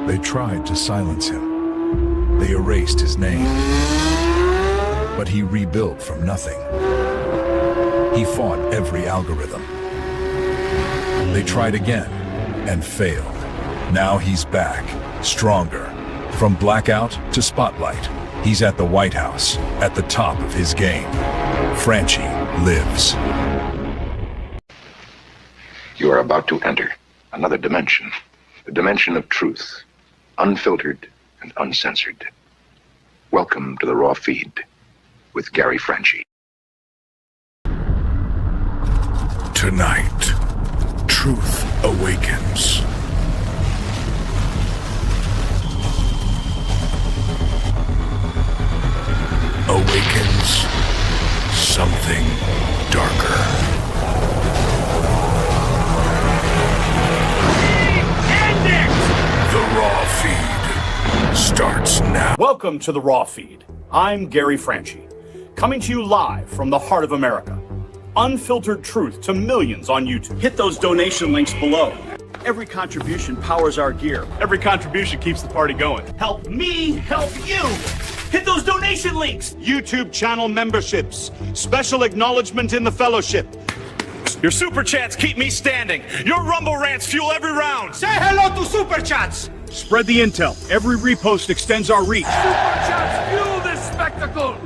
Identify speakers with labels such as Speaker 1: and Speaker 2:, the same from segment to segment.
Speaker 1: They tried to silence him. They erased his name. But he rebuilt from nothing. He fought every algorithm. They tried again and failed. Now he's back, stronger. From blackout to spotlight, he's at the White House, at the top of his game. Franchi lives.
Speaker 2: You are about to enter another dimension, the dimension of truth, unfiltered and uncensored. Welcome to the Raw Feed with Gary Franchi.
Speaker 1: Tonight, truth awakens. Awakens something darker. The Raw Feed starts now.
Speaker 3: Welcome to the Raw Feed. I'm Gary Franchi, coming to you live from the heart of America. Unfiltered truth to millions on YouTube. Hit those donation links below. Every contribution powers our gear. Every contribution keeps the party going. Help me help you. Hit those donation links. YouTube channel memberships. Special acknowledgement in the fellowship. Your super chats keep me standing. Your Rumble rants fuel every round.
Speaker 4: Say hello to super chats.
Speaker 3: Spread the intel. Every repost extends our reach.
Speaker 4: Super chats fuel this spectacle.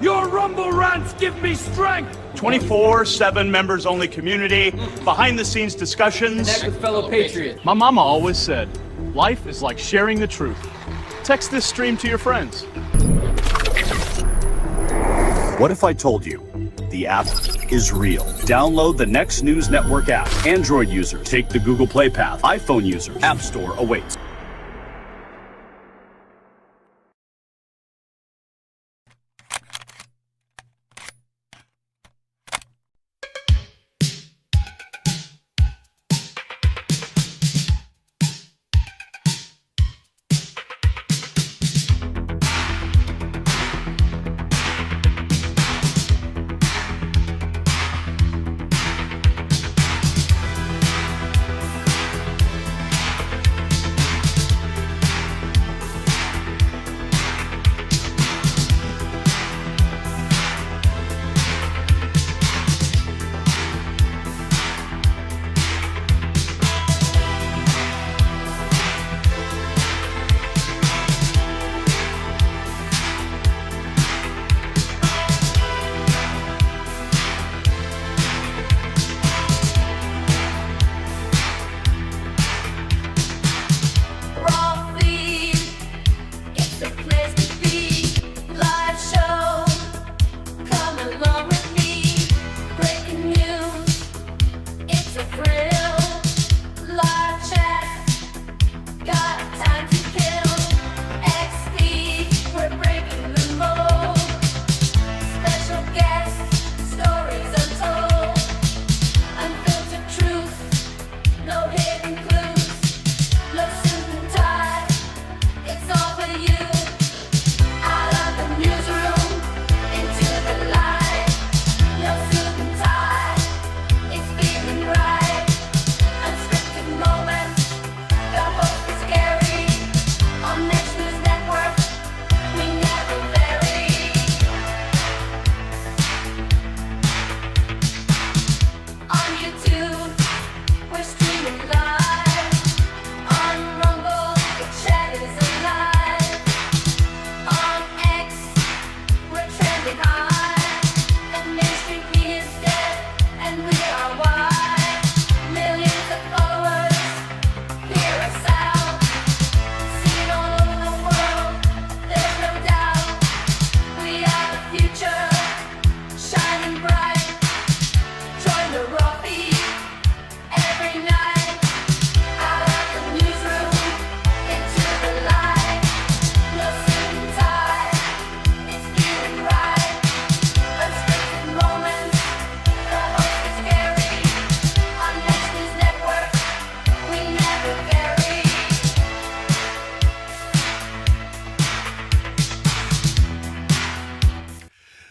Speaker 4: Your Rumble rants give me strength.
Speaker 3: 24/7 members-only community, behind-the-scenes discussions.
Speaker 5: Connect with fellow patriots.
Speaker 6: My mama always said, life is like sharing the truth. Text this stream to your friends.
Speaker 3: What if I told you the app is real? Download the Next News Network app. Android users, take the Google Play path. iPhone users, App Store awaits.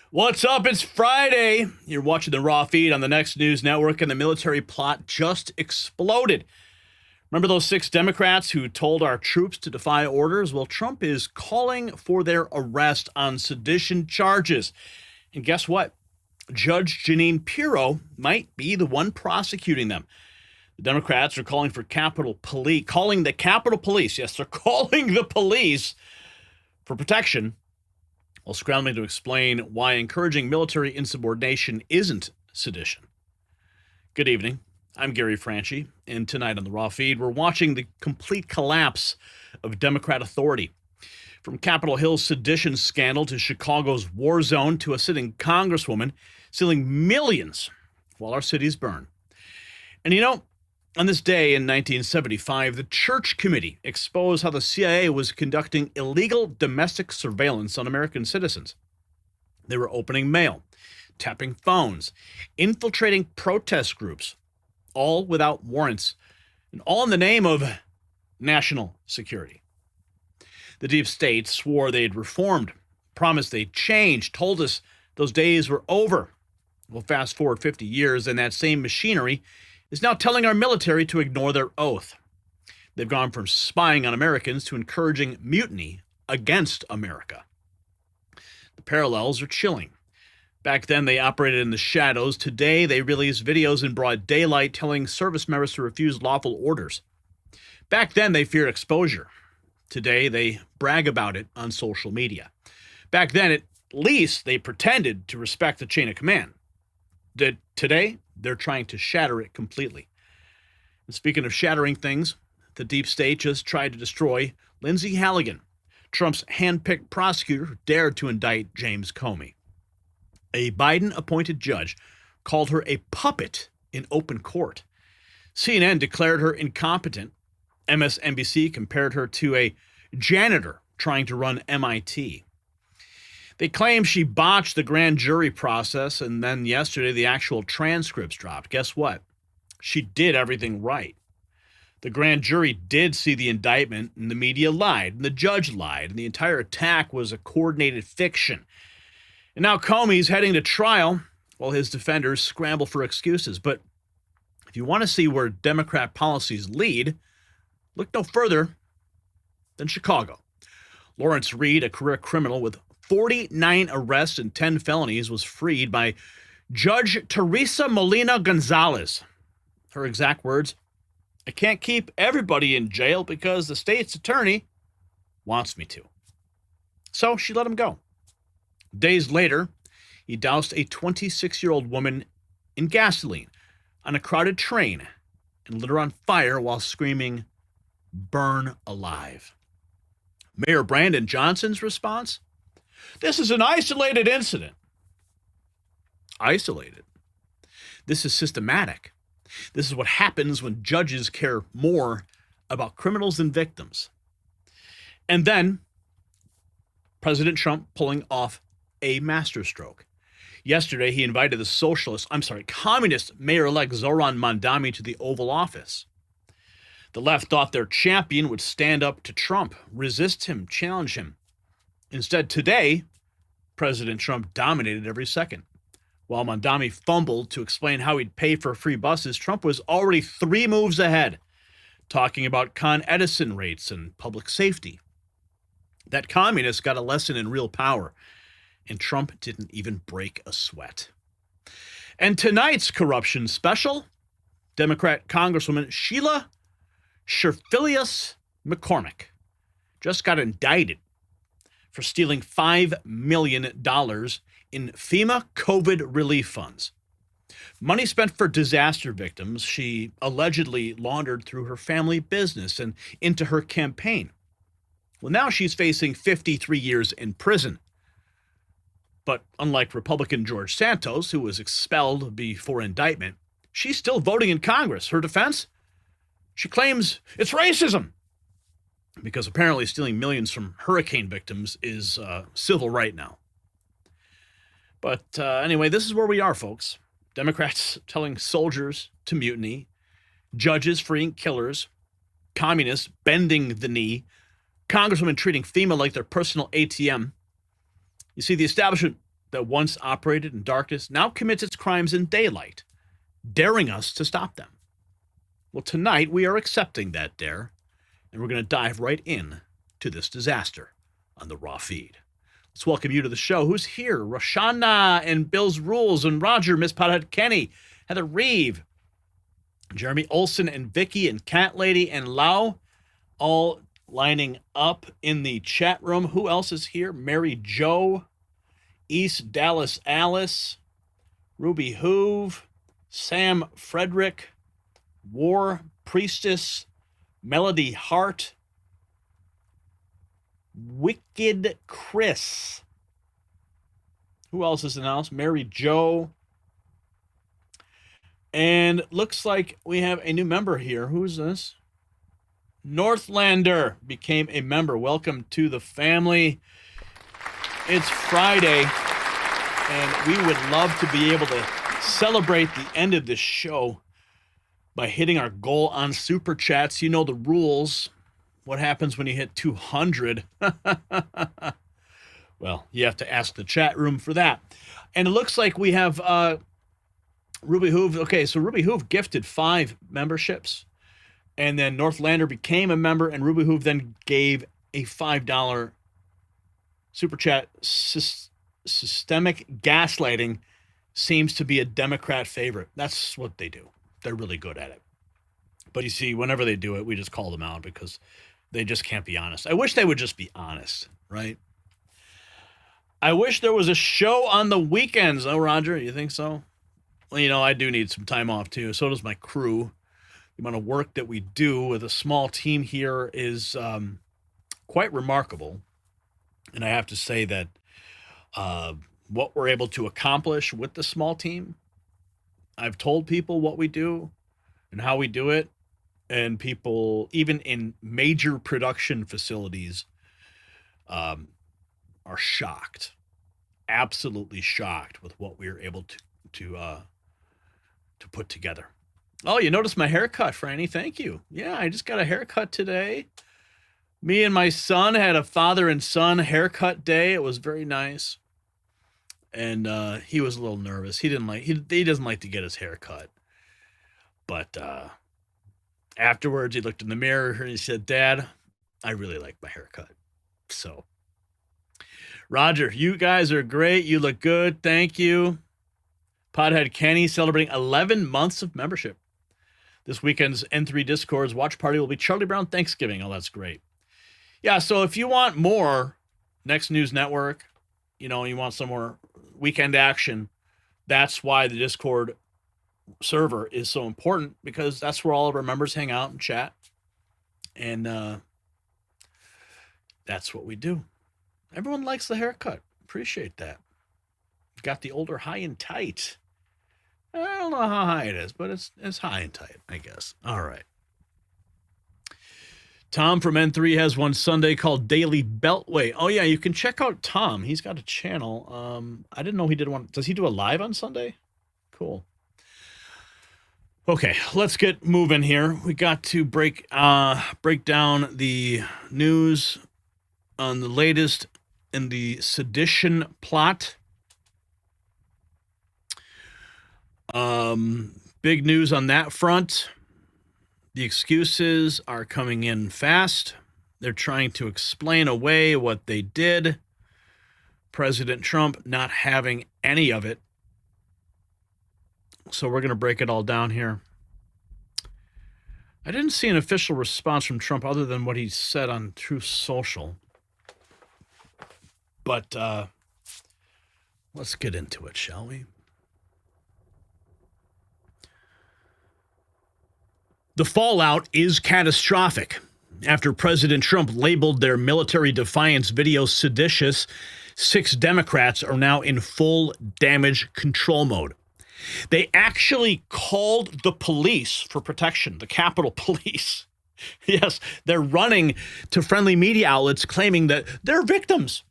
Speaker 6: What's up? It's Friday. You're watching the Raw Feed on the Next News Network, and the military plot just exploded. Remember those 6 Democrats who told our troops to defy orders? Well, Trump is calling for their arrest on sedition charges. And guess what? Judge Jeanine Pirro might be the one prosecuting them. The Democrats are calling the Capitol Police, yes, they're calling the police for protection, while scrambling to explain why encouraging military insubordination isn't sedition. Good evening. I'm Gary Franchi, and tonight on the Raw Feed, we're watching the complete collapse of Democrat authority. From Capitol Hill's sedition scandal to Chicago's war zone to a sitting congresswoman stealing millions while our cities burn. And you know, on this day in 1975, the Church Committee exposed how the CIA was conducting illegal domestic surveillance on American citizens. They were opening mail, tapping phones, infiltrating protest groups, all without warrants, and all in the name of national security. The deep state swore they'd reformed, promised they'd changed, told us those days were over. Well, fast forward 50 years, and that same machinery is now telling our military to ignore their oath. They've gone from spying on Americans to encouraging mutiny against America. The parallels are chilling. Back then, they operated in the shadows. Today, they release videos in broad daylight telling service members to refuse lawful orders. Back then, they feared exposure. Today, they brag about it on social media. Back then, at least, they pretended to respect the chain of command. Today, they're trying to shatter it completely. And speaking of shattering things, the deep state just tried to destroy Lindsey Halligan, Trump's handpicked prosecutor who dared to indict James Comey. A Biden-appointed judge called her a puppet in open court. CNN declared her incompetent. MSNBC compared her to a janitor trying to run MIT. They claim she botched the grand jury process, and then yesterday the actual transcripts dropped. Guess what? She did everything right. The grand jury did see the indictment, and the media lied, and the judge lied, and the entire attack was a coordinated fiction. And now Comey's heading to trial while his defenders scramble for excuses. But if you want to see where Democrat policies lead, look no further than Chicago. Lawrence Reed, a career criminal with 49 arrests and 10 felonies, was freed by Judge Teresa Molina Gonzalez. Her exact words, "I can't keep everybody in jail because the state's attorney wants me to." So she let him go. Days later, he doused a 26-year-old woman in gasoline on a crowded train and lit her on fire while screaming, "Burn alive." Mayor Brandon Johnson's response? This is an isolated incident. Isolated. This is systematic. This is what happens when judges care more about criminals than victims. And then, President Trump pulling off a masterstroke. Yesterday, he invited the communist mayor-elect Zoran Mandami to the Oval Office. The left thought their champion would stand up to Trump, resist him, challenge him. Instead, today, President Trump dominated every second. While Mandami fumbled to explain how he'd pay for free buses, Trump was already 3 moves ahead, talking about Con Edison rates and public safety. That communist got a lesson in real power, and Trump didn't even break a sweat. And tonight's corruption special, Democrat Congresswoman Sheila Sherfilius McCormick just got indicted for stealing $5 million in FEMA COVID relief funds. Money spent for disaster victims she allegedly laundered through her family business and into her campaign. Well, now she's facing 53 years in prison. But unlike Republican George Santos, who was expelled before indictment, she's still voting in Congress. Her defense? She claims it's racism, because apparently stealing millions from hurricane victims is civil right now. But anyway, this is where we are, folks. Democrats telling soldiers to mutiny, judges freeing killers, communists bending the knee, congresswomen treating FEMA like their personal ATM. You see, the establishment that once operated in darkness now commits its crimes in daylight, daring us to stop them. Well, tonight we are accepting that dare, and we're going to dive right in to this disaster on the Raw Feed. Let's welcome you to the show. Who's here? Roshana and Bill's Rules and Roger, Miss Pothead Kenny, Heather Reeve, Jeremy Olson and Vicky and Cat Lady and Lau, all lining up in the chat room. Who else is here? Mary Jo, East Dallas Alice, Ruby Hoove, Sam Frederick, War Priestess, Melody Hart, Wicked Chris. Who else is in the house? Mary Jo. And looks like we have a new member here. Who's this? Northlander became a member. Welcome to the family. It's Friday, and we would love to be able to celebrate the end of this show by hitting our goal on Super Chats. You know the rules. What happens when you hit 200? Well, you have to ask the chat room for that. And it looks like we have Ruby Hoove. Okay, so Ruby Hoove gifted 5 memberships. And then Northlander became a member, and Ruby Hoove then gave a $5 Super Chat. Systemic gaslighting seems to be a Democrat favorite. That's what they do. They're really good at it. But you see, whenever they do it, we just call them out because they just can't be honest. I wish they would just be honest, right? I wish there was a show on the weekends. Oh, Roger, you think so? Well, you know, I do need some time off, too. So does my crew. The amount of work that we do with a small team here is quite remarkable. And I have to say that what we're able to accomplish with the small team, I've told people what we do and how we do it. And people, even in major production facilities, are shocked, absolutely shocked with what we are able to put together. Oh, you noticed my haircut, Franny. Thank you. Yeah, I just got a haircut today. Me and my son had a father and son haircut day. It was very nice. And he was a little nervous. He doesn't like to get his hair cut. But afterwards, he looked in the mirror and he said, "Dad, I really like my haircut." So, Roger, you guys are great. You look good. Thank you. Pothead Kenny celebrating 11 months of membership. This weekend's N3 Discord's watch party will be Charlie Brown Thanksgiving. Oh, that's great. Yeah, so if you want more Next News Network, you know, you want some more weekend action, that's why the Discord server is so important, because that's where all of our members hang out and chat. And that's what we do. Everyone likes the haircut. Appreciate that. Got the older high and tight. I don't know how high it is, but it's high and tight, I guess. All right. Tom from N3 has one Sunday called Daily Beltway. Oh, yeah, you can check out Tom. He's got a channel. I didn't know he did one. Does he do a live on Sunday? Cool. Okay, let's get moving here. We got to break down the news on the latest in the sedition plot. Big news on that front. The excuses are coming in fast. They're trying to explain away what they did. President Trump not having any of it. So we're going to break it all down here. I didn't see an official response from Trump other than what he said on Truth Social. But let's get into it, shall we? The fallout is catastrophic. After President Trump labeled their military defiance video seditious, 6 Democrats are now in full damage control mode. They actually called the police for protection, the Capitol Police. Yes, they're running to friendly media outlets claiming that they're victims.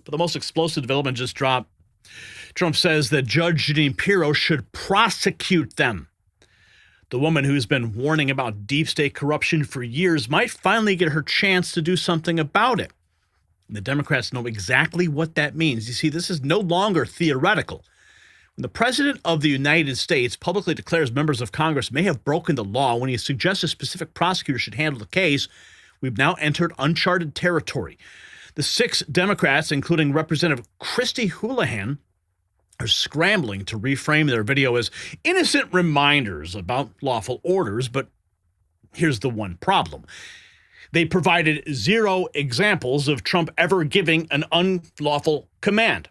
Speaker 6: But the most explosive development just dropped. Trump says that Judge Jeanine Pirro should prosecute them. The woman who's been warning about deep state corruption for years might finally get her chance to do something about it. And the Democrats know exactly what that means. You see, this is no longer theoretical. When the President of the United States publicly declares members of Congress may have broken the law when he suggests a specific prosecutor should handle the case, we've now entered uncharted territory. The 6 Democrats, including Representative Christy Houlihan, are scrambling to reframe their video as innocent reminders about lawful orders, but here's the one problem. They provided 0 examples of Trump ever giving an unlawful command.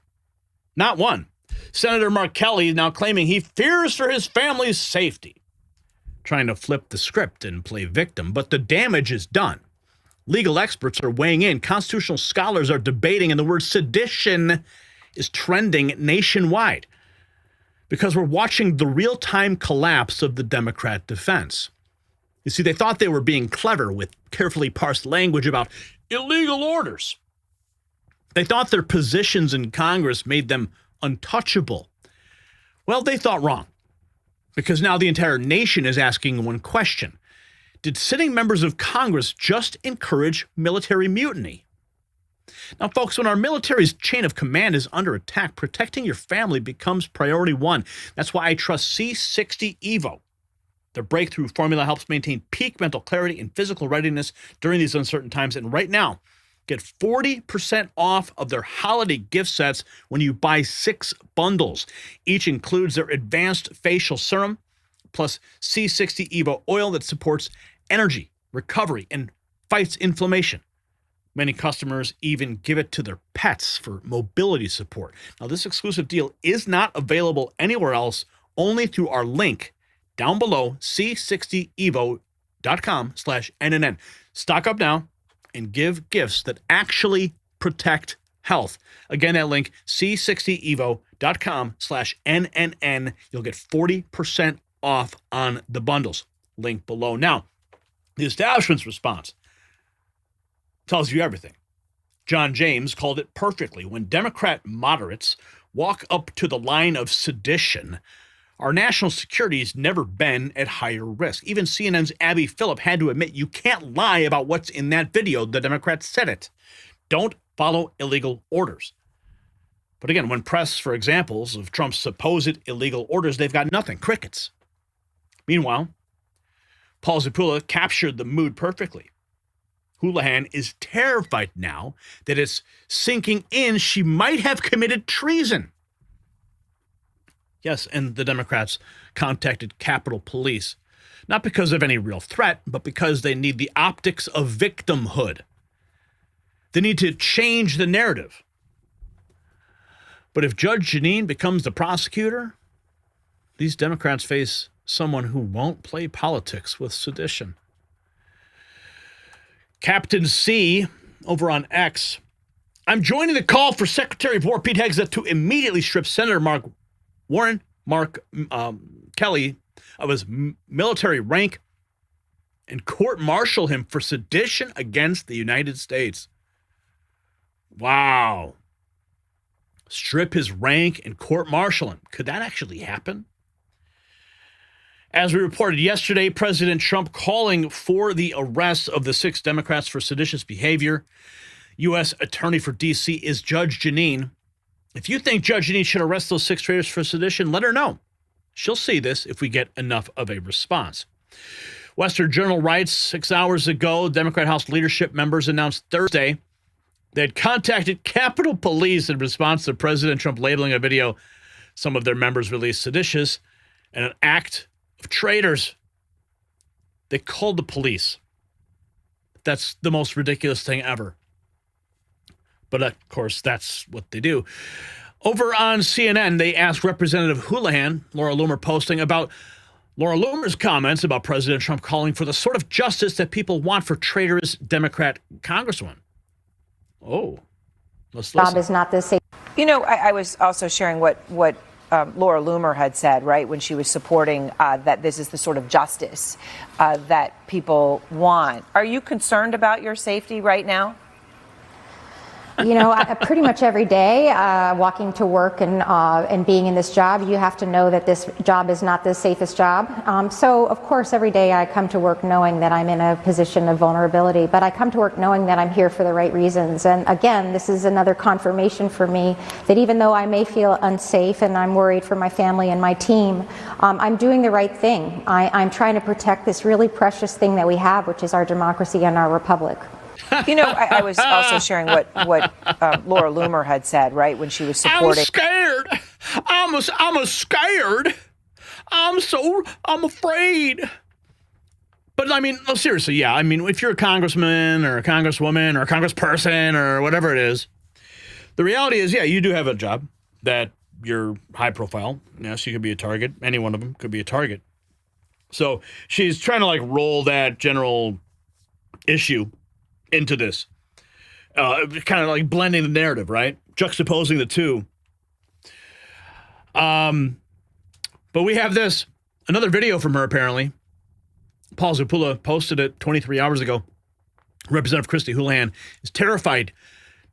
Speaker 6: Not one. Senator Mark Kelly is now claiming he fears for his family's safety, trying to flip the script and play victim, but the damage is done. Legal experts are weighing in. Constitutional scholars are debating, and the word sedition is trending nationwide because we're watching the real-time collapse of the Democrat defense. You see, they thought they were being clever with carefully parsed language about illegal orders. They thought their positions in Congress made them untouchable. Well, they thought wrong, because now the entire nation is asking one question. Did sitting members of Congress just encourage military mutiny? Now, folks, when our military's chain of command is under attack, protecting your family becomes priority one. That's why I trust C60 Evo. Their breakthrough formula helps maintain peak mental clarity and physical readiness during these uncertain times. And right now, get 40% off of their holiday gift sets when you buy 6 bundles. Each includes their advanced facial serum, plus C60 Evo oil that supports energy, recovery, and fights inflammation. Many customers even give it to their pets for mobility support. Now, this exclusive deal is not available anywhere else, only through our link down below, c60evo.com/NNN. Stock up now and give gifts that actually protect health. Again, that link, c60evo.com/NNN. You'll get 40% off on the bundles. Link below. Now, the establishment's response tells you everything. John James called it perfectly. When Democrat moderates walk up to the line of sedition, our national security's never been at higher risk. Even CNN's Abby Phillip had to admit you can't lie about what's in that video. The Democrats said it. Don't follow illegal orders. But again, when pressed for examples of Trump's supposed illegal orders, they've got nothing. Crickets. Meanwhile, Paul Zapula captured the mood perfectly. Houlihan is terrified now that it's sinking in she might have committed treason. Yes, and the Democrats contacted Capitol Police, not because of any real threat, but because they need the optics of victimhood. They need to change the narrative. But if Judge Jeanine becomes the prosecutor, these Democrats face someone who won't play politics with sedition. Captain C over on X. I'm joining the call for Secretary of War Pete Hegseth to immediately strip Senator Mark Kelly of his military rank and court-martial him for sedition against the United States. Wow. Strip his rank and court-martial him. Could that actually happen? As we reported yesterday, President Trump calling for the arrest of the 6 Democrats for seditious behavior. U.S. Attorney for D.C. is Judge Jeanine. If you think Judge Jeanine should arrest those 6 traitors for sedition, let her know. She'll see this if we get enough of a response. Western Journal writes, 6 hours ago, Democrat House leadership members announced Thursday they had contacted Capitol Police in response to President Trump labeling a video some of their members released seditious and an act of traitors. They called the police. That's the most ridiculous thing ever. But of course, that's what they do. Over on CNN, they asked Representative Houlihan, Laura Loomer posting, about Laura Loomer's comments about President Trump calling for the sort of justice that people want for traitorous Democrat congresswomen. Oh, let's listen.
Speaker 5: Bob is not the same.
Speaker 7: You know, I was also sharing what Laura Loomer had said, right, when she was supporting that this is the sort of justice that people want. Are you concerned about your safety right now?
Speaker 5: You know, pretty much every day, walking to work and being in this job, you have to know that this job is not the safest job. So, of course, every day I come to work knowing that I'm in a position of vulnerability, but I come to work knowing that I'm here for the right reasons. And again, this is another confirmation for me that even though I may feel unsafe and I'm worried for my family and my team, I'm doing the right thing. I'm trying to protect this really precious thing that we have, which is our democracy and our republic.
Speaker 7: You know, I was also sharing what Laura Loomer had said, right, when she was supporting.
Speaker 6: I'm scared. I'm scared. I'm afraid. But I mean, no, seriously, yeah. I mean, if you're a congressman or a congresswoman or a congressperson or whatever it is, the reality is, yeah, you do have a job that you're high profile. Yes, you could be a target. Any one of them could be a target. So she's trying to like roll that general issue into this, kind of like blending the narrative, right? Juxtaposing the two. But we have another video from her, apparently. Paul Zupula posted it 23 hours ago. Representative Christy Houlihan is terrified.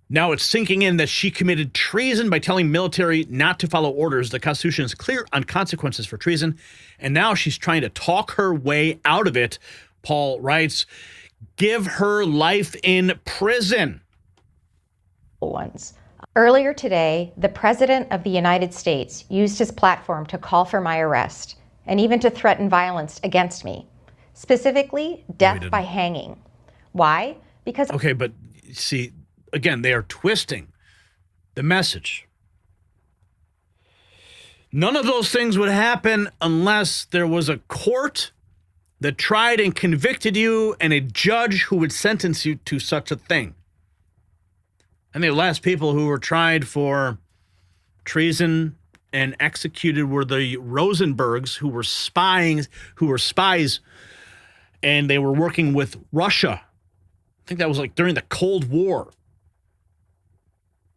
Speaker 6: Now it's sinking in that she committed treason by telling military not to follow orders. The Constitution is clear on consequences for treason, and now she's trying to talk her way out of it. Paul writes, give her life in prison.
Speaker 5: Earlier today, the President of the United States used his platform to call for my arrest and even to threaten violence against me, specifically death by hanging. Why? Because...
Speaker 6: Okay, but see, again, they are twisting the message. None of those things would happen unless there was a court that tried and convicted you and a judge who would sentence you to such a thing. And the last people who were tried for treason and executed were the Rosenbergs, who were spies, and they were working with Russia. I think that was like during the Cold War.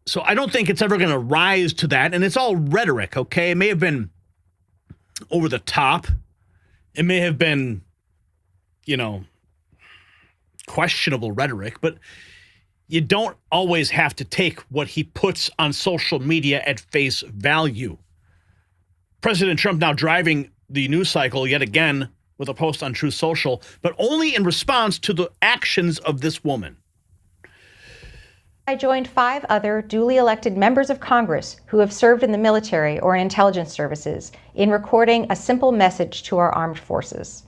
Speaker 6: So I don't think it's ever going to rise to that. And it's all rhetoric, okay? It may have been over the top. It may have been, questionable rhetoric, but you don't always have to take what he puts on social media at face value. President Trump now driving the news cycle yet again with a post on Truth Social, but only in response to the actions of this woman.
Speaker 5: I joined 5 other duly elected members of Congress who have served in the military or in intelligence services in recording a simple message to our armed forces.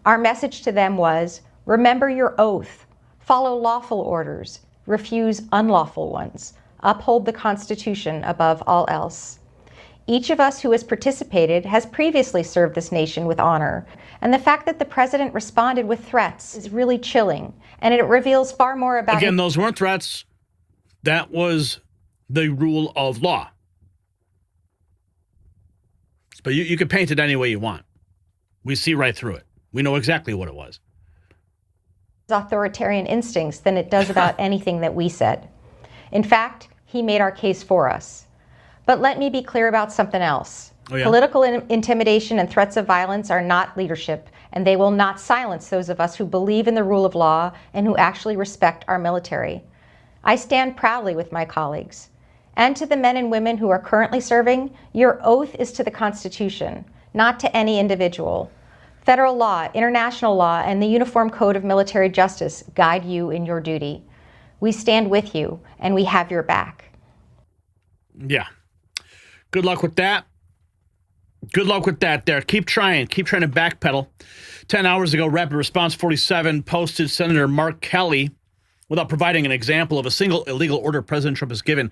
Speaker 5: Our message to them was, remember your oath, follow lawful orders, refuse unlawful ones, uphold the Constitution above all else. Each of us who has participated has previously served this nation with honor, and the fact that the president responded with threats is really chilling, and it reveals far more about...
Speaker 6: Again, those weren't threats. That was the rule of law. But you can paint it any way you want. We see right through it. We know exactly what it was.
Speaker 5: Authoritarian instincts than it does about anything that we said. In fact, he made our case for us. But let me be clear about something else.
Speaker 6: Oh, yeah?
Speaker 5: Political intimidation and threats of violence are not leadership, and they will not silence those of us who believe in the rule of law and who actually respect our military. I stand proudly with my colleagues. And to the men and women who are currently serving, your oath is to the Constitution, not to any individual. Federal law, international law, and the Uniform Code of Military Justice guide you in your duty. We stand with you, and we have your back.
Speaker 6: Yeah. Good luck with that. Good luck with that there. Keep trying to backpedal. 10 hours ago, Rapid Response 47 posted Senator Mark Kelly, without providing an example of a single illegal order President Trump has given,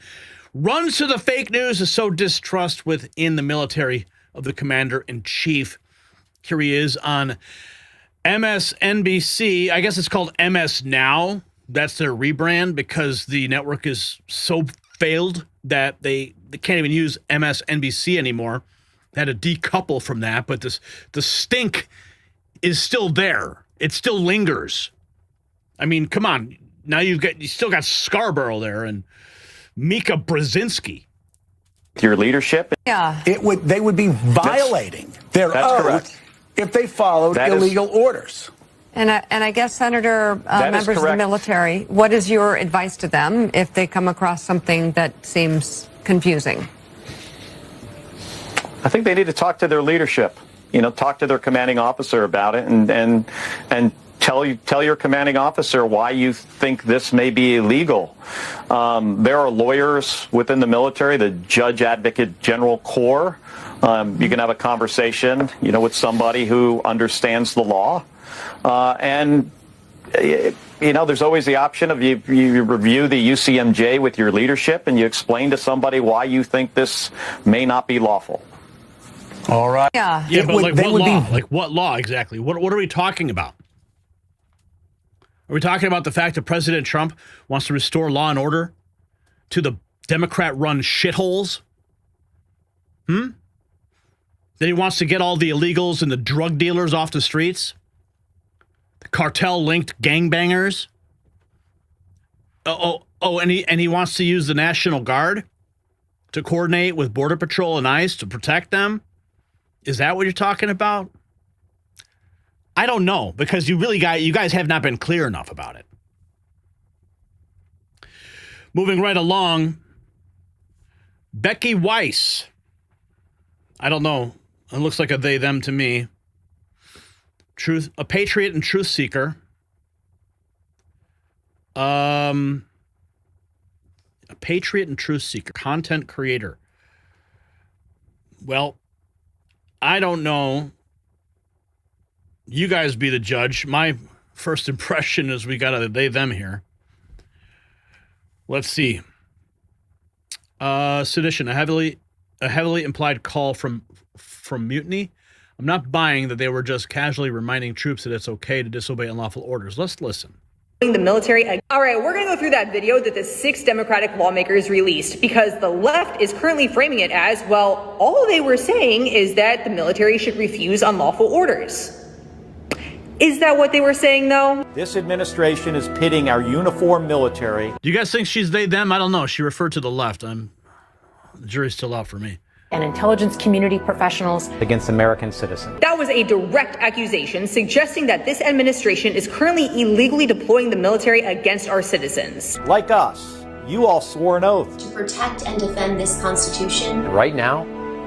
Speaker 6: runs to the fake news to sow distrust within the military of the commander-in-chief. Here he is on MSNBC. I guess it's called MS Now. That's their rebrand because the network is so failed that they can't even use MSNBC anymore. They had to decouple from that, but the stink is still there. It still lingers. I mean, come on. Now you still got Scarborough there and Mika Brzezinski.
Speaker 8: Your leadership?
Speaker 7: Yeah.
Speaker 9: They would be violating their oath
Speaker 8: correct.
Speaker 9: if they followed illegal orders. And I guess, Senator, members of the military, what is your advice to them if they come across something that seems confusing?
Speaker 8: I think they need to talk to their leadership, talk to their commanding officer about it and tell your commanding officer why you think this may be illegal. There are lawyers within the military, the Judge Advocate General Corps. You can have a conversation, with somebody who understands the law. There's always the option of you review the UCMJ with your leadership and you explain to somebody why you think this may not be lawful.
Speaker 6: All right. Yeah, but like what law? Like what law exactly? What are we talking about? Are we talking about the fact that President Trump wants to restore law and order to the Democrat-run shitholes? That he wants to get all the illegals and the drug dealers off the streets? The cartel-linked gangbangers? And he wants to use the National Guard to coordinate with Border Patrol and ICE to protect them? Is that what you're talking about? I don't know, because you guys have not been clear enough about it. Moving right along, Becky Weiss. I don't know. It looks like a they, them to me. A patriot and truth seeker. A patriot and truth seeker. Content creator. Well, I don't know. You guys be the judge. My first impression is we got a they, them here. Let's see. Sedition, a heavily implied call from mutiny. I'm not buying that they were just casually reminding troops that it's okay to disobey unlawful orders. Let's listen.
Speaker 10: The military. All right, we're going to go through that video that the 6 Democratic lawmakers released because the left is currently framing it as, well, all they were saying is that the military should refuse unlawful orders. Is that what they were saying, though?
Speaker 11: This administration is pitting our uniformed military.
Speaker 6: Do you guys think she's they, them? I don't know. She referred to the left. The jury's still out for me.
Speaker 12: And intelligence community professionals
Speaker 11: against American citizens.
Speaker 10: That was a direct accusation suggesting that this administration is currently illegally deploying the military against our citizens.
Speaker 11: Like us, you all swore an oath
Speaker 13: to protect and defend this Constitution.
Speaker 14: And right now,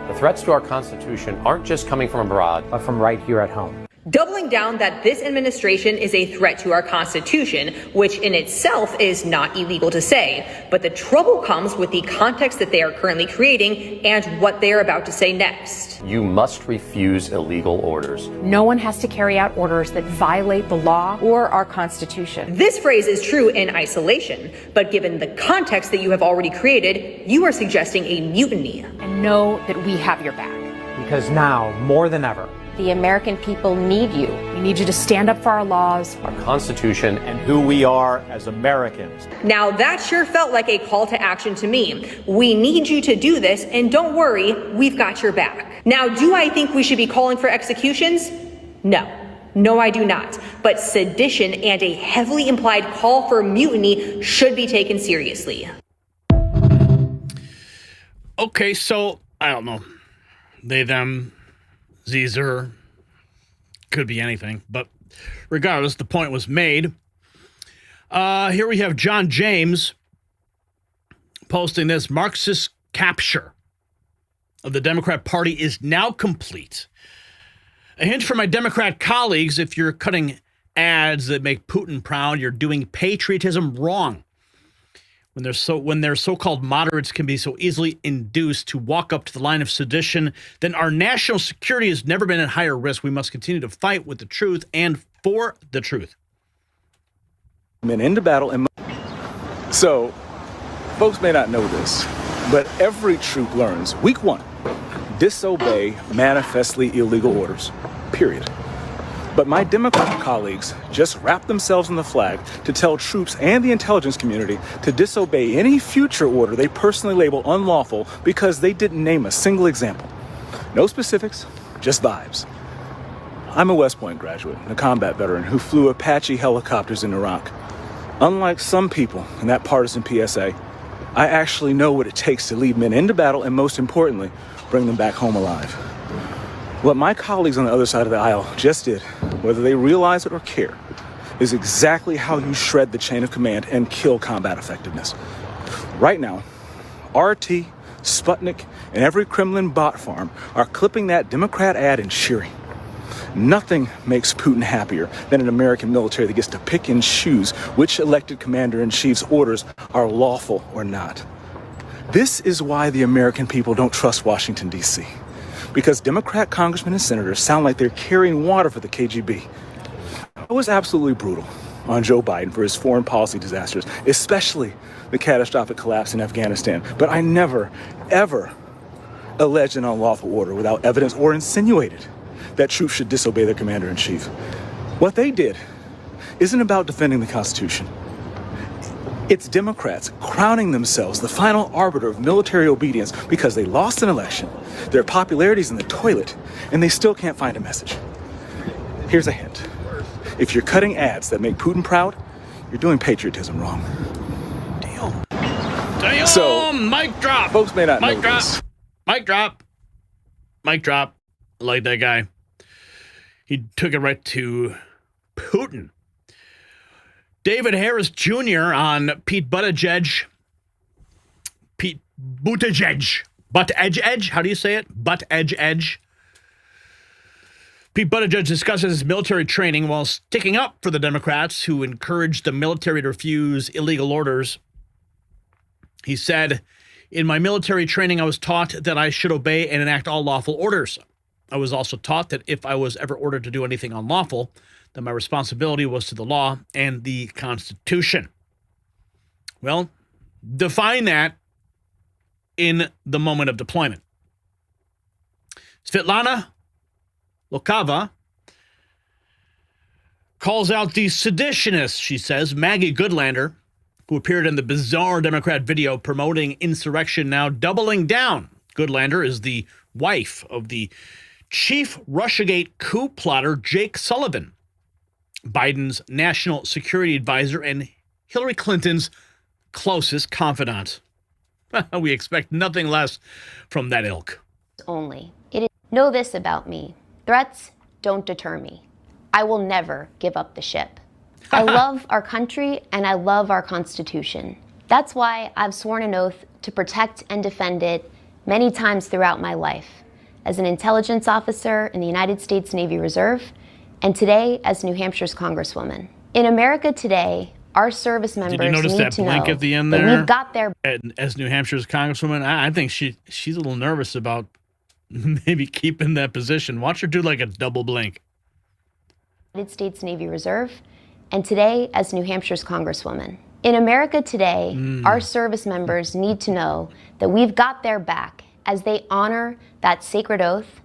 Speaker 14: the threats to our Constitution aren't just coming from abroad,
Speaker 11: but from right here at home.
Speaker 10: Doubling down that this administration is a threat to our Constitution, which in itself is not illegal to say. But the trouble comes with the context that they are currently creating and what they are about to say next.
Speaker 14: You must refuse illegal orders.
Speaker 12: No one has to carry out orders that violate the law or our Constitution.
Speaker 10: This phrase is true in isolation, but given the context that you have already created, you are suggesting a mutiny.
Speaker 12: And know that we have your back.
Speaker 11: Because now, more than ever,
Speaker 5: the American people need you.
Speaker 12: We need you to stand up for our laws,
Speaker 14: our Constitution,
Speaker 11: and who we are as Americans.
Speaker 10: Now that sure felt like a call to action to me. We need you to do this, and don't worry, we've got your back. Now, do I think we should be calling for executions? No, I do not. But sedition and a heavily implied call for mutiny should be taken seriously.
Speaker 6: Okay, so, I don't know. They, them, Caesar, could be anything, but regardless, the point was made. Here we have John James posting this: Marxist capture of the Democrat Party is now complete. A hint for my Democrat colleagues: if you're cutting ads that make Putin proud, you're doing patriotism wrong. When their so-called moderates can be so easily induced to walk up to the line of sedition, then our national security has never been at higher risk. We must continue to fight with the truth and for the truth.
Speaker 15: Men into battle. So, folks may not know this, but every troop learns, week 1, disobey manifestly illegal orders, period. But my Democrat colleagues just wrap themselves in the flag to tell troops and the intelligence community to disobey any future order they personally label unlawful because they didn't name a single example. No specifics, just vibes. I'm a West Point graduate, a combat veteran who flew Apache helicopters in Iraq. Unlike some people in that partisan PSA, I actually know what it takes to lead men into battle and, most importantly, bring them back home alive. What my colleagues on the other side of the aisle just did, whether they realize it or care, is exactly how you shred the chain of command and kill combat effectiveness. Right now, RT, Sputnik, and every Kremlin bot farm are clipping that Democrat ad and cheering. Nothing makes Putin happier than an American military that gets to pick and choose which elected commander-in-chief's orders are lawful or not. This is why the American people don't trust Washington, D.C. Because Democrat congressmen and senators sound like they're carrying water for the KGB. I was absolutely brutal on Joe Biden for his foreign policy disasters, especially the catastrophic collapse in Afghanistan. But I never, ever alleged an unlawful order without evidence or insinuated that troops should disobey their commander-in-chief. What they did isn't about defending the Constitution. It's Democrats crowning themselves the final arbiter of military obedience because they lost an election, their popularity's in the toilet, and they still can't find a message. Here's a hint. If you're cutting ads that make Putin proud, you're doing patriotism wrong.
Speaker 6: Damn,
Speaker 15: so,
Speaker 6: mic drop.
Speaker 15: Folks may not know
Speaker 6: mic drop.
Speaker 15: this.
Speaker 6: Mic drop. Mic drop. I like that guy. He took it right to Putin. David Harris Jr. on Pete Buttigieg. Pete Buttigieg. Buttigieg? How do you say it? Buttigieg. Pete Buttigieg discusses his military training while sticking up for the Democrats who encouraged the military to refuse illegal orders. He said, "In my military training, I was taught that I should obey and enact all lawful orders. I was also taught that if I was ever ordered to do anything unlawful, that my responsibility was to the law and the Constitution." Well, define that in the moment of deployment. Svetlana Lokava calls out the seditionists, she says, Maggie Goodlander, who appeared in the bizarre Democrat video promoting insurrection, now doubling down. Goodlander is the wife of the chief Russiagate coup plotter Jake Sullivan, Biden's national security advisor and Hillary Clinton's closest confidant. We expect nothing less from that ilk.
Speaker 16: Only. Know this about me. Threats don't deter me. I will never give up the ship. I love our country and I love our Constitution. That's why I've sworn an oath to protect and defend it many times throughout my life, as an intelligence officer in the United States Navy Reserve, and today as New Hampshire's Congresswoman. In America today, our service members
Speaker 6: Did you notice
Speaker 16: need
Speaker 6: that
Speaker 16: to
Speaker 6: blink
Speaker 16: know
Speaker 6: at the end
Speaker 16: that
Speaker 6: there?
Speaker 16: we've got their
Speaker 6: As New Hampshire's Congresswoman, I think she's a little nervous about maybe keeping that position. Watch her do like a double blink.
Speaker 16: United States Navy Reserve, and today as New Hampshire's Congresswoman. In America today, our service members need to know that we've got their back as they honor that sacred oath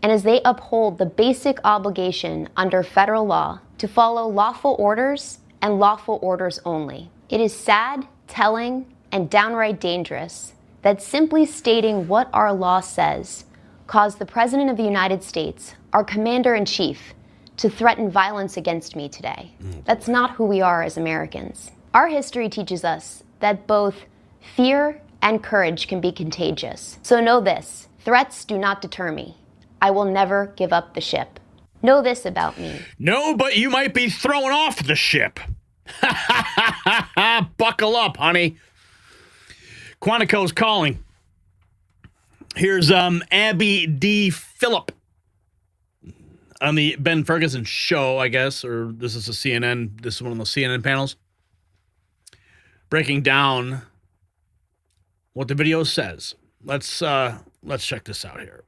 Speaker 16: and as they uphold the basic obligation under federal law to follow lawful orders and lawful orders only. It is sad, telling, and downright dangerous that simply stating what our law says caused the President of the United States, our Commander-in-Chief, to threaten violence against me today. That's not who we are as Americans. Our history teaches us that both fear and courage can be contagious. So know this, threats do not deter me. I will never give up the ship. Know this about me.
Speaker 6: No, but you might be thrown off the ship. Buckle up, honey. Quantico's calling. Here's Abby D. Phillip on the Ben Ferguson show, I guess, or this is a CNN. This is one of the CNN panels, breaking down what the video says. Let's check this out here.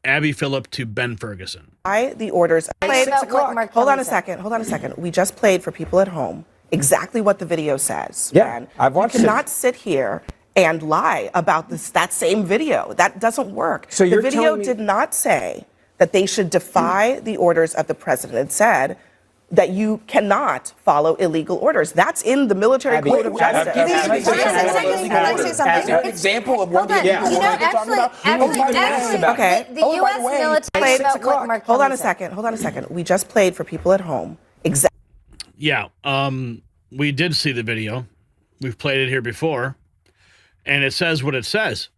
Speaker 6: Abby Phillip to Ben Ferguson.
Speaker 17: The orders. Hold on a second. We just played for people at home exactly what the video says.
Speaker 11: Yeah, I've watched it.
Speaker 17: You cannot sit here and lie about that same video. That doesn't work.
Speaker 11: So
Speaker 17: the video did not say that they should defy the orders of the president. It said that you cannot follow illegal orders. That's in the military code of justice.
Speaker 11: An example of one of the illegal orders we're talking about.
Speaker 17: Okay.
Speaker 12: The U.S. military.
Speaker 17: Hold on a second. We just played for people at home. Exactly.
Speaker 6: Yeah, we did see the video. We've played it here before, and it says what it says.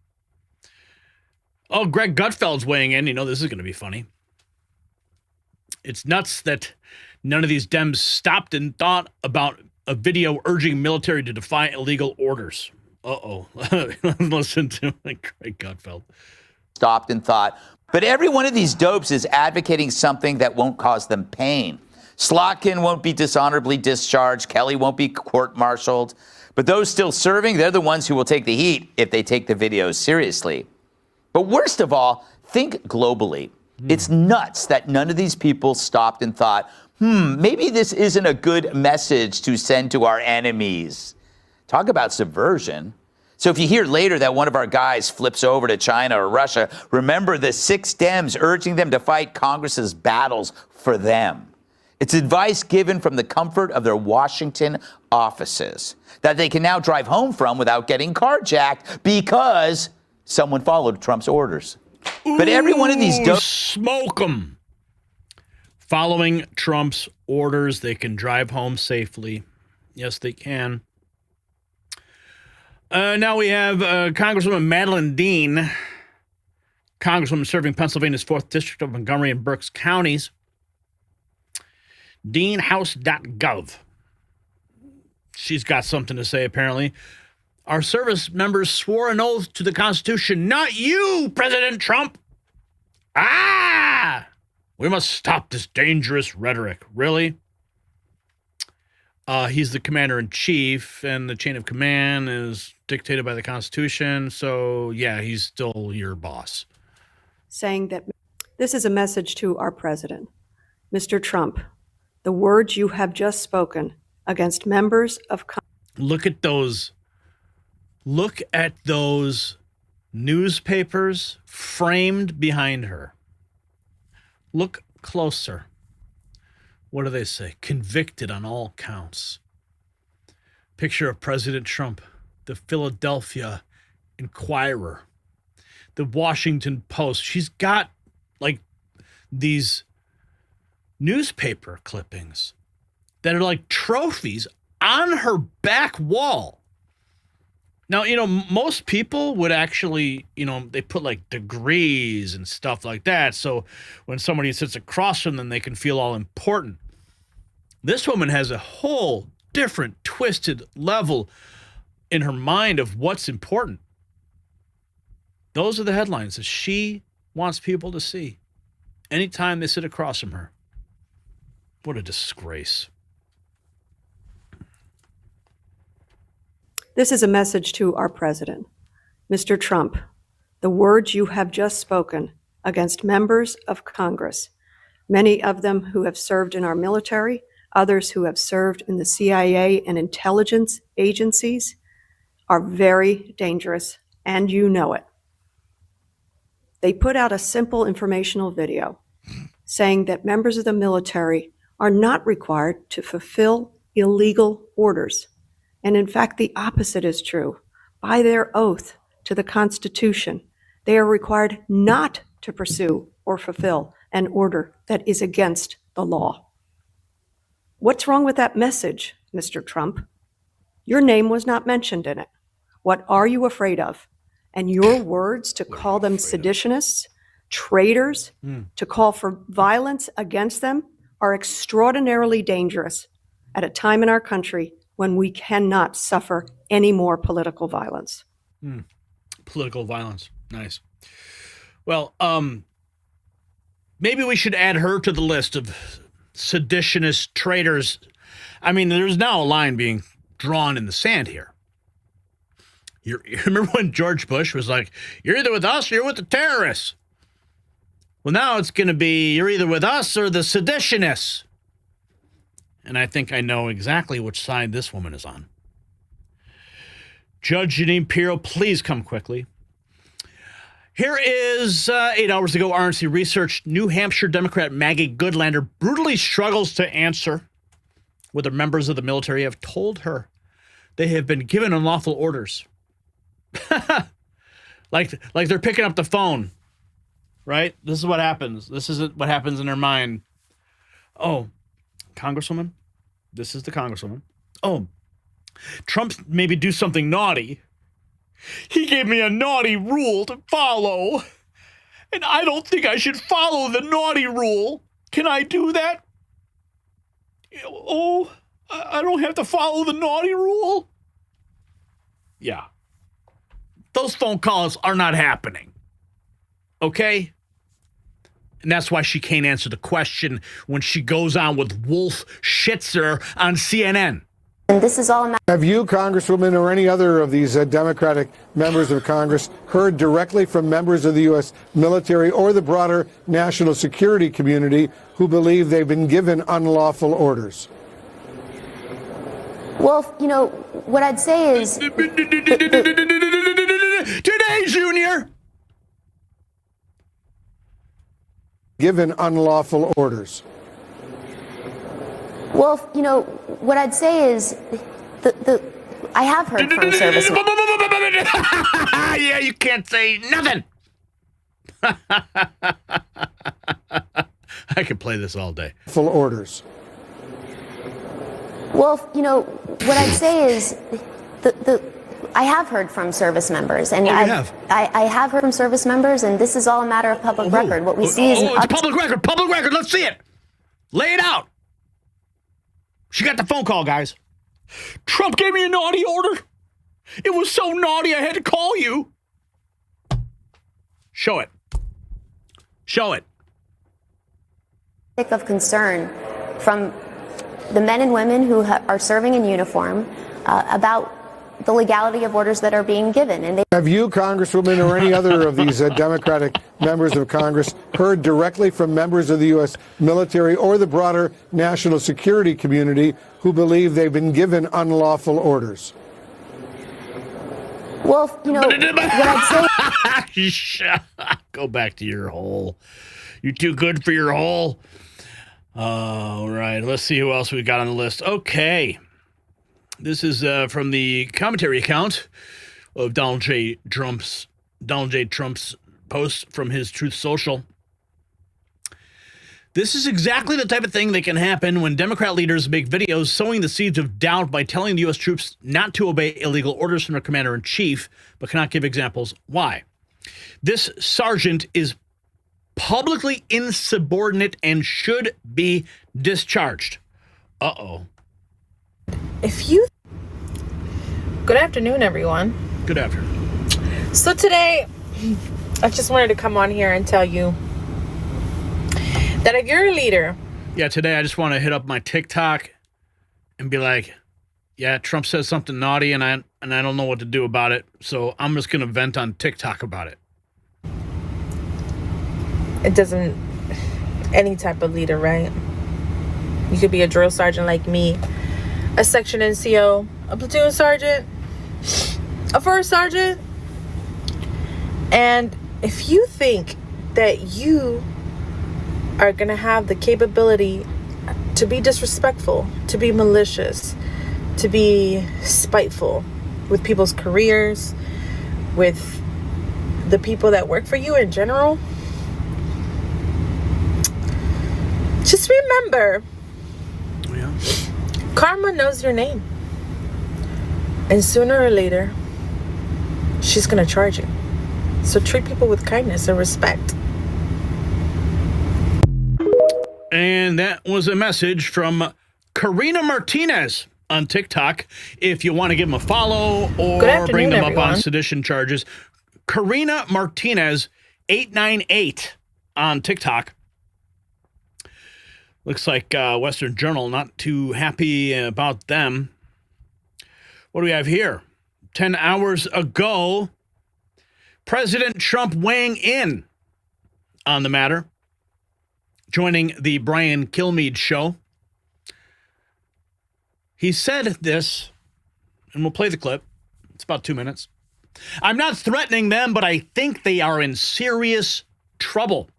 Speaker 6: Oh, Greg Gutfeld's weighing in. You know, this is going to be funny. It's nuts that none of these Dems stopped and thought about a video urging military to defy illegal orders. Uh-oh. Listen to Craig Gutfeld.
Speaker 18: Stopped and thought. But every one of these dopes is advocating something that won't cause them pain. Slotkin won't be dishonorably discharged. Kelly won't be court-martialed. But those still serving, they're the ones who will take the heat if they take the videos seriously. But worst of all, think globally. It's nuts that none of these people stopped and thought, maybe this isn't a good message to send to our enemies. Talk about subversion. So if you hear later that one of our guys flips over to China or Russia, remember the 6 Dems urging them to fight Congress's battles for them. It's advice given from the comfort of their Washington offices that they can now drive home from without getting carjacked because someone followed Trump's orders. But every one of these
Speaker 6: smoke them. Following Trump's orders, they can drive home safely. Yes, they can. Now we have Congresswoman Madeline Dean, Congresswoman serving Pennsylvania's 4th District of Montgomery and Berks counties. DeanHouse.gov. She's got something to say, apparently. Our service members swore an oath to the Constitution. Not you, President Trump. We must stop this dangerous rhetoric. Really? He's the commander-in-chief, and the chain of command is dictated by the Constitution. So, yeah, he's still your boss.
Speaker 19: Saying that this is a message to our president. Mr. Trump, the words you have just spoken against members of
Speaker 6: Look at those newspapers framed behind her. Look closer. What do they say? Convicted on all counts. Picture of President Trump, the Philadelphia Inquirer, the Washington Post. She's got like these newspaper clippings that are like trophies on her back wall. Now, most people would actually, they put like degrees and stuff like that. So when somebody sits across from them, they can feel all important. This woman has a whole different twisted level in her mind of what's important. Those are the headlines that she wants people to see anytime they sit across from her. What a disgrace.
Speaker 19: This is a message to our president. Mr. Trump, the words you have just spoken against members of Congress, many of them who have served in our military, others who have served in the CIA and intelligence agencies, are very dangerous, and you know it. They put out a simple informational video saying that members of the military are not required to fulfill illegal orders. And in fact, the opposite is true. By their oath to the Constitution, they are required not to pursue or fulfill an order that is against the law. What's wrong with that message, Mr. Trump? Your name was not mentioned in it. What are you afraid of? And your words to call them seditionists, traitors, to call for violence against them are extraordinarily dangerous at a time in our country when we cannot suffer any more political violence.
Speaker 6: Political violence. Nice. Well, maybe we should add her to the list of seditionist traitors. I mean, there's now a line being drawn in the sand here. You remember when George Bush was like, you're either with us or you're with the terrorists. Well, now it's going to be, you're either with us or the seditionists. And I think I know exactly which side this woman is on. Judge Jeanine Pirro, please come quickly. Here is 8 hours ago, RNC Research, New Hampshire Democrat Maggie Goodlander brutally struggles to answer whether members of the military have told her they have been given unlawful orders. like they're picking up the phone, right? This is what happens. This isn't what happens in her mind. Oh, Congresswoman, this is the Congresswoman. Oh, Trump maybe do something naughty. He gave me a naughty rule to follow, and I don't think I should follow the naughty rule. Can I do that? Oh, I don't have to follow the naughty rule? Yeah. Those phone calls are not happening. Okay? And that's why she can't answer the question when she goes on with Wolf Schitzer on CNN.
Speaker 16: And this is all.
Speaker 20: Have you, Congresswoman, or any other of these Democratic members of Congress heard directly from members of the U.S. military or the broader national security community who believe they've been given unlawful orders?
Speaker 16: Well, you know, what I'd say is...
Speaker 6: Today, Junior!
Speaker 20: Given unlawful orders.
Speaker 16: Well, you know, what I'd say is I have heard from service members.
Speaker 6: Yeah, you can't say nothing. I could play this all day.
Speaker 20: Full orders.
Speaker 16: Well, you know, what I'd say is I have heard from service members, and I have heard from service members, and this is all a matter of public record. What we see is
Speaker 6: it's public record. Public record. Let's see it. Lay it out. She got the phone call, guys. Trump gave me a naughty order. It was so naughty I had to call you. Show it. Show it.
Speaker 16: Of concern from the men and women who are serving in uniform about the legality of orders that are being given. And
Speaker 20: have you, Congresswoman, or any other of these Democratic members of Congress heard directly from members of the U.S. military or the broader national security community who believe they've been given unlawful orders?
Speaker 16: Well, you know, what I'd
Speaker 6: say... Go back to your hole. You're too good for your hole. All right, let's see who else we got on the list. Okay. This is from the commentary account of Donald J. Trump's post from his Truth Social. This is exactly the type of thing that can happen when Democrat leaders make videos sowing the seeds of doubt by telling the U.S. troops not to obey illegal orders from their commander-in-chief, but cannot give examples why. This sergeant is publicly insubordinate and should be discharged. Uh-oh.
Speaker 21: Good afternoon, everyone.
Speaker 6: Good afternoon.
Speaker 21: So today, I just wanted to come on here and tell you that if you're a leader...
Speaker 6: Yeah, today I just want to hit up my TikTok and be like, yeah, Trump says something naughty and I don't know what to do about it, so I'm just going to vent on TikTok about it.
Speaker 21: It doesn't... Any type of leader, right? You could be a drill sergeant like me, a section NCO, a platoon sergeant, a first sergeant. And if you think that you are going to have the capability to be disrespectful, to be malicious, to be spiteful with people's careers, with the people that work for you in general, just remember, karma knows your name. And sooner or later, she's going to charge you. So treat people with kindness and respect.
Speaker 6: And that was a message from Karina Martinez on TikTok. If you want to give them a follow or bring them up on sedition charges, Karina Martinez 898 on TikTok. Looks like Western Journal not too happy about them. What do we have here? 10 hours ago, President Trump weighing in on the matter, joining the Brian Kilmeade show. He said this, and we'll play the clip. It's about 2 minutes. I'm not threatening them, but I think they are in serious trouble.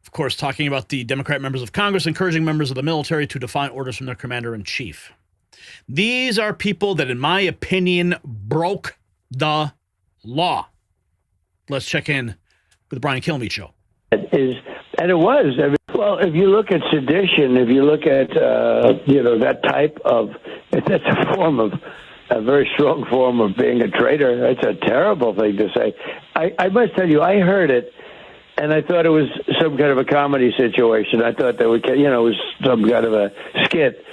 Speaker 6: Of course, talking about the Democrat members of Congress encouraging members of the military to defy orders from their commander-in-chief. These are people that, in my opinion, broke the law. Let's check in with the Brian Kilmeade show.
Speaker 22: And it was. I mean, well, if you look at sedition, if you look at, that type of, that's a very strong form of being a traitor. That's a terrible thing to say. I must tell you, I heard it And I thought it was some kind of a comedy situation. I thought that it was some kind of a skit,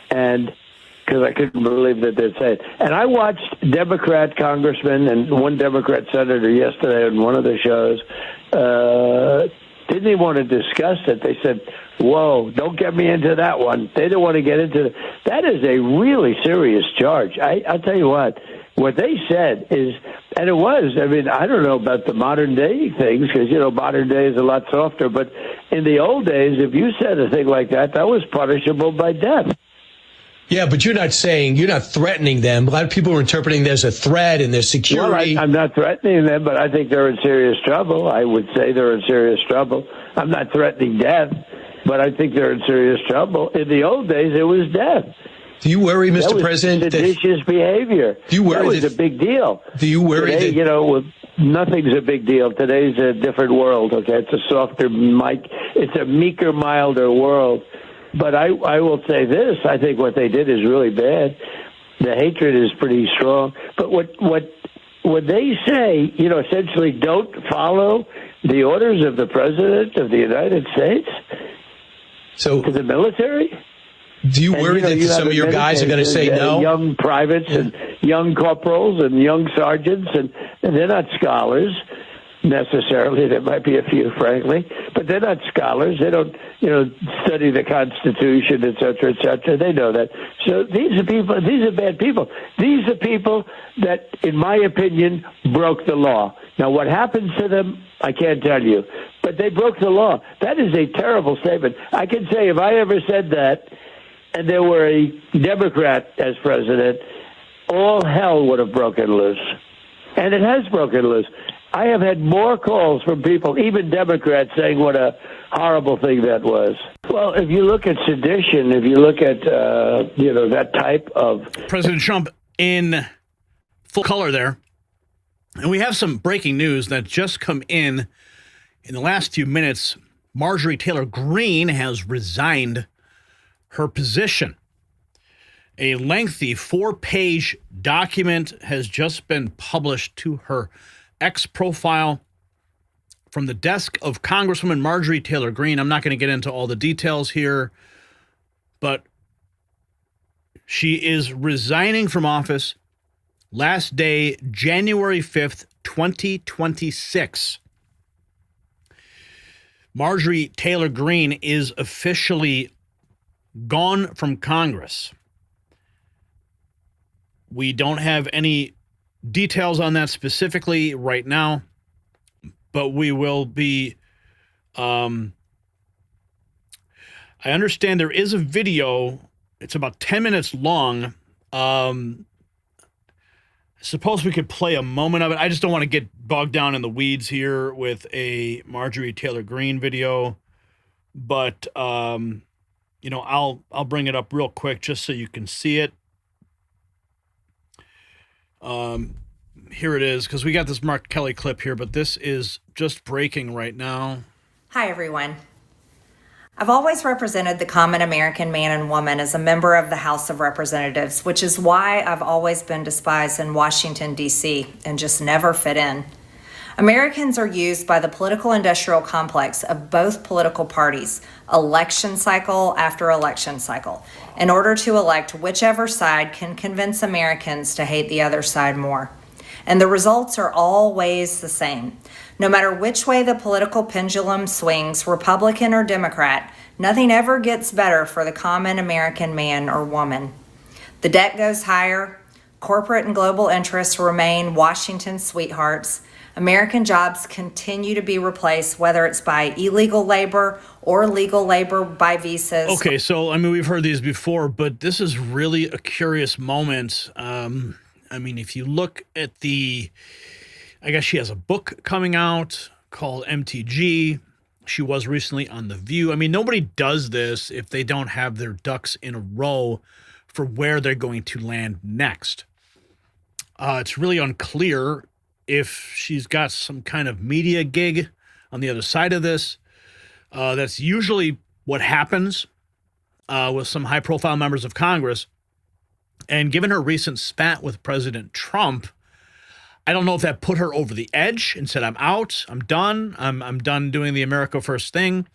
Speaker 22: and because I couldn't believe that they'd say it. And I watched Democrat congressmen and one Democrat senator yesterday on one of the shows. Didn't even want to discuss it. They said, "Whoa, don't get me into that one." They didn't want to get into it. That is a really serious charge. I'll tell you what they said is, and it was, I mean, I don't know about the modern day things because, modern day is a lot softer. But in the old days, if you said a thing like that, that was punishable by death.
Speaker 1: Yeah, but you're not threatening them. A lot of people are interpreting there's a threat and there's security.
Speaker 22: Well, I'm not threatening them, but I think they're in serious trouble. I would say they're in serious trouble. I'm not threatening death, but I think they're in serious trouble. In the old days, it was death.
Speaker 1: Do you worry, Mr. President?
Speaker 22: Seditious behavior.
Speaker 1: Do you worry
Speaker 22: that was a big deal.
Speaker 1: Do you worry
Speaker 22: Today, nothing's a big deal. Today's a different world, okay? It's a softer, it's a meeker, milder world. But I will say this. I think what they did is really bad. The hatred is pretty strong. But what they say, essentially don't follow the orders of the President of the United States to the military?
Speaker 1: Do you worry that some of your guys are going to say no?
Speaker 22: Young privates and young corporals and young sergeants, and they're not scholars necessarily. There might be a few, frankly, but they're not scholars. They don't, study the Constitution, et cetera, et cetera. They know that. So these are people. These are bad people. These are people that, in my opinion, broke the law. Now, what happens to them, I can't tell you, but they broke the law. That is a terrible statement. I can say if I ever said that, and there were a Democrat as president, all hell would have broken loose. And it has broken loose. I have had more calls from people, even Democrats, saying what a horrible thing that was. Well, if you look at sedition, if you look at, that type of...
Speaker 6: President Trump in full color there. And we have some breaking news that just come in the last few minutes. Marjorie Taylor Greene has resigned her position. A lengthy 4-page document has just been published to her X profile from the desk of Congresswoman Marjorie Taylor Greene. I'm not going to get into all the details here, but she is resigning from office. Last day, January 5th, 2026. Marjorie Taylor Greene is officially gone from Congress. We don't have any details on that specifically right now, but we will be. I understand there is a video. It's about 10 minutes long. I suppose we could play a moment of it. I just don't want to get bogged down in the weeds here with a Marjorie Taylor Greene video, but I'll bring it up real quick just so you can see it. Here it is, because we got this Mark Kelly clip here, but this is just breaking right now.
Speaker 2: Hi, everyone. I've always represented the common American man and woman as a member of the House of Representatives, which is why I've always been despised in Washington, D.C., and just never fit in. Americans are used by the political industrial complex of both political parties, election cycle after election cycle, in order to elect whichever side can convince Americans to hate the other side more. And the results are always the same. No matter which way the political pendulum swings, Republican or Democrat, nothing ever gets better for the common American man or woman. The debt goes higher, corporate and global interests remain Washington's sweethearts, American jobs continue to be replaced, whether it's by illegal labor or legal labor by visas.
Speaker 6: Okay, so, we've heard these before, but this is really a curious moment. If you look at I guess she has a book coming out called MTG. She was recently on The View. Nobody does this if they don't have their ducks in a row for where they're going to land next. It's really unclear if she's got some kind of media gig on the other side of this. That's usually what happens with some high-profile members of Congress. And given her recent spat with President Trump, I don't know if that put her over the edge and said, I'm out, I'm done, I'm done doing the America First thing.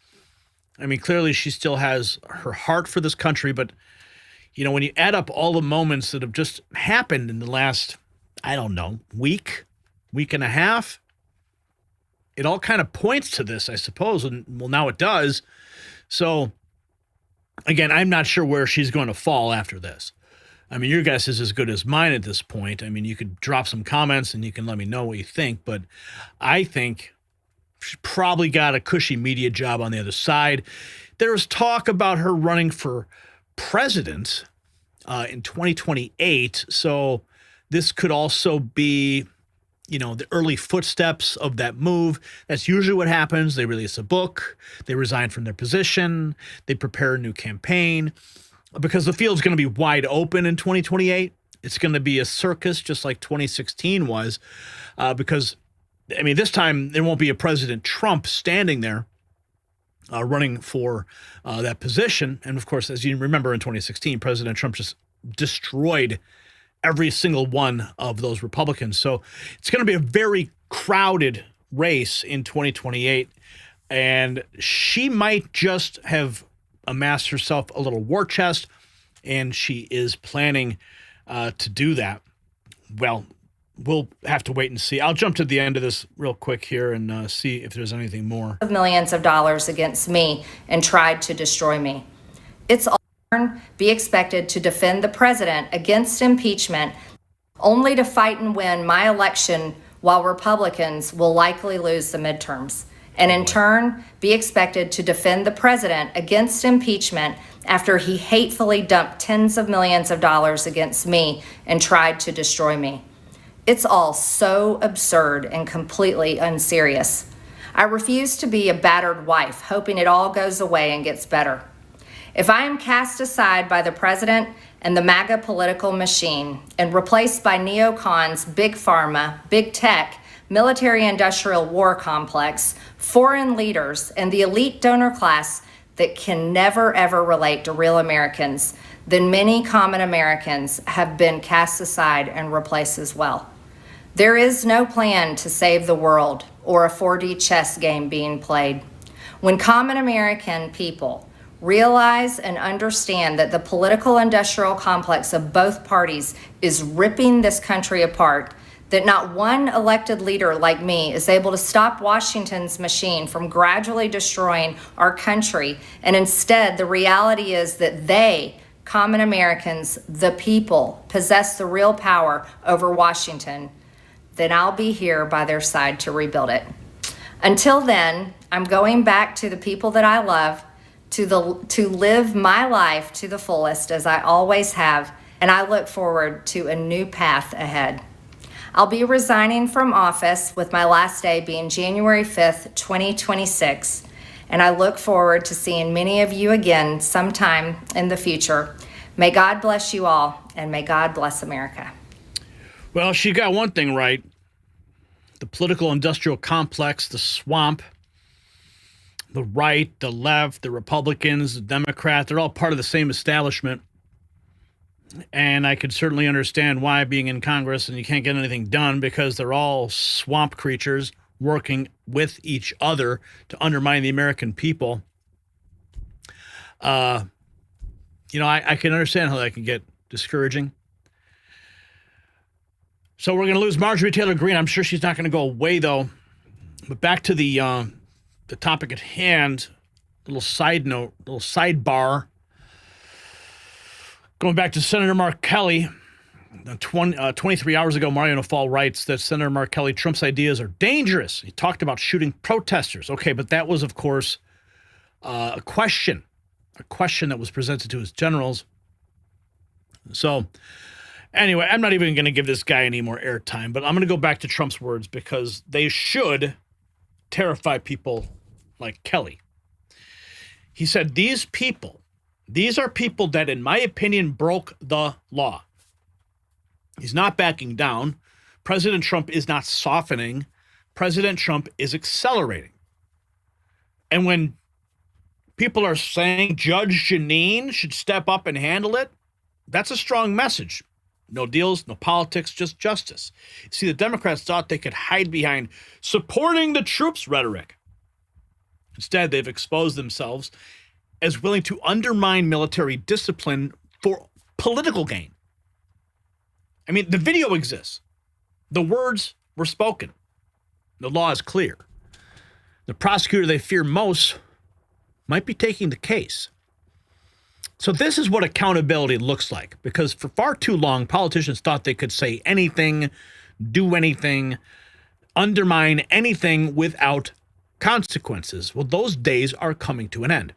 Speaker 6: I mean, clearly she still has her heart for this country, but, you know, when you add up all the moments that have just happened in the last, I don't know, week and a half, it all kind of points to this, I suppose. And well, now it does. So again, I'm not sure where she's going to fall after this. I mean, your guess is as good as mine at this point. I mean, you could drop some comments and you can let me know what you think, but I think she probably got a cushy media job on the other side. There's talk about her running for president in 2028. So this could also be, you know, the early footsteps of that move. That's usually what happens. They release a book, they resign from their position, they prepare a new campaign, because the field's going to be wide open in 2028. It's going to be a circus just like 2016 was, because, I mean, this time there won't be a President Trump standing there running for that position. And of course, as you remember, in 2016, President Trump just destroyed every single one of those Republicans. So it's going to be a very crowded race in 2028. And she might just have amassed herself a little war chest, and she is planning to do that. Well, we'll have to wait and see. I'll jump to the end of this real quick here and see if there's anything more.
Speaker 2: Millions of dollars against me and tried to destroy me. It's all be expected to defend the president against impeachment, only to fight and win my election while Republicans will likely lose the midterms, and in turn be expected to defend the president against impeachment after he hatefully dumped tens of millions of dollars against me and tried to destroy me. It's all so absurd and completely unserious. I refuse to be a battered wife, hoping it all goes away and gets better. If I am cast aside by the president and the MAGA political machine and replaced by neocons, big pharma, big tech, military-industrial war complex, foreign leaders, and the elite donor class that can never, ever relate to real Americans, then many common Americans have been cast aside and replaced as well. There is no plan to save the world or a 4D chess game being played. When common American people realize and understand that the political industrial complex of both parties is ripping this country apart, that not one elected leader like me is able to stop Washington's machine from gradually destroying our country, and instead the reality is that they, common Americans, the people, possess the real power over Washington, then I'll be here by their side to rebuild it. Until then, I'm going back to the people that I love, to live my life to the fullest as I always have, and I look forward to a new path ahead. I'll be resigning from office with my last day being January 5th, 2026, and I look forward to seeing many of you again sometime in the future. May God bless you all, and may God bless America.
Speaker 6: Well, she got one thing right. The political industrial complex, the swamp, the right, the left, the Republicans, the Democrats, they're all part of the same establishment. And I could certainly understand why being in Congress and you can't get anything done, because they're all swamp creatures working with each other to undermine the American people. I can understand how that can get discouraging. So we're going to lose Marjorie Taylor Greene. I'm sure she's not going to go away, though. But back to the topic at hand, little side note, little sidebar. Going back to Senator Mark Kelly, 23 hours ago, Mario Nafal writes that Senator Mark Kelly, Trump's ideas are dangerous. He talked about shooting protesters. Okay, but that was, of course, a question that was presented to his generals. So anyway, I'm not even going to give this guy any more airtime, but I'm going to go back to Trump's words because they should terrify people like Kelly. He said, these are people that, in my opinion, broke the law. He's not backing down. President Trump is not softening. President Trump is accelerating. And when people are saying Judge Jeanine should step up and handle it, that's a strong message. No deals, no politics, just justice. See, the Democrats thought they could hide behind supporting the troops rhetoric. Instead, they've exposed themselves as willing to undermine military discipline for political gain. I mean, the video exists. The words were spoken. The law is clear. The prosecutor they fear most might be taking the case. So this is what accountability looks like, because for far too long, politicians thought they could say anything, do anything, undermine anything without consequences. Well, those days are coming to an end.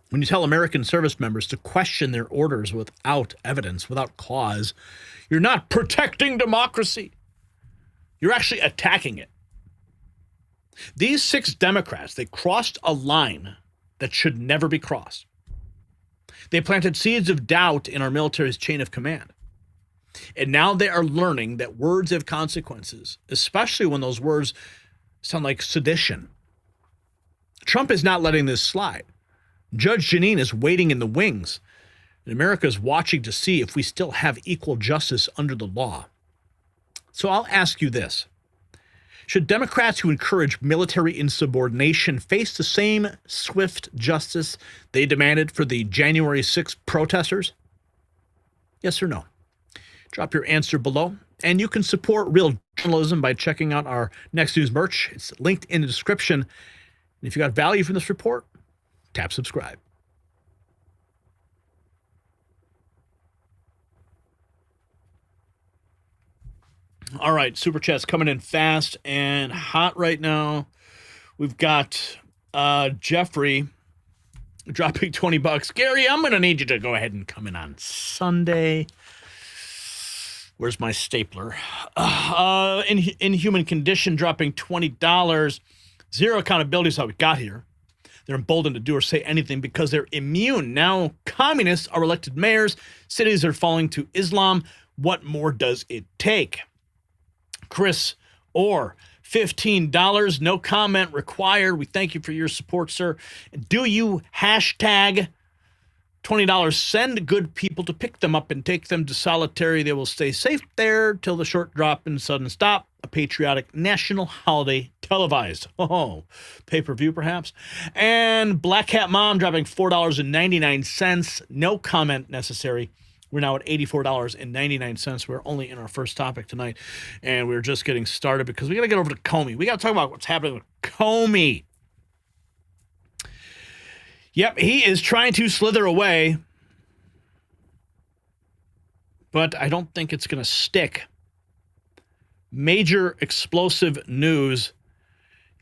Speaker 6: When you tell American service members to question their orders without evidence, without cause, you're not protecting democracy. You're actually attacking it. These 6 Democrats, they crossed a line that should never be crossed. They planted seeds of doubt in our military's chain of command. And now they are learning that words have consequences, especially when those words sound like sedition. Trump is not letting this slide. Judge Jeanine is waiting in the wings, and America is watching to see if we still have equal justice under the law. So I'll ask you this. Should Democrats who encourage military insubordination face the same swift justice they demanded for the January 6th protesters? Yes or no? Drop your answer below. And you can support real journalism by checking out our Next News merch. It's linked in the description. And if you got value from this report, tap subscribe. All right, Super Chat's coming in fast and hot right now. We've got Jeffrey dropping $20. Gary, I'm going to need you to go ahead and come in on Sunday. Where's my stapler? Inhuman Condition dropping $20. Zero accountability is how we got here. They're emboldened to do or say anything because they're immune. Now communists are elected mayors. Cities are falling to Islam. What more does it take? Chris Orr, $15. No comment required. We thank you for your support, sir. Do you hashtag $20? Send good people to pick them up and take them to solitary. They will stay safe there till the short drop and sudden stop. A patriotic national holiday televised. Oh, pay-per-view perhaps. And Black Hat Mom dropping $4.99. No comment necessary. We're now at $84.99. We're only in our first topic tonight, and we're just getting started because we got to get over to Comey. We got to talk about what's happening with Comey. Yep, he is trying to slither away, but I don't think it's going to stick. Major explosive news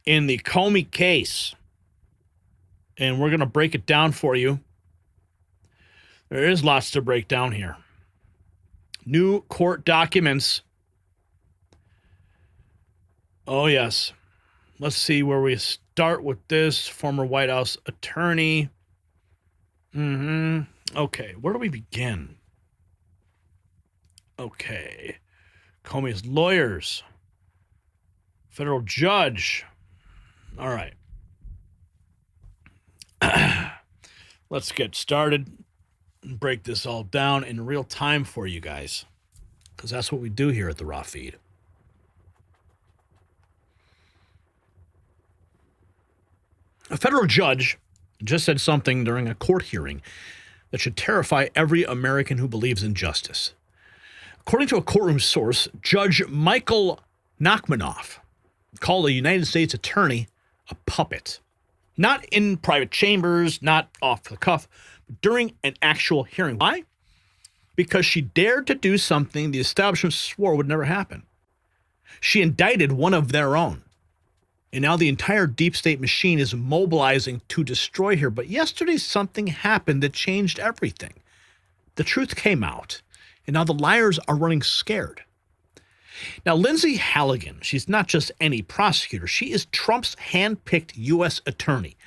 Speaker 6: in the Comey case, and we're going to break it down for you. There is lots to break down here. New court documents. Oh, yes. Let's see where we start with this. Former White House attorney. Okay, where do we begin? Okay. Comey's lawyers. Federal judge. All right. Let's get started. Break this all down in real time for you guys, because that's what we do here at the Raw Feed. A federal judge just said something during a court hearing that should terrify every American who believes in justice. According to a courtroom source, Judge Michael Nachmanoff called a United States attorney a puppet. Not in private chambers, not off the cuff, but during an actual hearing. Why? Because she dared to do something the establishment swore would never happen. She indicted one of their own. And now the entire deep state machine is mobilizing to destroy her. But yesterday something happened that changed everything. The truth came out, and now the liars are running scared. Now, Lindsey Halligan, she's not just any prosecutor. She is Trump's handpicked U.S. attorney,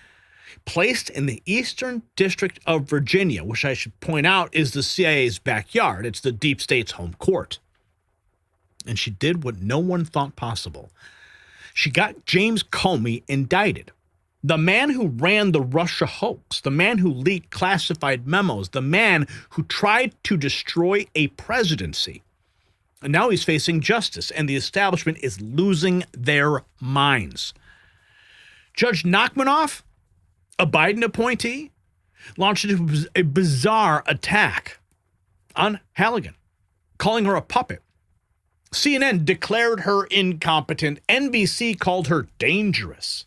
Speaker 6: placed in the Eastern District of Virginia, which I should point out is the CIA's backyard. It's the deep state's home court. And she did what no one thought possible. She got James Comey indicted. The man who ran the Russia hoax, the man who leaked classified memos, the man who tried to destroy a presidency. And now he's facing justice, and the establishment is losing their minds. Judge Nachmanoff, a Biden appointee, launched a bizarre attack on Halligan, calling her a puppet. CNN declared her incompetent. NBC called her dangerous.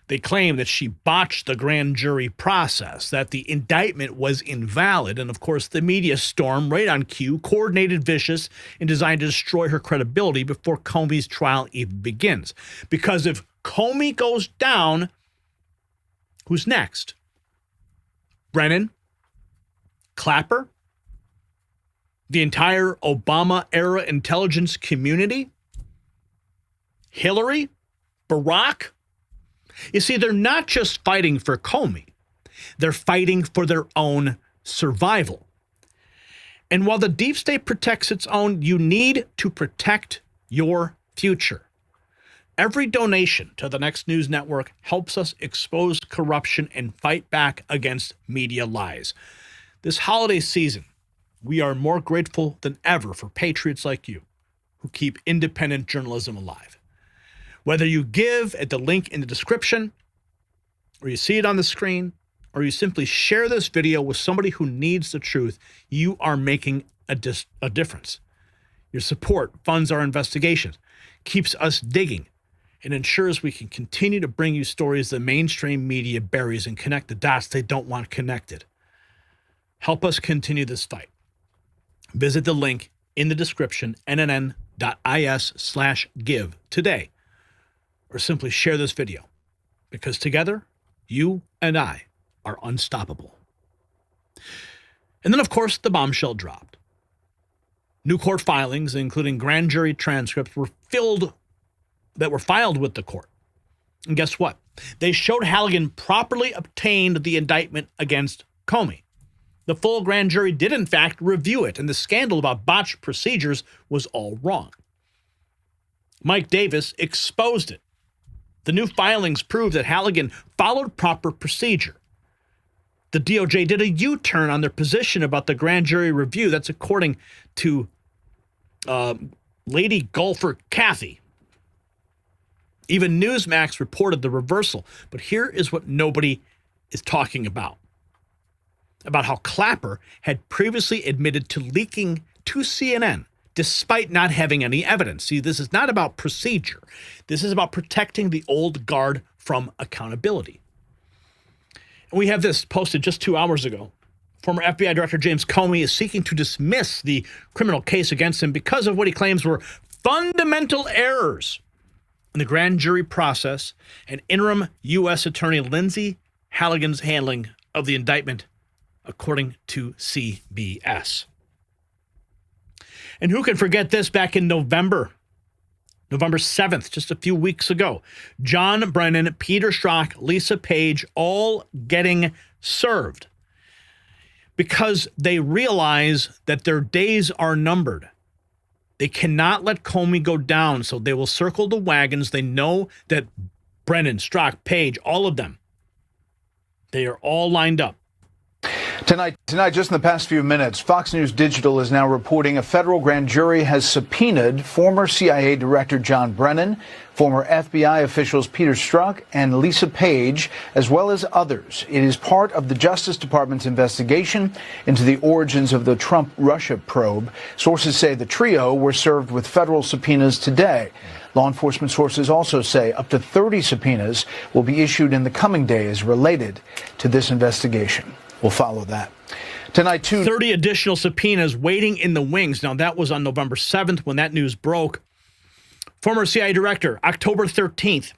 Speaker 6: They claim that she botched the grand jury process, that the indictment was invalid, and of course the media storm, right on cue, coordinated, vicious, and designed to destroy her credibility before Comey's trial even begins. Because if Comey goes down, who's next? Brennan? Clapper? The entire Obama-era intelligence community? Hillary? Barack? You see, they're not just fighting for Comey. They're fighting for their own survival. And while the deep state protects its own, you need to protect your future. Every donation to the Next News Network helps us expose corruption and fight back against media lies. This holiday season, we are more grateful than ever for patriots like you who keep independent journalism alive. Whether you give at the link in the description, or you see it on the screen, or you simply share this video with somebody who needs the truth, you are making a difference. Your support funds our investigations, keeps us digging, and ensures we can continue to bring you stories the mainstream media buries and connect the dots they don't want connected. Help us continue this fight. Visit the link in the description, nnn.is/give today, or simply share this video, because together, you and I are unstoppable. And then, of course, the bombshell dropped. New court filings, including grand jury transcripts, were filed with the court. And guess what? They showed Halligan properly obtained the indictment against Comey. The full grand jury did, in fact, review it, and the scandal about botched procedures was all wrong. Mike Davis exposed it. The new filings prove that Halligan followed proper procedure. The DOJ did a U-turn on their position about the grand jury review. That's according to Lady Golfer Kathy. Even Newsmax reported the reversal. But here is what nobody is talking about how Clapper had previously admitted to leaking to CNN despite not having any evidence. See, this is not about procedure. This is about protecting the old guard from accountability. And we have this posted just 2 hours ago. Former FBI Director James Comey is seeking to dismiss the criminal case against him because of what he claims were fundamental errors in the grand jury process and interim U.S. Attorney Lindsey Halligan's handling of the indictment, according to CBS. And who can forget this back in November 7th, just a few weeks ago? John Brennan, Peter Strzok, Lisa Page, all getting served because they realize that their days are numbered. They cannot let Comey go down, so they will circle the wagons. They know that Brennan, Strzok, Page, all of them, they are all lined up.
Speaker 3: Tonight, just in the past few minutes, Fox News Digital is now reporting a federal grand jury has subpoenaed former CIA Director John Brennan, former FBI officials Peter Strzok and Lisa Page, as well as others. It is part of the Justice Department's investigation into the origins of the Trump-Russia probe. Sources say the trio were served with federal subpoenas today. Law enforcement sources also say up to 30 subpoenas will be issued in the coming days related to this investigation. We'll follow that. Tonight,
Speaker 6: 30 additional subpoenas waiting in the wings. Now, that was on November 7th when that news broke. Former CIA director, October 13th.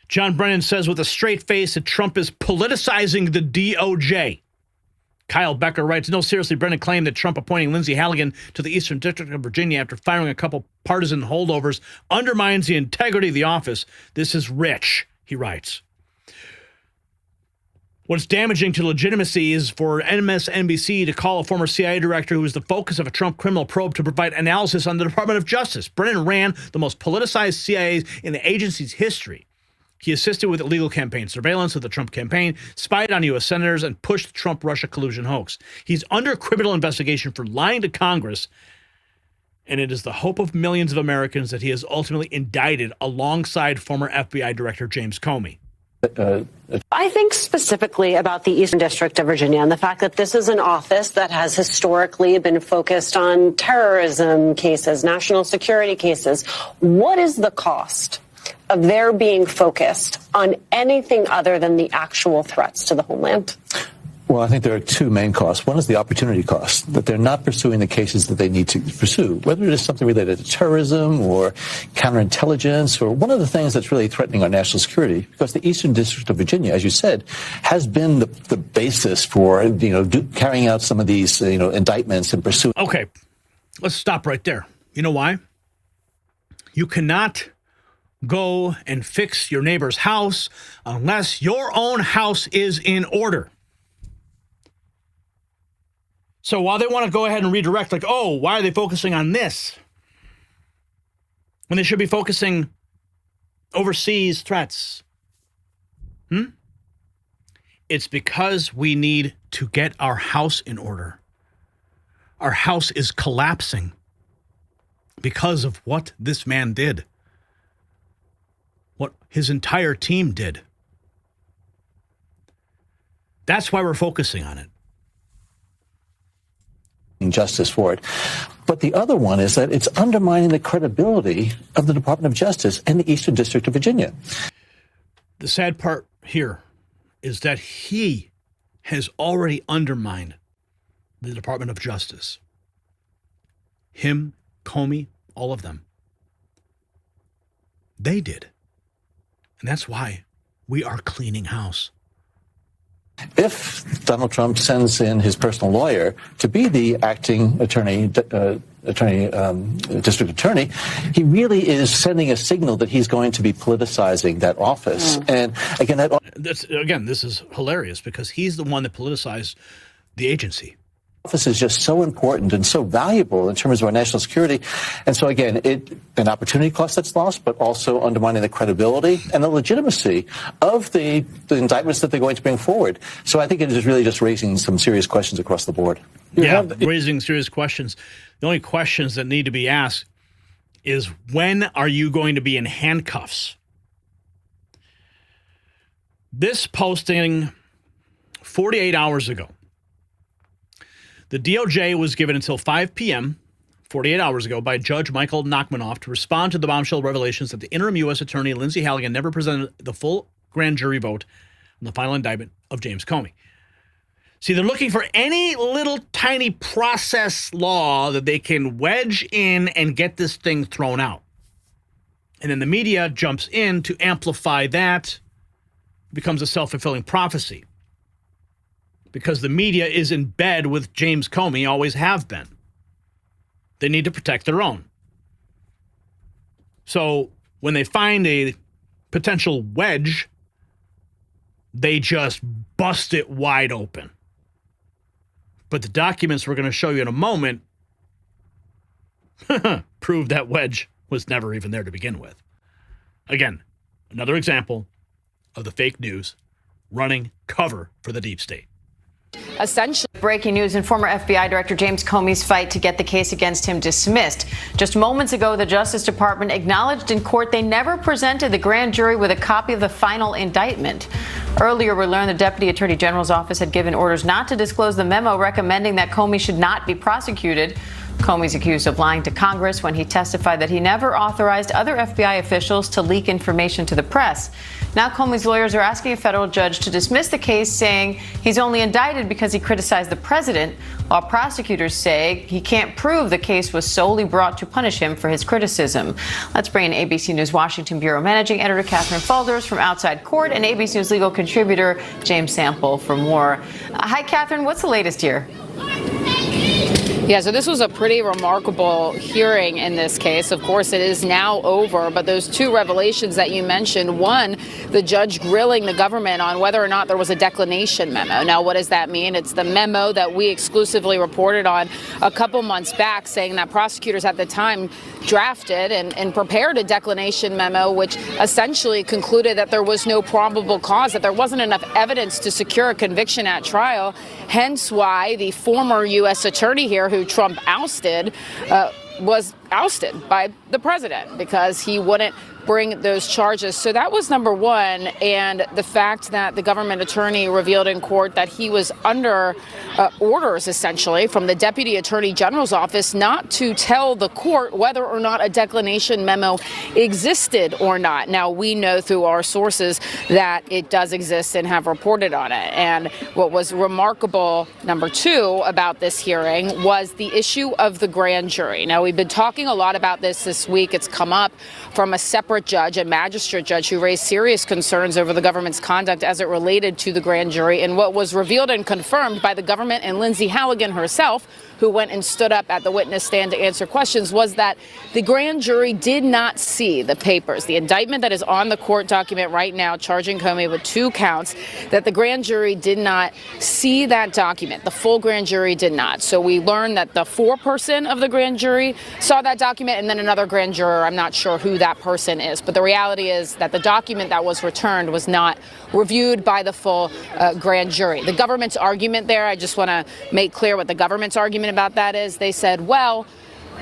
Speaker 6: John Brennan says with a straight face that Trump is politicizing the DOJ. Kyle Becker writes, no, seriously, Brennan claimed that Trump appointing Lindsey Halligan to the Eastern District of Virginia after firing a couple partisan holdovers undermines the integrity of the office. This is rich, he writes. What's damaging to legitimacy is for MSNBC to call a former CIA director who was the focus of a Trump criminal probe to provide analysis on the Department of Justice. Brennan ran the most politicized CIA in the agency's history. He assisted with illegal campaign surveillance of the Trump campaign, spied on U.S. senators, and pushed the Trump-Russia collusion hoax. He's under criminal investigation for lying to Congress, and it is the hope of millions of Americans that he is ultimately indicted alongside former FBI Director James Comey.
Speaker 4: I think specifically about the Eastern District of Virginia and the fact that this is an office that has historically been focused on terrorism cases, national security cases. What is the cost of their being focused on anything other than the actual threats to the homeland?
Speaker 7: Well, I think there are two main costs. One is the opportunity cost, that they're not pursuing the cases that they need to pursue, whether it is something related to terrorism or counterintelligence or one of the things that's really threatening our national security, because the Eastern District of Virginia, as you said, has been the basis for, carrying out some of these, indictments and pursuing.
Speaker 6: Okay, let's stop right there. You know why? You cannot go and fix your neighbor's house unless your own house is in order. So while they want to go ahead and redirect, like, oh, why are they focusing on this? When they should be focusing overseas threats. It's because we need to get our house in order. Our house is collapsing because of what this man did. What his entire team did. That's why we're focusing on it.
Speaker 7: Justice for it. But the other one is that it's undermining the credibility of the Department of Justice and the Eastern District of Virginia.
Speaker 6: The sad part here is that he has already undermined the Department of Justice. Him, Comey, all of them. They did. And that's why we are cleaning house.
Speaker 7: If Donald Trump sends in his personal lawyer to be the acting district attorney, he really is sending a signal that he's going to be politicizing that office. And again,
Speaker 6: this is hilarious because he's the one that politicized the agency.
Speaker 7: Office is just so important and so valuable in terms of our national security. And so, again, an opportunity cost that's lost, but also undermining the credibility and the legitimacy of the indictments that they're going to bring forward. So I think it is really just raising some serious questions across the board.
Speaker 6: Raising serious questions. The only questions that need to be asked is, when are you going to be in handcuffs? This posting 48 hours ago. The DOJ was given until 5 p.m., 48 hours ago, by Judge Michael Nachmanoff to respond to the bombshell revelations that the interim U.S. Attorney Lindsey Halligan never presented the full grand jury vote on the final indictment of James Comey. See, they're looking for any little tiny process law that they can wedge in and get this thing thrown out. And then the media jumps in to amplify that. It becomes a self-fulfilling prophecy. Because the media is in bed with James Comey, always have been. They need to protect their own. So when they find a potential wedge, they just bust it wide open. But the documents we're going to show you in a moment prove that wedge was never even there to begin with. Again, another example of the fake news running cover for the deep state.
Speaker 23: Essentially, breaking news in former FBI Director James Comey's fight to get the case against him dismissed. Just moments ago, the Justice Department acknowledged in court they never presented the grand jury with a copy of the final indictment. Earlier, we learned the Deputy Attorney General's office had given orders not to disclose the memo recommending that Comey should not be prosecuted. Comey's accused of lying to Congress when he testified that he never authorized other FBI officials to leak information to the press. Now Comey's lawyers are asking a federal judge to dismiss the case, saying he's only indicted because he criticized the president, while prosecutors say he can't prove the case was solely brought to punish him for his criticism. Let's bring in ABC News Washington Bureau Managing Editor Catherine Faulders from outside court and ABC News legal contributor James Sample for more. Hi, Catherine. What's the latest here?
Speaker 8: Yeah, so this was a pretty remarkable hearing in this case. Of course, it is now over, but those two revelations that you mentioned, one, the judge grilling the government on whether or not there was a declination memo. Now, what does that mean? It's the memo that we exclusively reported on a couple months back, saying that prosecutors at the time drafted and prepared a declination memo, which essentially concluded that there was no probable cause, that there wasn't enough evidence to secure a conviction at trial. Hence why the former U.S. attorney here, who Trump ousted, was ousted by the president because he wouldn't bring those charges. So that was number one. And the fact that the government attorney revealed in court that he was under orders, essentially, from the deputy attorney general's office not to tell the court whether or not a declination memo existed or not. Now, we know through our sources that it does exist and have reported on it. And what was remarkable, number two, about this hearing was the issue of the grand jury. Now, we've been talking a lot about this week. It's come up from a separate judge, a magistrate judge, who raised serious concerns over the government's conduct as it related to the grand jury. And what was revealed and confirmed by the government and Lindsey Halligan herself, who went and stood up at the witness stand to answer questions, was that the grand jury did not see the papers. The indictment that is on the court document right now charging Comey with 2 counts, that the grand jury did not see that document. The full grand jury did not. So we learned that the foreperson of the grand jury saw that document, and then another grand juror, I'm not sure who that person is. But the reality is that the document that was returned was not reviewed by the full grand jury. The government's argument there, I just want to make clear what the government's argument about that is. They said, well,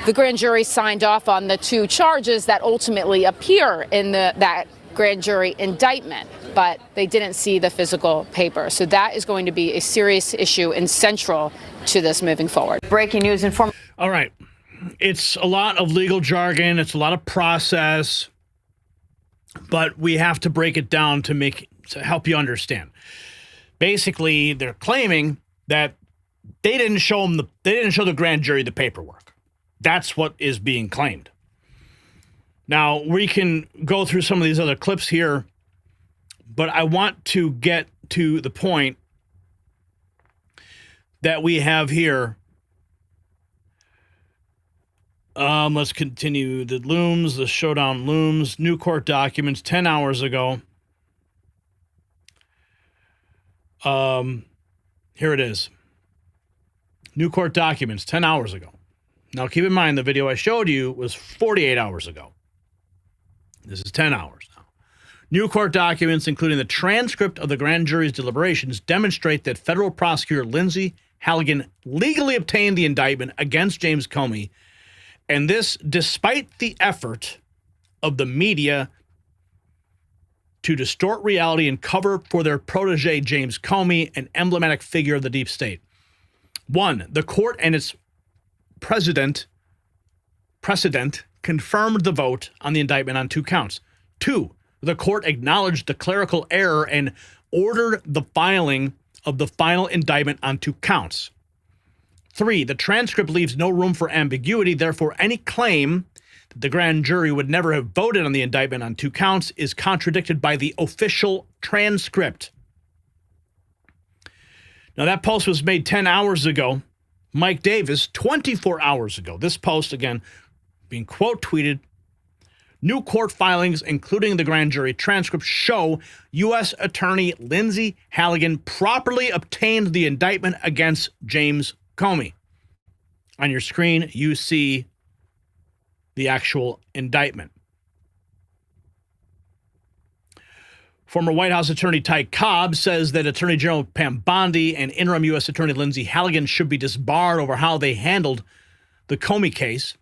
Speaker 8: the grand jury signed off on the 2 charges that ultimately appear in that grand jury indictment, but they didn't see the physical paper. So that is going to be a serious issue and central to this moving forward.
Speaker 23: Breaking news in form.
Speaker 6: All right. It's a lot of legal jargon. It's a lot of process, but we have to break it down to help you understand. Basically, they're claiming that they didn't show the grand jury the paperwork. That's what is being claimed. Now, we can go through some of these other clips here, but I want to get to the point that we have here. Let's continue. The showdown looms. New court documents 10 hours ago. Here it is. New court documents 10 hours ago. Now, keep in mind, the video I showed you was 48 hours ago. This is 10 hours now. New court documents, including the transcript of the grand jury's deliberations, demonstrate that federal prosecutor Lindsey Halligan legally obtained the indictment against James Comey, and this despite the effort of the media to distort reality and cover for their protege James Comey, an emblematic figure of the deep state. 1, the court and its precedent confirmed the vote on the indictment on 2 counts. 2, the court acknowledged the clerical error and ordered the filing of the final indictment on 2 counts. 3, the transcript leaves no room for ambiguity. Therefore, any claim that the grand jury would never have voted on the indictment on 2 counts is contradicted by the official transcript. Now, that post was made 10 hours ago. Mike Davis, 24 hours ago. This post, again, being quote tweeted, new court filings, including the grand jury transcript, show U.S. Attorney Lindsey Halligan properly obtained the indictment against James Comey. On your screen, you see the actual indictment. Former White House Attorney Ty Cobb says that Attorney General Pam Bondi and interim U.S. Attorney Lindsey Halligan should be disbarred over how they handled the Comey case.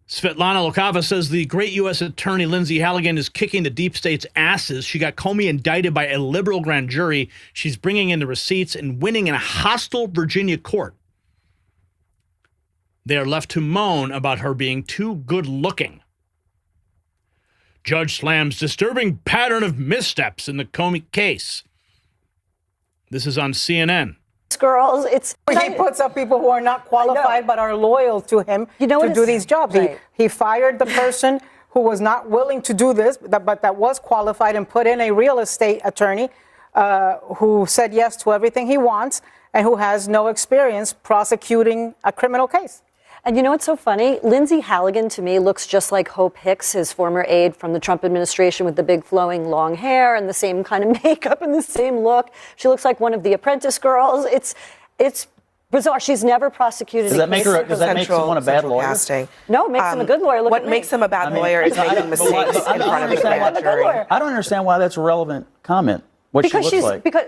Speaker 6: Svetlana Lokava says the great U.S. Attorney Lindsey Halligan is kicking the deep state's asses. She got Comey indicted by a liberal grand jury. She's bringing in the receipts and winning in a hostile Virginia court. They are left to moan about her being too good looking. Judge slams disturbing pattern of missteps in the Comey case. This is on CNN.
Speaker 9: Girls, he puts up people who are not qualified but are loyal to him to do these jobs. Right. He fired the person who was not willing to do this, but that was qualified, and put in a real estate attorney who said yes to everything he wants. and who has no experience prosecuting a criminal case.
Speaker 5: And you know what's so funny? Lindsey Halligan, to me, looks just like Hope Hicks, his former aide from the Trump administration, with the big flowing long hair and the same kind of makeup and the same look. She looks like one of the Apprentice girls. It's bizarre. She's never prosecuted
Speaker 13: Does that make someone a bad lawyer?
Speaker 17: Casting.
Speaker 5: No, it makes him a good lawyer. Look
Speaker 17: what
Speaker 5: at me.
Speaker 17: makes him a bad lawyer is making mistakes in front of the grand jury.
Speaker 13: I don't understand why that's a relevant comment. What
Speaker 5: because
Speaker 13: she looks like.
Speaker 5: Because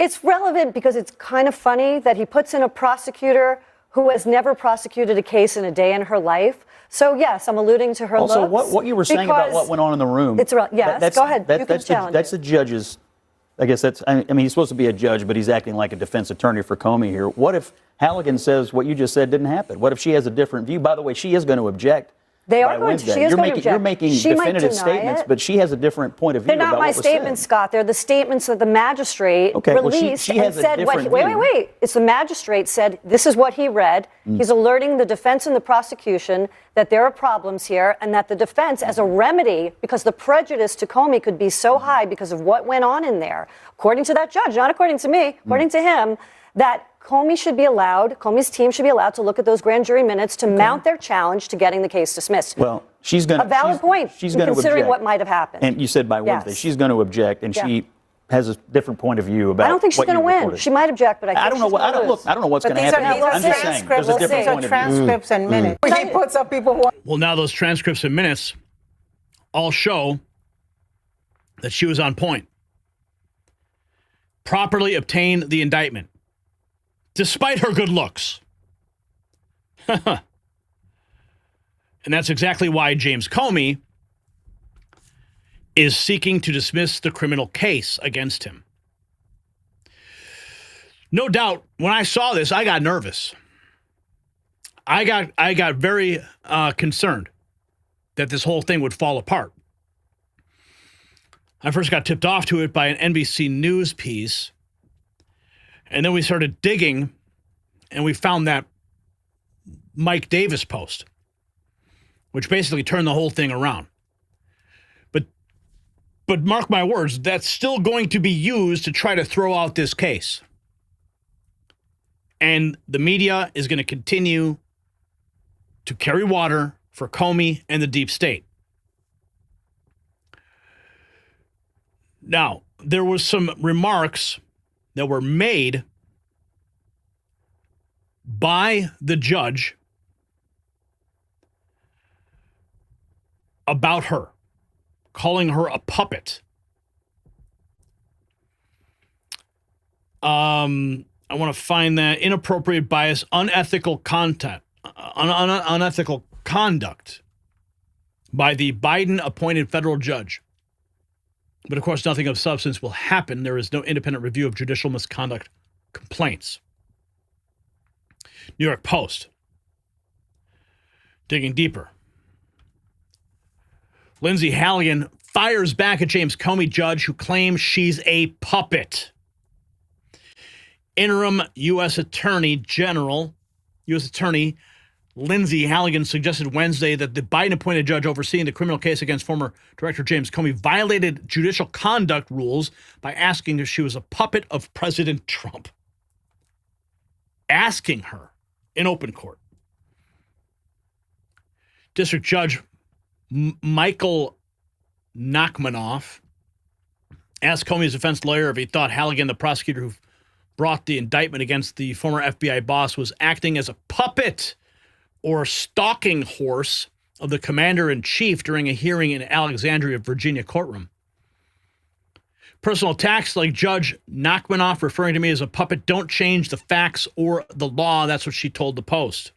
Speaker 5: it's relevant because it's kind of funny that he puts in a prosecutor who has never prosecuted a case in a day in her life. So, yes, I'm alluding to her
Speaker 13: also,
Speaker 5: looks.
Speaker 13: what you were saying about what went on in the room.
Speaker 5: It's yes, go ahead. You can challenge
Speaker 13: that's the judge's. I guess I mean, he's supposed to be a judge, but he's acting like a defense attorney for Comey here. What if Halligan says what you just said didn't happen? What if she has a different view? By the way, she is going to object.
Speaker 5: They are going to. She is going to object.
Speaker 13: You're making definitive statements, but she has a different point of view.
Speaker 5: They're not
Speaker 13: about
Speaker 5: my
Speaker 13: what was
Speaker 5: statements,
Speaker 13: said.
Speaker 5: Scott. They're the statements that the magistrate released
Speaker 13: she has
Speaker 5: and said.
Speaker 13: A different
Speaker 5: Wait. It's the magistrate said this is what he read. He's alerting the defense and the prosecution that there are problems here, and that the defense, as a remedy, because the prejudice to Comey could be so high because of what went on in there, according to that judge, not according to me, according to him, that Comey's team should be allowed to look at those grand jury minutes to mount their challenge to getting the case dismissed.
Speaker 13: Well, she's going to.
Speaker 5: A valid point,
Speaker 13: she's going to
Speaker 5: considering
Speaker 13: object.
Speaker 5: what might have happened.
Speaker 13: And you said by Wednesday, she's going to object, and she has a different point of view about.
Speaker 5: I don't think she's going to win. She might object, but I think
Speaker 13: don't know. I don't know what's going to happen. I'm just saying there's a different point of view.
Speaker 9: Transcripts and minutes. He puts up people who.
Speaker 6: Well, now those transcripts and minutes all show that she was on point. Properly obtained the indictment, despite her good looks. And that's exactly why James Comey is seeking to dismiss the criminal case against him. No doubt, when I saw this, I got nervous. I got very concerned that this whole thing would fall apart. I first got tipped off to it by an NBC News piece, and then we started digging, and we found that Mike Davis post, which basically turned the whole thing around. But mark my words, that's still going to be used to try to throw out this case. And the media is going to continue to carry water for Comey and the deep state. Now, there was some remarks that were made by the judge about her, calling her a puppet. I want to find that inappropriate bias, unethical content, unethical conduct by the Biden-appointed federal judge. But of course, nothing of substance will happen. There is no independent review of judicial misconduct complaints. New York Post. Digging deeper. Lindsey Halligan fires back at James Comey judge who claims she's a puppet. Interim U.S. Attorney Lindsey Halligan suggested Wednesday that the Biden-appointed judge overseeing the criminal case against former Director James Comey violated judicial conduct rules by asking if she was a puppet of President Trump. Asking her in open court. District Judge Michael Nachmanoff asked Comey's defense lawyer if he thought Halligan, the prosecutor who brought the indictment against the former FBI boss, was acting as a puppet or stalking horse of the commander-in-chief during a hearing in Alexandria, Virginia courtroom. Personal attacks like Judge Nachmanoff referring to me as a puppet don't change the facts or the law. That's what she told the Post.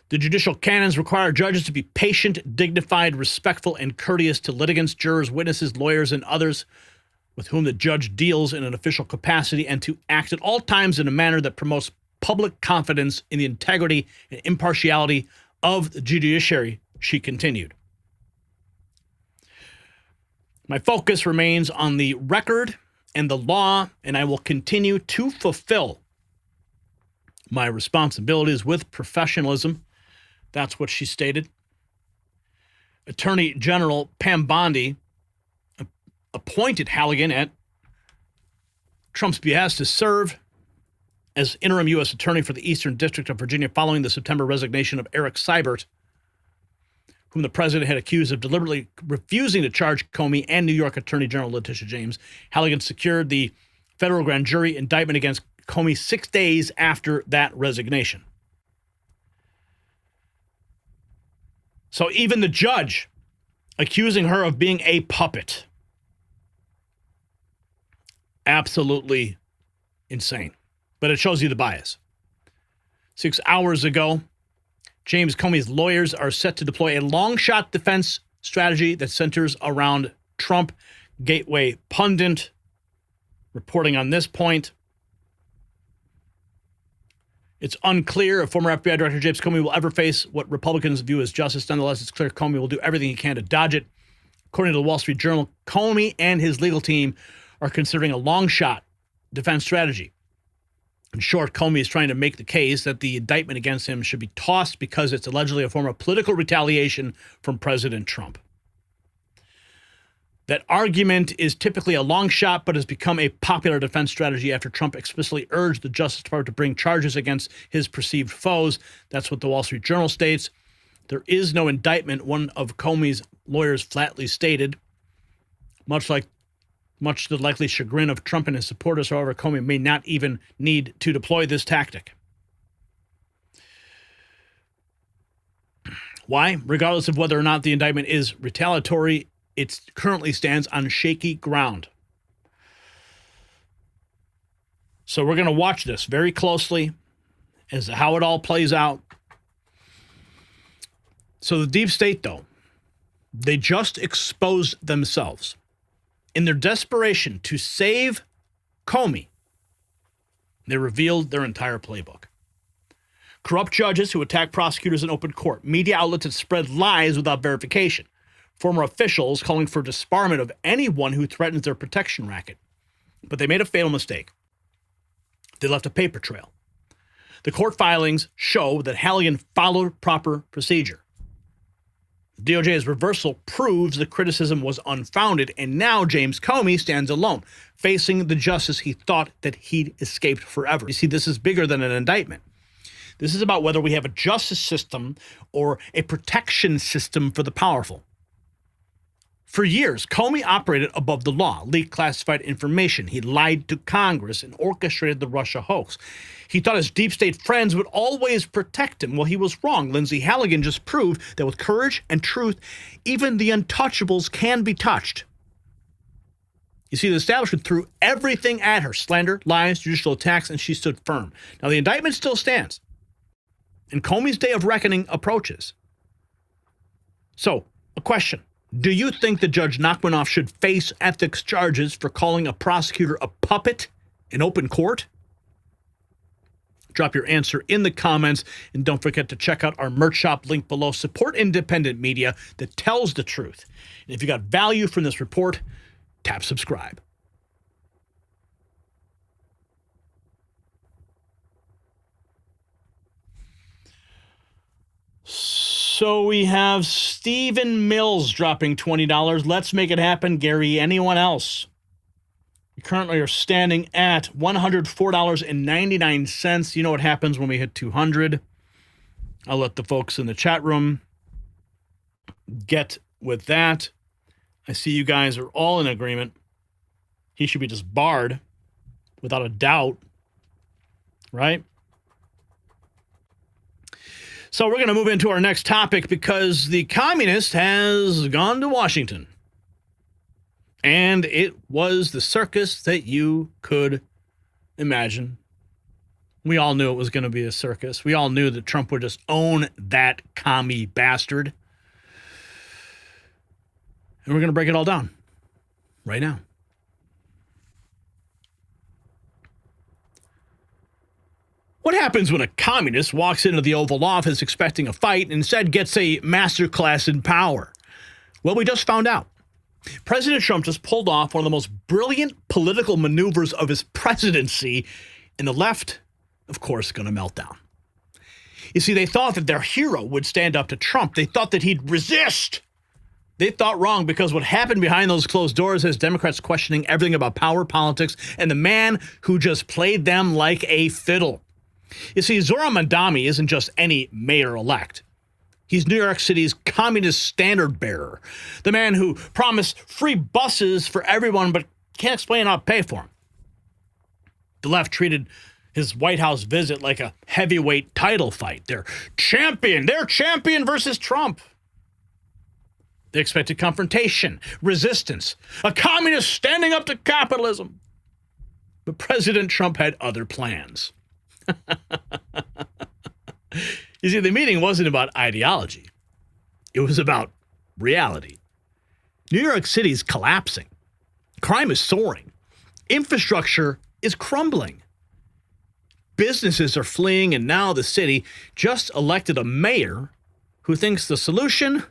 Speaker 6: The judicial canons require judges to be patient, dignified, respectful, and courteous to litigants, jurors, witnesses, lawyers, and others with whom the judge deals in an official capacity, and to act at all times in a manner that promotes public confidence in the integrity and impartiality of the judiciary, she continued. My focus remains on the record and the law, and I will continue to fulfill my responsibilities with professionalism. That's what she stated. Attorney General Pam Bondi appointed Halligan at Trump's behest to serve as interim U.S. attorney for the Eastern District of Virginia following the September resignation of Eric Seibert, whom the president had accused of deliberately refusing to charge Comey and New York Attorney General Letitia James. Halligan secured the federal grand jury indictment against Comey 6 days after that resignation. So even the judge accusing her of being a puppet. Absolutely insane. But it shows you the bias. 6 hours ago, James Comey's lawyers are set to deploy a long-shot defense strategy that centers around Trump. Gateway pundit reporting on this point. It's unclear if former FBI Director James Comey will ever face what Republicans view as justice. Nonetheless, it's clear Comey will do everything he can to dodge it. According to the Wall Street Journal, Comey and his legal team are considering a long-shot defense strategy. In short, Comey is trying to make the case that the indictment against him should be tossed because it's allegedly a form of political retaliation from President Trump. That argument is typically a long shot, but has become a popular defense strategy after Trump explicitly urged the Justice Department to bring charges against his perceived foes. That's what the Wall Street Journal states. There is no indictment, one of Comey's lawyers flatly stated. Much to the likely chagrin of Trump and his supporters, however, Comey may not even need to deploy this tactic. Why? Regardless of whether or not the indictment is retaliatory, it currently stands on shaky ground. So we're going to watch this very closely as to how it all plays out. So the deep state, though, they just exposed themselves. In their desperation to save Comey, they revealed their entire playbook. Corrupt judges who attack prosecutors in open court, media outlets that spread lies without verification, former officials calling for disbarment of anyone who threatens their protection racket. But they made a fatal mistake. They left a paper trail. The court filings show that Halligan followed proper procedure. DOJ's reversal proves the criticism was unfounded, and now James Comey stands alone, facing the justice he thought that he'd escaped forever. You see, this is bigger than an indictment. This is about whether we have a justice system or a protection system for the powerful. For years, Comey operated above the law, leaked classified information. He lied to Congress and orchestrated the Russia hoax. He thought his deep state friends would always protect him. Well, he was wrong. Lindsey Halligan just proved that with courage and truth, even the untouchables can be touched. You see, the establishment threw everything at her: slander, lies, judicial attacks, and she stood firm. Now, the indictment still stands, and Comey's day of reckoning approaches. So, a question. Do you think that Judge Nachmanoff should face ethics charges for calling a prosecutor a puppet in open court? Drop your answer in the comments, and don't forget to check out our merch shop link below. Support independent media that tells the truth. And if you got value from this report, tap subscribe. So we have Stephen Mills dropping $20. Let's make it happen, Gary. Anyone else? We currently are standing at $104.99. You know what happens when we hit 200. I'll let the folks in the chat room get with that. I see you guys are all in agreement. He should be disbarred without a doubt, right? So we're going to move into our next topic because the communist has gone to Washington. And it was the circus that you could imagine. We all knew it was going to be a circus. We all knew that Trump would just own that commie bastard. And we're going to break it all down right now. What happens when a communist walks into the Oval Office expecting a fight and instead gets a masterclass in power? Well, we just found out. President Trump just pulled off one of the most brilliant political maneuvers of his presidency, and the left, of course, is going to melt down. You see, they thought that their hero would stand up to Trump. They thought that he'd resist. They thought wrong, because what happened behind those closed doors has Democrats questioning everything about power politics and the man who just played them like a fiddle. You see, Zohran Mamdani isn't just any mayor-elect. He's New York City's communist standard bearer, the man who promised free buses for everyone but can't explain how to pay for them. The left treated his White House visit like a heavyweight title fight. They're champion versus Trump. They expected confrontation, resistance, a communist standing up to capitalism. But President Trump had other plans. You see, the meeting wasn't about ideology. It was about reality. New York City is collapsing. Crime is soaring. Infrastructure is crumbling. Businesses are fleeing, and now the city just elected a mayor who thinks the solution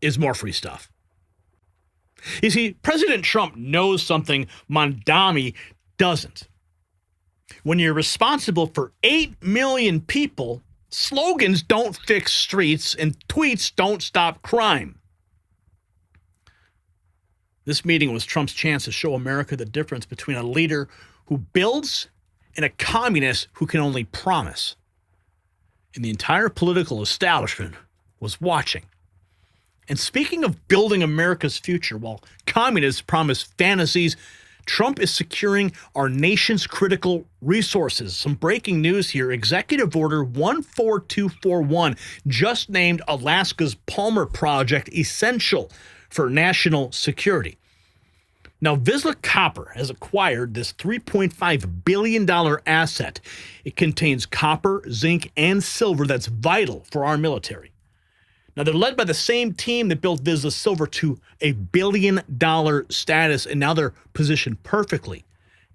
Speaker 6: is more free stuff. You see, President Trump knows something Mamdani doesn't. When you're responsible for 8 million people, slogans don't fix streets and tweets don't stop crime. This meeting was Trump's chance to show America the difference between a leader who builds and a communist who can only promise. And the entire political establishment was watching. And speaking of building America's future, while communists promise fantasies, Trump is securing our nation's critical resources. Some breaking news here. Executive Order 14241 just named Alaska's Palmer Project essential for national security. Now, Vizsla Copper has acquired this $3.5 billion asset. It contains copper, zinc, and silver that's vital for our military. Now, they're led by the same team that built Vizsla Silver to a $1 billion status, and now they're positioned perfectly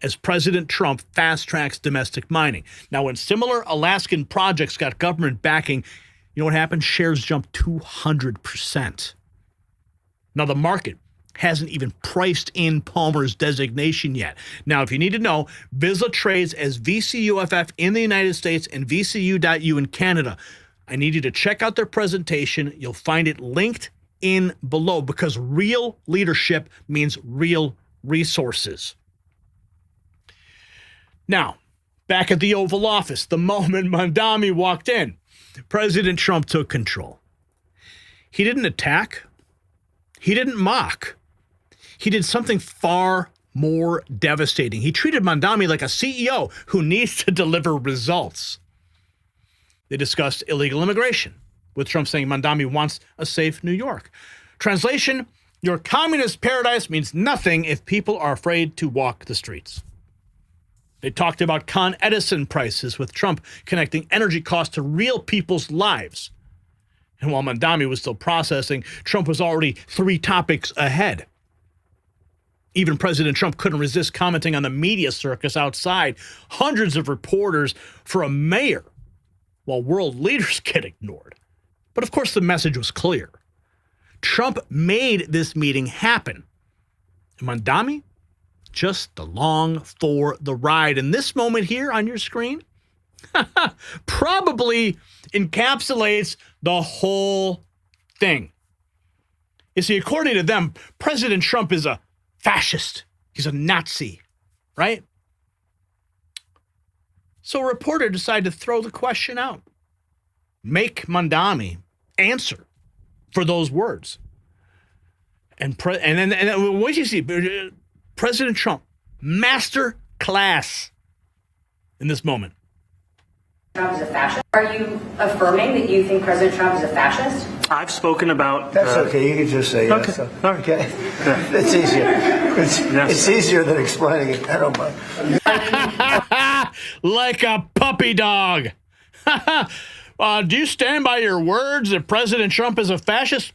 Speaker 6: as President Trump fast-tracks domestic mining. Now, when similar Alaskan projects got government backing, you know what happened? Shares jumped 200%. Now, the market hasn't even priced in Palmer's designation yet. Now, if you need to know, Vizsla trades as VCUFF in the United States and VCU.U in Canada. I need you to check out their presentation. You'll find it linked in below, because real leadership means real resources. Now, back at the Oval Office, the moment Mamdani walked in, President Trump took control. He didn't attack. He didn't mock. He did something far more devastating. He treated Mamdani like a CEO who needs to deliver results. They discussed illegal immigration, with Trump saying Mamdani wants a safe New York. Translation, your communist paradise means nothing if people are afraid to walk the streets. They talked about Con Edison prices, with Trump connecting energy costs to real people's lives. And while Mamdani was still processing, Trump was already 3 topics ahead. Even President Trump couldn't resist commenting on the media circus outside. Hundreds of reporters for a mayor, while world leaders get ignored. But of course, the message was clear. Trump made this meeting happen. And Mamdani, just along for the ride. And this moment here on your screen probably encapsulates the whole thing. You see, according to them, President Trump is a fascist. He's a Nazi, right? So a reporter decided to throw the question out. Make Mamdani answer for those words. And then what you see, President Trump, master class in this moment.
Speaker 10: Trump is a fascist. Are you affirming that you think President Trump is a fascist?
Speaker 14: I've spoken about...
Speaker 15: That's okay. You can just say yes.
Speaker 14: Okay. All right.
Speaker 15: Okay. It's easier. It's easier than explaining it. I don't mind.
Speaker 6: Like a puppy dog. Do you stand by your words that President Trump is a fascist?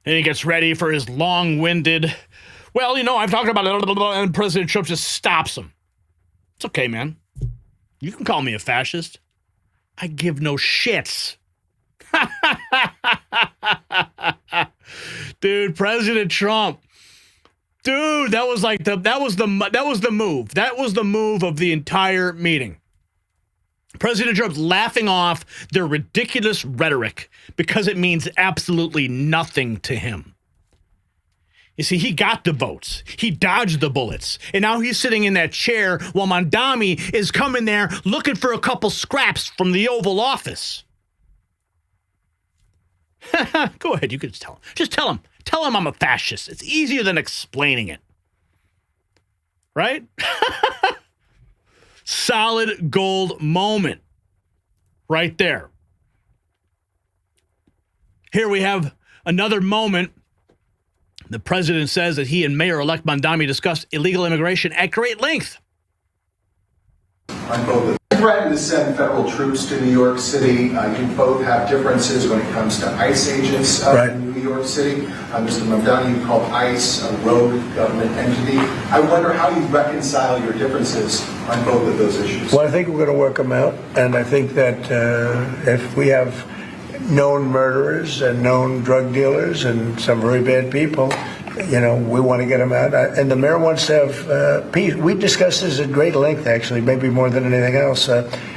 Speaker 6: And he gets ready for his long-winded, well, you know, I've talked about it, and President Trump just stops him. It's okay, man. You can call me a fascist. I give no shits. Dude, President Trump. Dude, that was the move. That was the move of the entire meeting. President Trump's laughing off their ridiculous rhetoric because it means absolutely nothing to him. You see, he got the votes. He dodged the bullets. And now he's sitting in that chair while Mamdani is coming there looking for a couple scraps from the Oval Office. Go ahead, you can just tell him. Just tell him. Tell him I'm a fascist. It's easier than explaining it. Right? Solid gold moment. Right there. Here we have another moment. The president says that he and Mayor-elect Mamdani discussed illegal immigration at great length.
Speaker 11: I threatened to send federal troops to New York City. You both have differences when it comes to ICE agents in New York City. Mr. Mamdani, you called ICE a rogue government entity. I wonder how you reconcile your differences on both of those issues.
Speaker 15: Well, I think we're going to work them out. And I think that if we have known murderers and known drug dealers and some very bad people, we want to get them out. And the mayor wants to have peace. We discussed this at great length, actually, maybe more than anything else.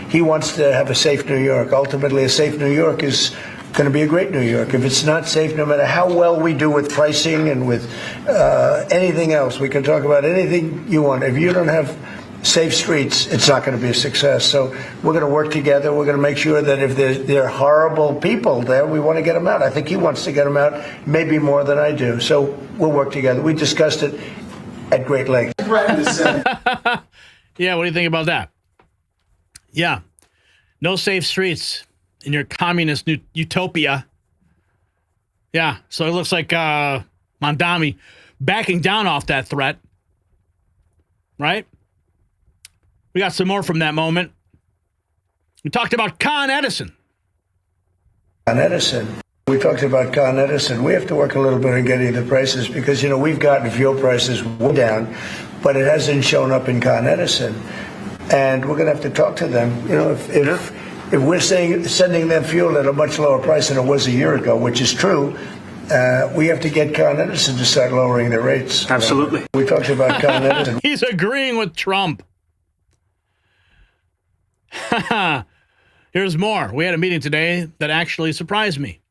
Speaker 15: He wants to have a safe New York. Ultimately, a safe New York is going to be a great New York. If it's not safe, no matter how well we do with pricing and with anything else, we can talk about anything you want. If you don't have safe streets, it's not going to be a success. So we're going to work together. We're going to make sure that if there are horrible people there, we want to get them out. I think he wants to get them out, maybe more than I do. So we'll work together. We discussed it at great length.
Speaker 6: Yeah, what do you think about that? Yeah, no safe streets in your communist utopia. Yeah, so it looks like Mamdani backing down off that threat, right? We got some more from that moment. We talked about Con Edison.
Speaker 15: Con Edison. We talked about Con Edison. We have to work a little bit on getting the prices because, we've gotten fuel prices way down, but it hasn't shown up in Con Edison. And we're going to have to talk to them. If we're sending them fuel at a much lower price than it was a year ago, which is true, we have to get Con Edison to start lowering their rates.
Speaker 6: Absolutely.
Speaker 15: We talked about Con Edison.
Speaker 6: He's agreeing with Trump. Here's more. We had a meeting today that actually surprised me.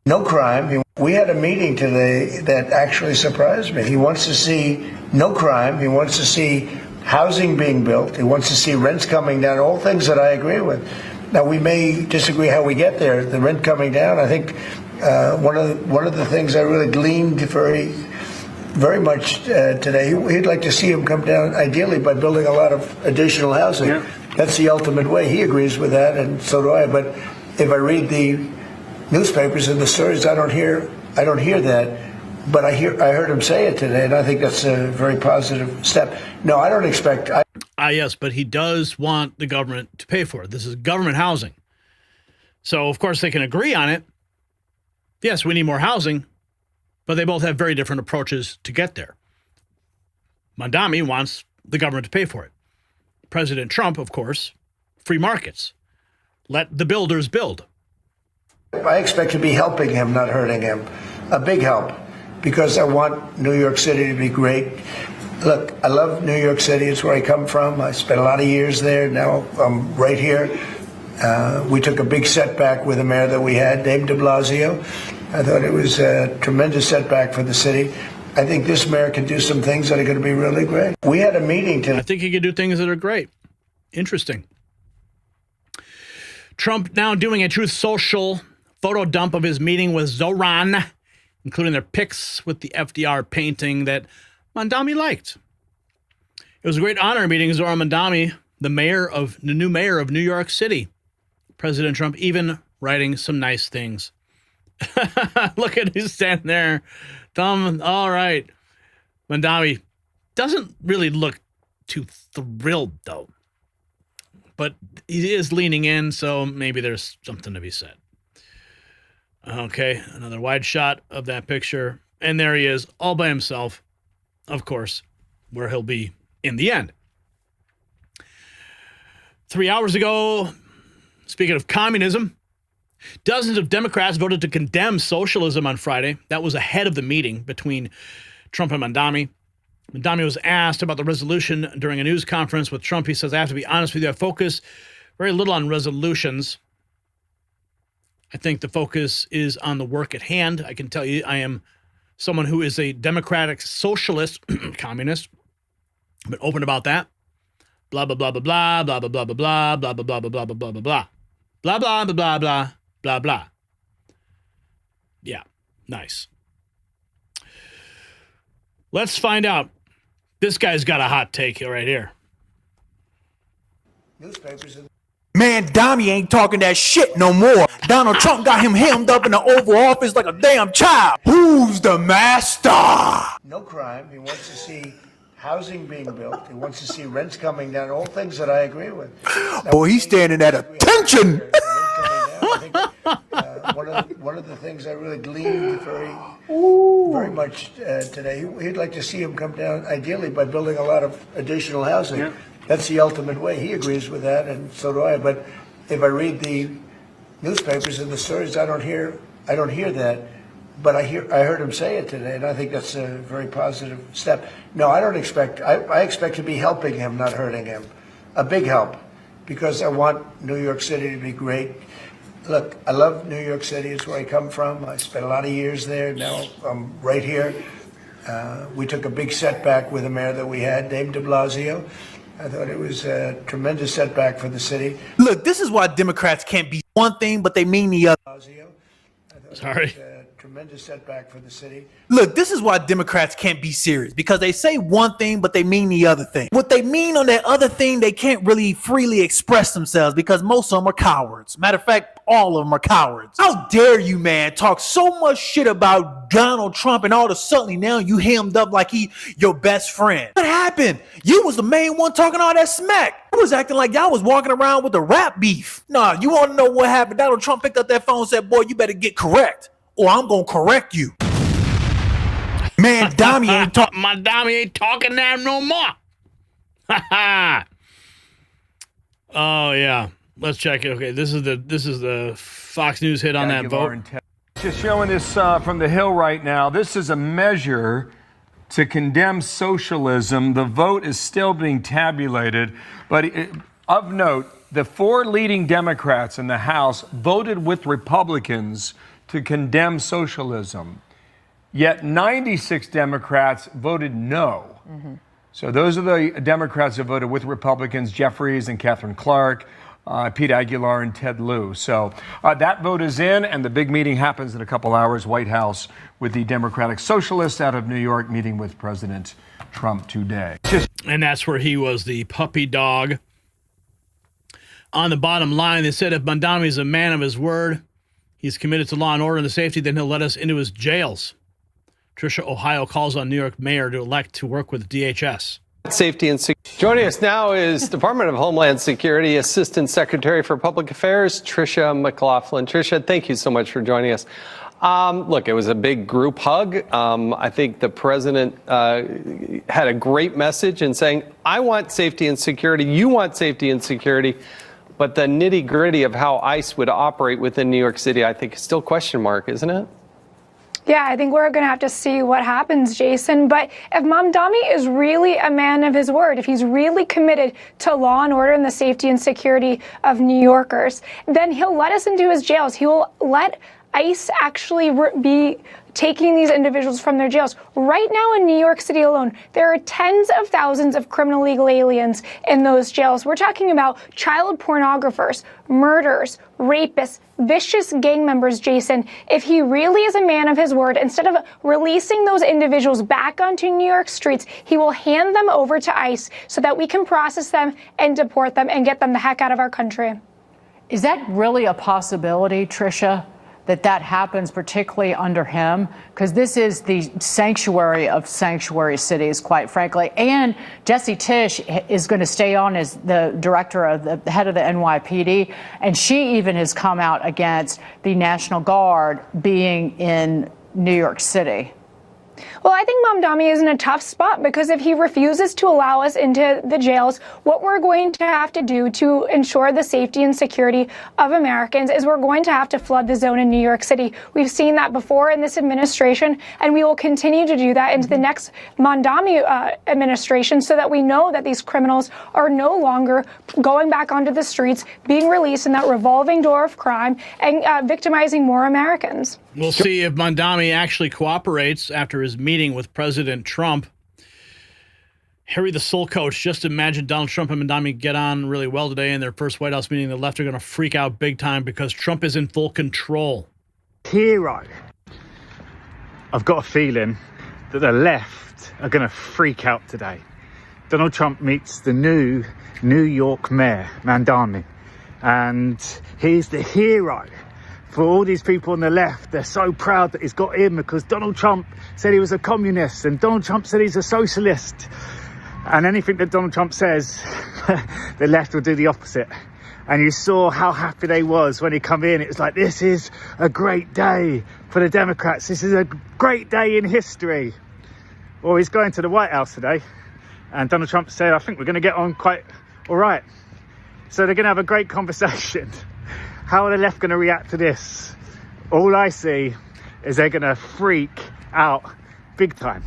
Speaker 15: No crime. We had a meeting today that actually surprised me. He wants to see no crime. He wants to see housing being built. He wants to see rents coming down, all things that I agree with. Now, we may disagree how we get there. The rent coming down, I think one of the things I really gleaned very much today, he'd like to see him come down, ideally, by building a lot of additional housing. Yeah. That's the ultimate way. He agrees with that, and so do I. But if I read the newspapers and the stories, I don't hear that. But I heard him say it today, and I think that's a very positive step. No, I don't expect.
Speaker 6: Yes, but he does want the government to pay for it. This is government housing, so of course they can agree on it. Yes, we need more housing, but they both have very different approaches to get there. Mamdani wants the government to pay for it. President Trump, of course, free markets. Let the builders build.
Speaker 15: I expect to be helping him, not hurting him. A big help, because I want New York City to be great. Look, I love New York City. It's where I come from. I spent a lot of years there. Now I'm right here. We took a big setback with the mayor that we had, Dave de Blasio. I thought it was a tremendous setback for the city. I think this mayor can do some things that are going to be really great. We had a meeting today.
Speaker 6: I think he can do things that are great. Interesting. Trump now doing a Truth Social photo dump of his meeting with Zoran, including their pics with the FDR painting that Mamdani liked. It was a great honor meeting Zoran Mamdani, the new mayor of New York City. President Trump even writing some nice things. Look at who's standing there. Thumb, all right. Mamdani doesn't really look too thrilled, though. But he is leaning in, so maybe there's something to be said. Okay, another wide shot of that picture. And there he is, all by himself, of course, where he'll be in the end. 3 hours ago, speaking of communism, dozens of Democrats voted to condemn socialism on Friday. That was ahead of the meeting between Trump and Mamdani. Mamdani was asked about the resolution during a news conference with Trump. He says, I have to be honest with you, I focus Very little on resolutions. I think the focus is on the work at hand. I can tell you I am someone who is a democratic socialist, communist. I've been open about that. Blah, blah, blah, blah, blah, blah, blah, blah, blah, blah, blah, blah, blah, blah, blah, blah, blah, blah. Blah, blah, blah, blah, blah, blah, blah. Yeah, nice. Let's find out. This guy's got a hot take right here.
Speaker 12: Man, Dommy ain't talking that shit no more. Donald Trump got him hemmed up in the Oval Office like a damn child. Who's the master?
Speaker 15: No crime. He wants to see housing being built. He wants to see rents coming down, all things that I agree with.
Speaker 12: Boy, he's standing at attention.
Speaker 15: One of the things I really gleaned very much today, he'd like to see him come down, ideally, by building a lot of additional housing. Yeah. That's the ultimate way. He agrees with that, and so do I. But if I read the newspapers and the stories, I don't hear that. But I heard him say it today, and I think that's a very positive step. No, I don't expect. I expect to be helping him, not hurting him. A big help, because I want New York City to be great. Look, I love New York City. It's where I come from. I spent a lot of years there. Now I'm right here. We took a big setback with the mayor that we had, Dave de Blasio. I thought it was a tremendous setback for the city.
Speaker 12: Look, this is why Democrats can't be one thing, but they mean the other.
Speaker 6: Sorry.
Speaker 15: Tremendous setback for the city.
Speaker 12: Look, this is why Democrats can't be serious, because they say one thing, but they mean the other thing. What they mean on that other thing, they can't really freely express themselves because most of them are cowards. Matter of fact, all of them are cowards. How dare you, man, talk so much shit about Donald Trump and all of a sudden now you hemmed up like he your best friend. What happened? You was the main one talking all that smack. I was acting like y'all was walking around with the rap beef. Nah, you want to know what happened? Donald Trump picked up that phone and said, boy, you better get correct, or I'm going to correct you. Man, Dommy ain't talking.
Speaker 6: My Dommy ain't talking now no more. Oh, yeah. Let's check it. Okay, this is the Fox News hit on that vote.
Speaker 14: Just showing this from the Hill right now. This is a measure to condemn socialism. The vote is still being tabulated. But of note, the 4 leading Democrats in the House voted with Republicans to condemn socialism. Yet 96 Democrats voted no. Mm-hmm. So those are the Democrats who voted with Republicans, Jeffries and Catherine Clark, Pete Aguilar and Ted Lieu. So that vote is in, and the big meeting happens in a couple hours, White House, with the Democratic Socialists out of New York meeting with President Trump today.
Speaker 6: And that's where he was the puppy dog. On the bottom line, they said if Mondami is a man of his word, he's committed to law and order and the safety, then he'll let us into his jails. Tricia, Ohio calls on New York mayor to elect to work with DHS.
Speaker 18: Safety and security. Joining us now is Department of Homeland Security Assistant Secretary for Public Affairs, Tricia McLaughlin. Tricia, thank you so much for joining us. Look, it was a big group hug. I think the president had a great message in saying, I want safety and security. You want safety and security. But the nitty gritty of how ICE would operate within New York City, I think is still question mark, isn't it?
Speaker 24: Yeah, I think we're going to have to see what happens, Jason. But if Mamdani is really a man of his word, if he's really committed to law and order and the safety and security of New Yorkers, then he'll let us into his jails. He will let ICE actually be taking these individuals from their jails. Right now in New York City alone, there are tens of thousands of criminal illegal aliens in those jails. We're talking about child pornographers, murderers, rapists, vicious gang members, Jason. If he really is a man of his word, instead of releasing those individuals back onto New York streets, he will hand them over to ICE so that we can process them and deport them and get them the heck out of our country.
Speaker 25: Is that really a possibility, Tricia? That happens particularly under him, because this is the sanctuary of sanctuary cities, quite frankly. And Jesse Tisch is going to stay on as the director of the head of the NYPD. And she even has come out against the National Guard being in New York City.
Speaker 24: Well, I think Mamdani is in a tough spot because if he refuses to allow us into the jails, what we're going to have to do to ensure the safety and security of Americans is we're going to have to flood the zone in New York City. We've seen that before in this administration, and we will continue to do that into the next Mamdani administration so that we know that these criminals are no longer going back onto the streets, being released in that revolving door of crime, and victimizing more Americans.
Speaker 6: We'll see if Mamdani actually cooperates after his meeting with President Trump. Harry, the soul coach, just imagine Donald Trump and Mamdani get on really well today in their first White House meeting. The left are going to freak out big time because Trump is in full control.
Speaker 1: Hero. I've got a feeling that the left are going to freak out today. Donald Trump meets the new New York mayor, Mamdani, and he's the hero for all these people on the left. They're so proud that he's got in because Donald Trump said he was a communist and Donald Trump said he's a socialist. And anything that Donald Trump says, the left will do the opposite. And you saw how happy they was when he come in. It was like, this is a great day for the Democrats. This is a great day in history. Well, he's going to the White House today. And Donald Trump said, I think we're going to get on quite all right. So they're going to have a great conversation. How are the left going to react to this? All I see is they're going to freak out big time.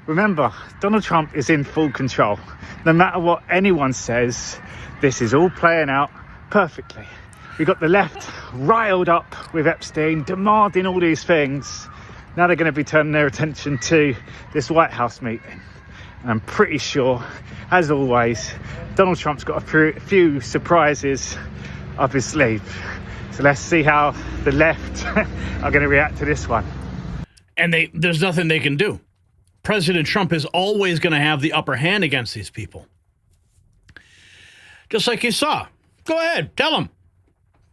Speaker 1: Remember, Donald Trump is in full control. No matter what anyone says, this is all playing out perfectly. We've got the left riled up with Epstein, demanding all these things. Now they're going to be turning their attention to this White House meeting. And I'm pretty sure, as always, Donald Trump's got a few surprises up his sleeve. So let's see how the left are going to react to this one.
Speaker 6: And there's nothing they can do. President Trump is always going to have the upper hand against these people. Just like you saw. Go ahead, tell him.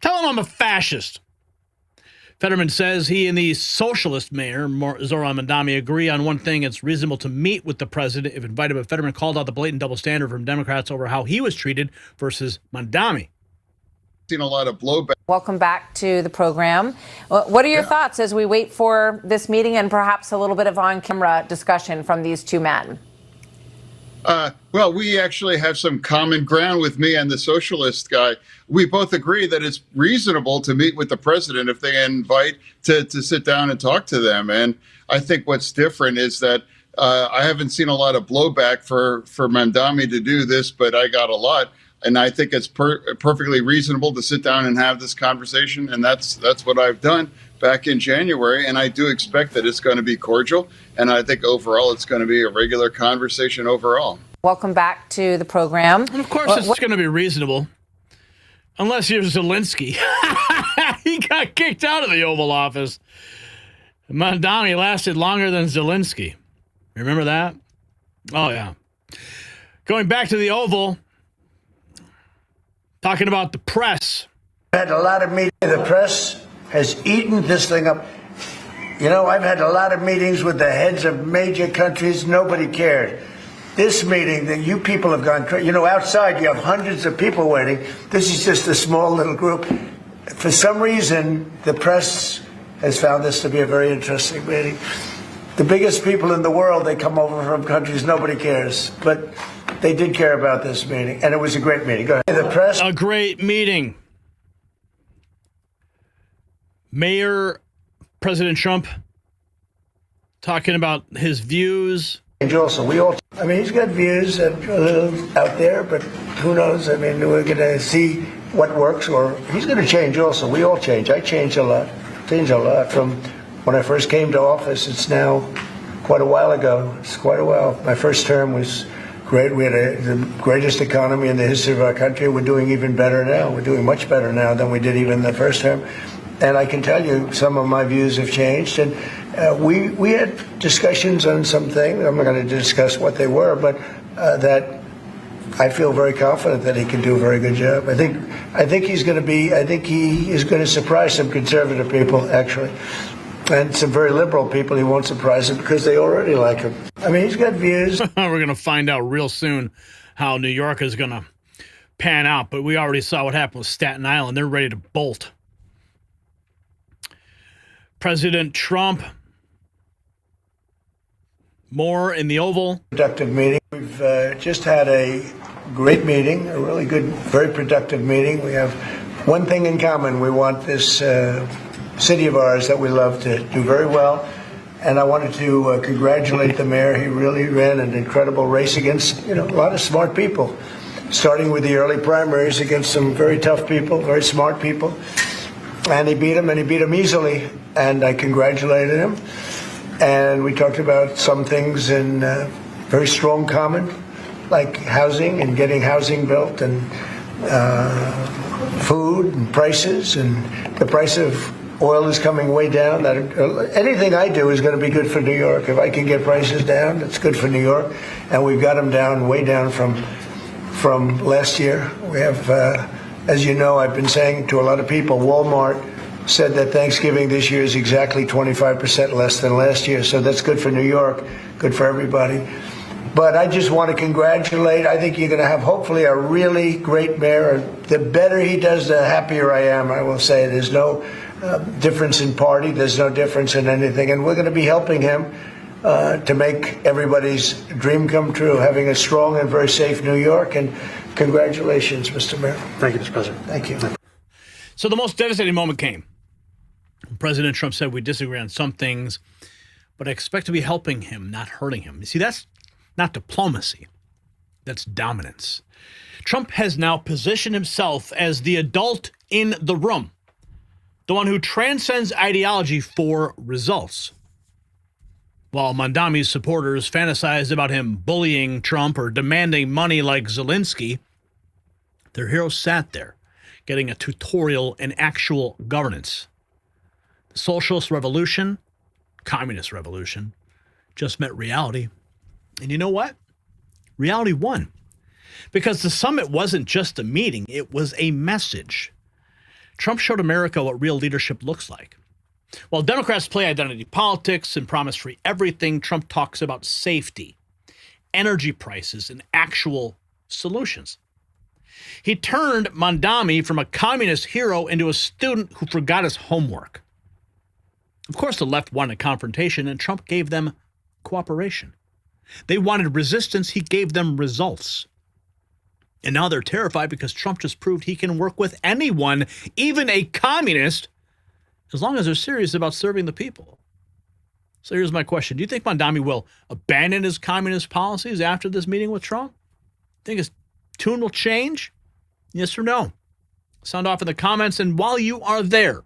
Speaker 6: Tell him I'm a fascist. Fetterman says he and the socialist mayor, Zoran Mamdani, agree on one thing. It's reasonable to meet with the president if invited, but Fetterman called out the blatant double standard from Democrats over how he was treated versus Mamdani.
Speaker 16: Seen a lot of blowback.
Speaker 23: Welcome back to the program. What are your thoughts as we wait for this meeting and perhaps a little bit of on-camera discussion from these two men?
Speaker 16: Well, we actually have some common ground with me and the socialist guy. We both agree that it's reasonable to meet with the president if they invite to sit down and talk to them. And I think what's different is that I haven't seen a lot of blowback for Mamdani to do this, but I got a lot. And I think it's perfectly reasonable to sit down and have this conversation. And that's what I've done back in January. And I do expect that it's going to be cordial. And I think overall it's going to be a regular conversation overall.
Speaker 23: Welcome back to the program.
Speaker 6: And of course, it's going to be reasonable. Unless you're Zelensky. He got kicked out of the Oval Office. Mamdani lasted longer than Zelensky. Remember that? Oh, yeah. Going back to the Oval. Talking about the press.
Speaker 15: Had a lot of meetings. The press has eaten this thing up. You know, I've had a lot of meetings with the heads of major countries. Nobody cared. This meeting that you people have gone crazy. You know, outside you have hundreds of people waiting. This is just a small little group. For some reason, the press has found this to be a very interesting meeting. The biggest people in the world, they come over from countries nobody cares. But they did care about this meeting, and it was a great meeting. Go ahead. The press.
Speaker 6: A great meeting. Mayor President Trump talking about his views.
Speaker 15: And also, I mean, he's got views that are a little out there, but who knows? I mean, we're going to see what works, or he's going to change also. We all change. I changed a lot. From when I first came to office. It's now quite a while ago. It's quite a while. My first term was great. We had the greatest economy in the history of our country. We're doing even better now. We're doing much better now than we did even the first term. And I can tell you some of my views have changed. And we had discussions on some things. I'm not going to discuss what they were, but that I feel very confident that he can do a very good job. I think he's going to be. I think he is going to surprise some conservative people, actually. And some very liberal people, he won't surprise them because they already like him. I mean, he's got views.
Speaker 6: We're going to find out real soon how New York is going to pan out. But we already saw what happened with Staten Island. They're ready to bolt. President Trump More in the Oval.
Speaker 15: Productive meeting. We've just had a great meeting, a really good, very productive meeting. We have one thing in common. We want this city of ours that we love to do very well. And I wanted to congratulate the mayor. He really ran an incredible race against, a lot of smart people, starting with the early primaries against some very tough people, very smart people. And he beat them easily. And I congratulated him. And we talked about some things in very strong common, like housing and getting housing built, and food and prices, and the price of oil is coming way down. Anything I do is going to be good for New York. If I can get prices down, it's good for New York. And we've got them down, way down from last year. We have, as you know, I've been saying to a lot of people, Walmart said that Thanksgiving this year is exactly 25% less than last year. So that's good for New York, good for everybody. But I just want to congratulate. I think you're going to have, hopefully, a really great mayor. The better he does, the happier I am, I will say. There's no difference in party. There's no difference in anything. And we're going to be helping him to make everybody's dream come true, having a strong and very safe New York. And congratulations, Mr. Mayor.
Speaker 2: Thank you, Mr. President.
Speaker 15: Thank you.
Speaker 6: So the most devastating moment came. President Trump said we disagree on some things, but I expect to be helping him, not hurting him. You see, that's not diplomacy. That's dominance. Trump has now positioned himself as the adult in the room, the one who transcends ideology for results. While Mamdani's supporters fantasized about him bullying Trump or demanding money like Zelensky, their hero sat there, getting a tutorial in actual governance. The socialist revolution, communist revolution, just met reality. And you know what? Reality won. Because the summit wasn't just a meeting, it was a message. Trump showed America what real leadership looks like. While Democrats play identity politics and promise free everything, Trump talks about safety, energy prices, and actual solutions. He turned Mamdani from a communist hero into a student who forgot his homework. Of course, the left wanted confrontation, and Trump gave them cooperation. They wanted resistance. He gave them results. And now they're terrified because Trump just proved he can work with anyone, even a communist, as long as they're serious about serving the people. So here's my question. Do you think Mamdani will abandon his communist policies after this meeting with Trump? Think his tune will change? Yes or no? Sound off in the comments. And while you are there,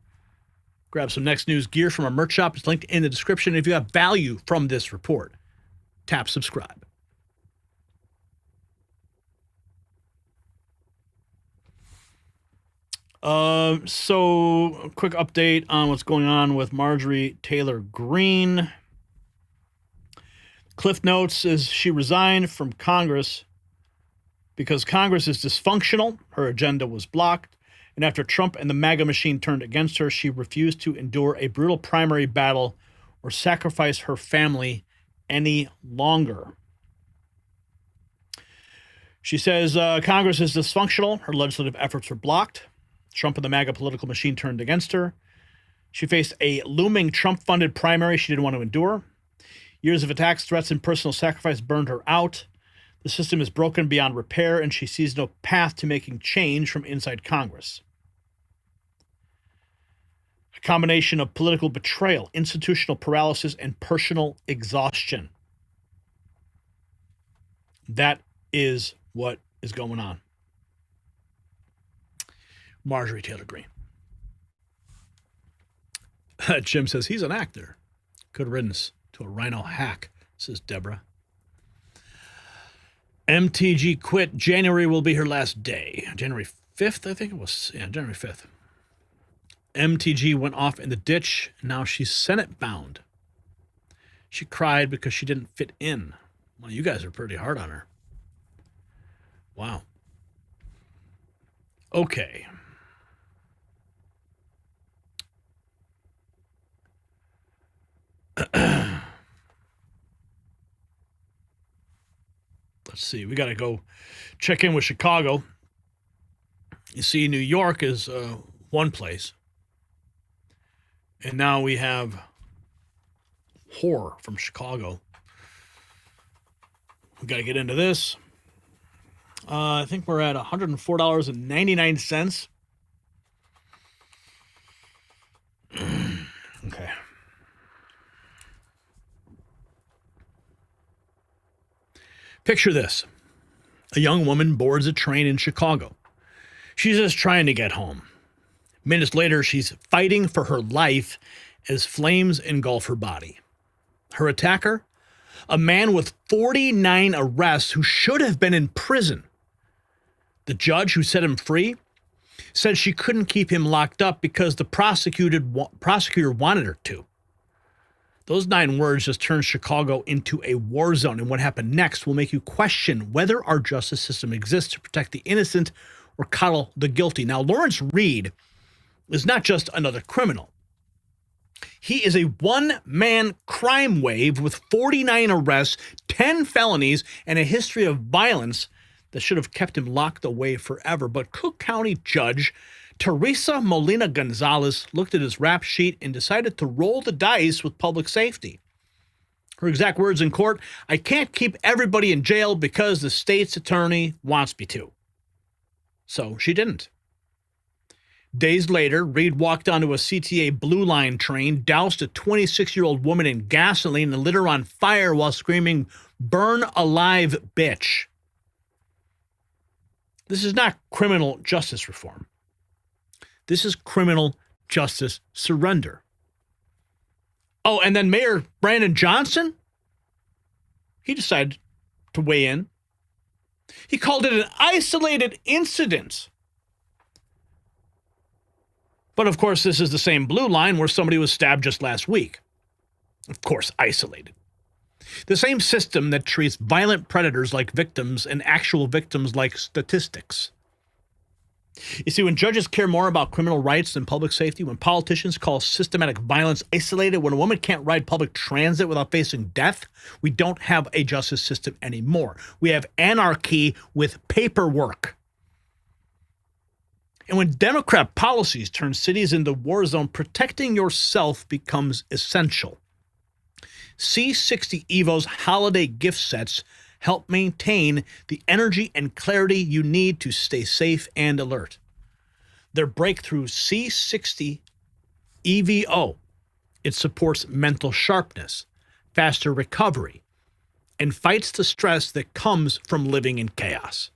Speaker 6: grab some Next News gear from our merch shop. It's linked in the description. If you have value from this report, tap subscribe. So a quick update on what's going on with Marjorie Taylor Greene. Cliff Notes is she resigned from Congress because Congress is dysfunctional. Her agenda was blocked. And after Trump and the MAGA machine turned against her, she refused to endure a brutal primary battle or sacrifice her family any longer. She says Congress is dysfunctional. Her legislative efforts were blocked. Trump and the MAGA political machine turned against her. She faced a looming Trump-funded primary she didn't want to endure. Years of attacks, threats, and personal sacrifice burned her out. The system is broken beyond repair, and she sees no path to making change from inside Congress. A combination of political betrayal, institutional paralysis, and personal exhaustion. That is what is going on. Marjorie Taylor Greene. Jim says he's an actor. Good riddance to a rhino hack, says Deborah. MTG quit. January will be her last day. January 5th, I think it was. Yeah, January 5th. MTG went off in the ditch. And now she's Senate bound. She cried because she didn't fit in. Well, you guys are pretty hard on her. Wow. Okay. Let's see. We got to go check in with Chicago. You see, New York is one place. And now we have horror from Chicago. We've got to get into this. I think we're at $104.99. Okay. Picture this. A young woman boards a train in Chicago. She's just trying to get home. Minutes later, she's fighting for her life as flames engulf her body. Her attacker? A man with 49 arrests who should have been in prison. The judge who set him free said she couldn't keep him locked up because the prosecutor wanted her to. Those 9 words just turned Chicago into a war zone, and what happened next will make you question whether our justice system exists to protect the innocent or coddle the guilty. Now, Lawrence Reed is not just another criminal. He is a one-man crime wave with 49 arrests, 10 felonies, and a history of violence that should have kept him locked away forever. But Cook County Judge Teresa Molina Gonzalez looked at his rap sheet and decided to roll the dice with public safety. Her exact words in court: "I can't keep everybody in jail because the state's attorney wants me to." So she didn't. Days later, Reed walked onto a CTA Blue Line train, doused a 26-year-old woman in gasoline and lit her on fire while screaming, "Burn alive, bitch." This is not criminal justice reform. This is criminal justice surrender. Oh, and then Mayor Brandon Johnson, he decided to weigh in. He called it an isolated incident. But of course, this is the same Blue Line where somebody was stabbed just last week. Of course, isolated. The same system that treats violent predators like victims and actual victims like statistics. You see, when judges care more about criminal rights than public safety, when politicians call systematic violence isolated, when a woman can't ride public transit without facing death, we don't have a justice system anymore. We have anarchy with paperwork. And when Democrat policies turn cities into war zone, protecting yourself becomes essential. C60 Evo's holiday gift sets help maintain the energy and clarity you need to stay safe and alert. Their breakthrough C60 EVO, it supports mental sharpness, faster recovery, and fights the stress that comes from living in chaos.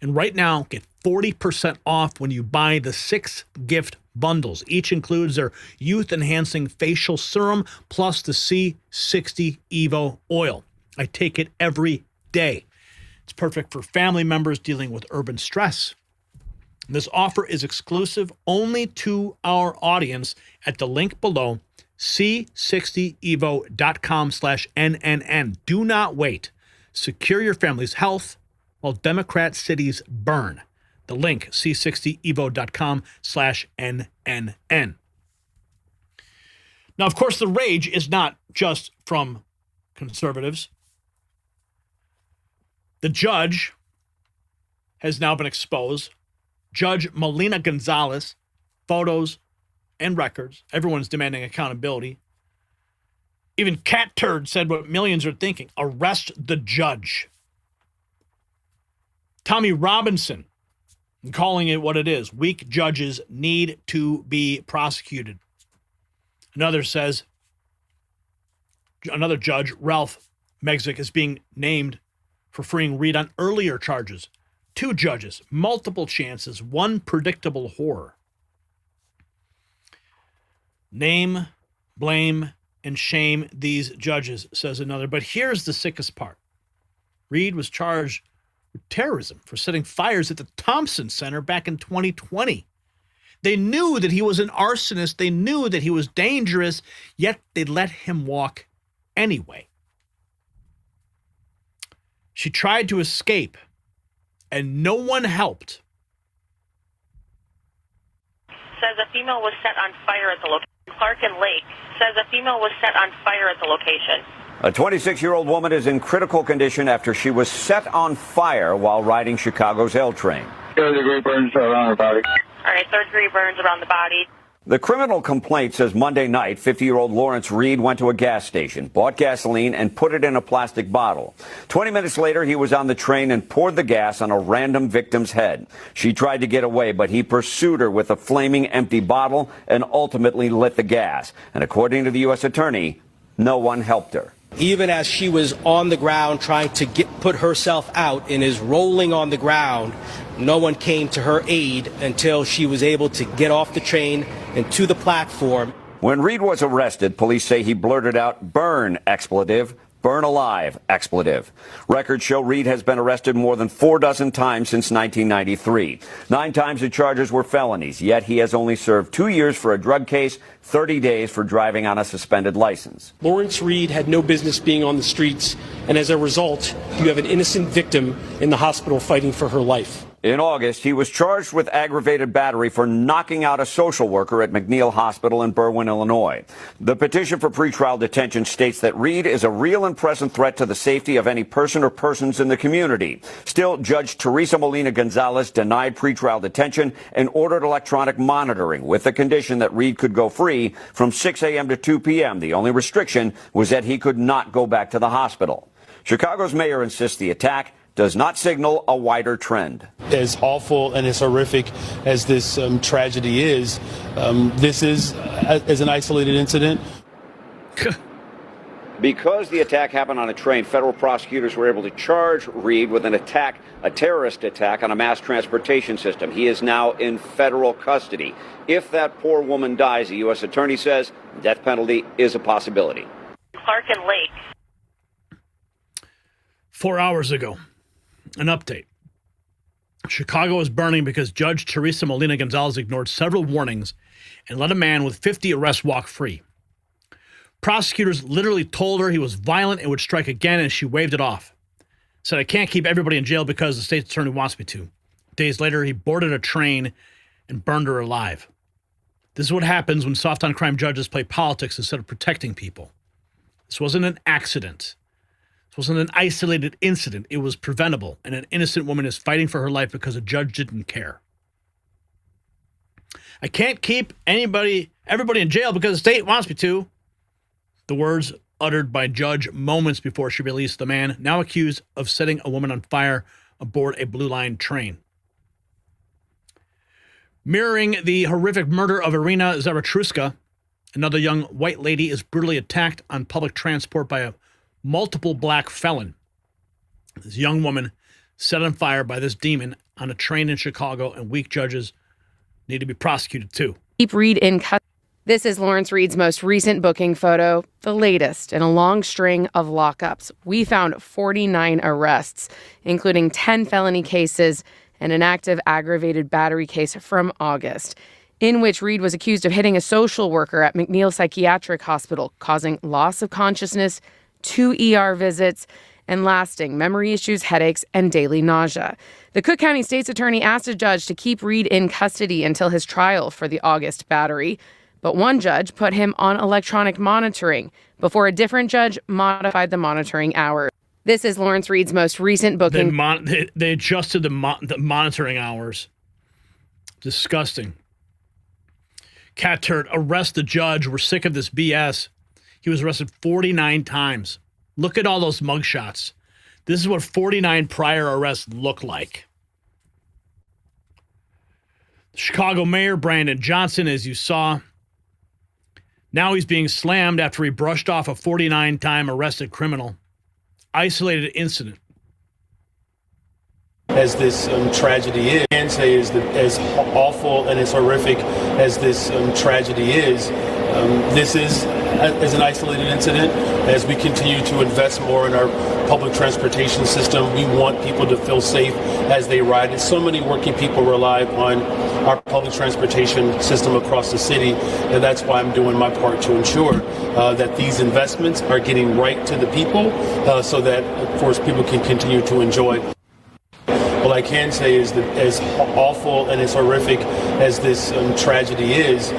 Speaker 6: And right now, get 40% off when you buy the 6 gift bundles. Each includes their youth-enhancing facial serum plus the C60 Evo oil. I take it every day. It's perfect for family members dealing with urban stress. This offer is exclusive only to our audience at the link below, c60evo.com/NNN. Do not wait. Secure your family's health while Democrat cities burn. The link, c60evo.com/NNN. Now, of course, the rage is not just from conservatives. The judge has now been exposed. Judge Molina Gonzalez, photos and records. Everyone's demanding accountability. Even Cat Turd said what millions are thinking: arrest the judge. Tommy Robinson, calling it what it is: weak judges need to be prosecuted. Another says, another judge, Ralph Megzik, is being named for freeing Reed on earlier charges. 2 judges, multiple chances, 1 predictable horror. Name, blame, and shame these judges, says another. But here's the sickest part. Reed was charged with terrorism for setting fires at the Thompson Center back in 2020. They knew that he was an arsonist. They knew that he was dangerous, yet they let him walk anyway. She tried to escape, and no one helped.
Speaker 2: Says a female was set on fire at the location. Clark and Lake says a female was set on fire at the location.
Speaker 19: A 26-year-old woman is in critical condition after she was set on fire while riding Chicago's L train.
Speaker 2: 3rd-degree burns around her body. All right, 3rd-degree burns around the body.
Speaker 19: The criminal complaint says Monday night, 50-year-old Lawrence Reed went to a gas station, bought gasoline, and put it in a plastic bottle. 20 minutes later, he was on the train and poured the gas on a random victim's head. She tried to get away, but he pursued her with a flaming empty bottle and ultimately lit the gas. And according to the U.S. attorney, no one helped her.
Speaker 3: Even as she was on the ground trying to put herself out and is rolling on the ground, no one came to her aid until she was able to get off the train and to the platform.
Speaker 19: When Reed was arrested, police say he blurted out "burn" expletive, "burn alive" expletive. Records show Reed has been arrested more than 46 times since 1993. 9 times the charges were felonies, yet he has only served 2 years for a drug case, 30 days for driving on a suspended license.
Speaker 3: Lawrence Reed had no business being on the streets, and as a result, you have an innocent victim in the hospital fighting for her life.
Speaker 19: In August, he was charged with aggravated battery for knocking out a social worker at McNeil Hospital in Berwyn, Illinois. The petition for pretrial detention states that Reed is a real and present threat to the safety of any person or persons in the community. Still, Judge Teresa Molina Gonzalez denied pretrial detention and ordered electronic monitoring with the condition that Reed could go free from 6 a.m. to 2 p.m. The only restriction was that he could not go back to the hospital. Chicago's mayor insists the attack does not signal a wider trend.
Speaker 3: As awful and as horrific as this tragedy is, this is as an isolated incident.
Speaker 19: Because the attack happened on a train, federal prosecutors were able to charge Reed with a terrorist attack on a mass transportation system. He is now in federal custody. If that poor woman dies, the U.S. attorney says the death penalty is a possibility.
Speaker 2: Clark and Lake.
Speaker 6: 4 hours ago. An update. Chicago is burning because Judge Teresa Molina Gonzalez ignored several warnings and let a man with 50 arrests walk free. Prosecutors literally told her he was violent and would strike again, and she waved it off. Said, "I can't keep everybody in jail because the state's attorney wants me to." Days later, he boarded a train and burned her alive. This is what happens when soft-on-crime judges play politics instead of protecting people. This wasn't an accident. It wasn't an isolated incident. It was preventable, and an innocent woman is fighting for her life because a judge didn't care. I can't keep everybody in jail because the state wants me to. The words uttered by Judge moments before she released the man now accused of setting a woman on fire aboard a Blue Line train. Mirroring the horrific murder of Irina Zaratruska, another young white lady is brutally attacked on public transport by a multiple black felon. This young woman set on fire by this demon on a train in Chicago, and weak judges need to be prosecuted too.
Speaker 4: Keep Reed in custody. This is Lawrence Reed's most recent booking photo, the latest in a long string of lockups. We found 49 arrests, including 10 felony cases and an active aggravated battery case from August, in which Reed was accused of hitting a social worker at McNeil Psychiatric Hospital, causing loss of consciousness, 2 ER visits, and lasting memory issues, headaches, and daily nausea. The Cook County State's attorney asked a judge to keep Reed in custody until his trial for the August battery, but one judge put him on electronic monitoring before a different judge modified the monitoring hours. This is Lawrence Reed's most recent booking.
Speaker 6: They adjusted the monitoring hours. Disgusting. Cat turd, arrest the judge. We're sick of this BS. He was arrested 49 times. Look at all those mugshots. This is what 49 prior arrests look like. Chicago Mayor Brandon Johnson, as you saw, now he's being slammed after he brushed off a 49-time arrested criminal. Isolated incident.
Speaker 3: As this tragedy is, I can say is that as awful and as horrific as this tragedy is, this is as an isolated incident. As we continue to invest more in our public transportation system, we want people to feel safe as they ride. And so many working people rely on our public transportation system across the city, and that's why I'm doing my part to ensure that these investments are getting right to the people so that, of course, people can continue to enjoy. What I can say is that as awful and as horrific as this tragedy is,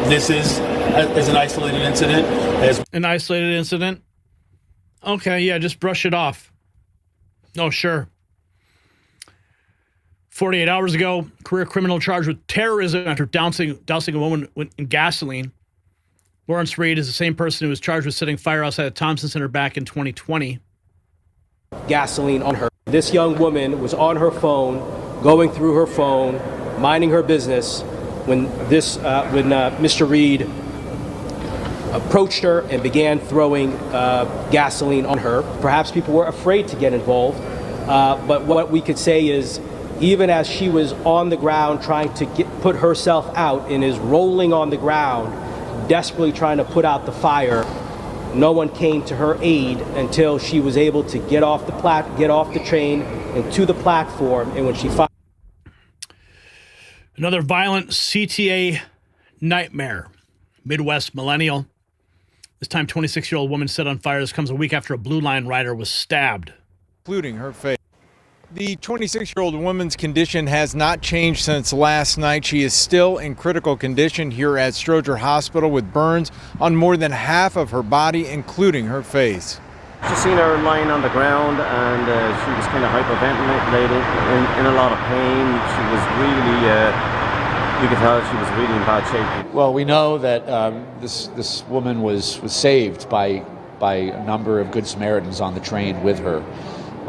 Speaker 3: this is as an isolated incident.
Speaker 6: An isolated incident? Okay, yeah, just brush it off. Oh, sure. 48 hours ago, career criminal charged with terrorism after dousing a woman in gasoline. Lawrence Reed is the same person who was charged with setting fire outside the Thompson Center back in 2020.
Speaker 7: Gasoline on her. This young woman was on her phone, going through her phone, minding her business, when Mr. Reed approached her and began throwing gasoline on her. Perhaps people were afraid to get involved, but what we could say is, even as she was on the ground trying to put herself out and is rolling on the ground, desperately trying to put out the fire, no one came to her aid until she was able to get off the train and to the platform. And when she fired,
Speaker 6: another violent CTA nightmare. Midwest millennial. This time, 26-year-old woman set on fire. This comes a week after a Blue Line rider was stabbed,
Speaker 8: including her face. The 26-year-old woman's condition has not changed since last night. She is still in critical condition here at Stroger Hospital with burns on more than half of her body, including her face.
Speaker 20: Just seen her lying on the ground, and she was kind of hyperventilating, in a lot of pain. She was really, you could tell she was really in bad shape.
Speaker 21: Well, we know that this woman was saved by a number of Good Samaritans on the train with her.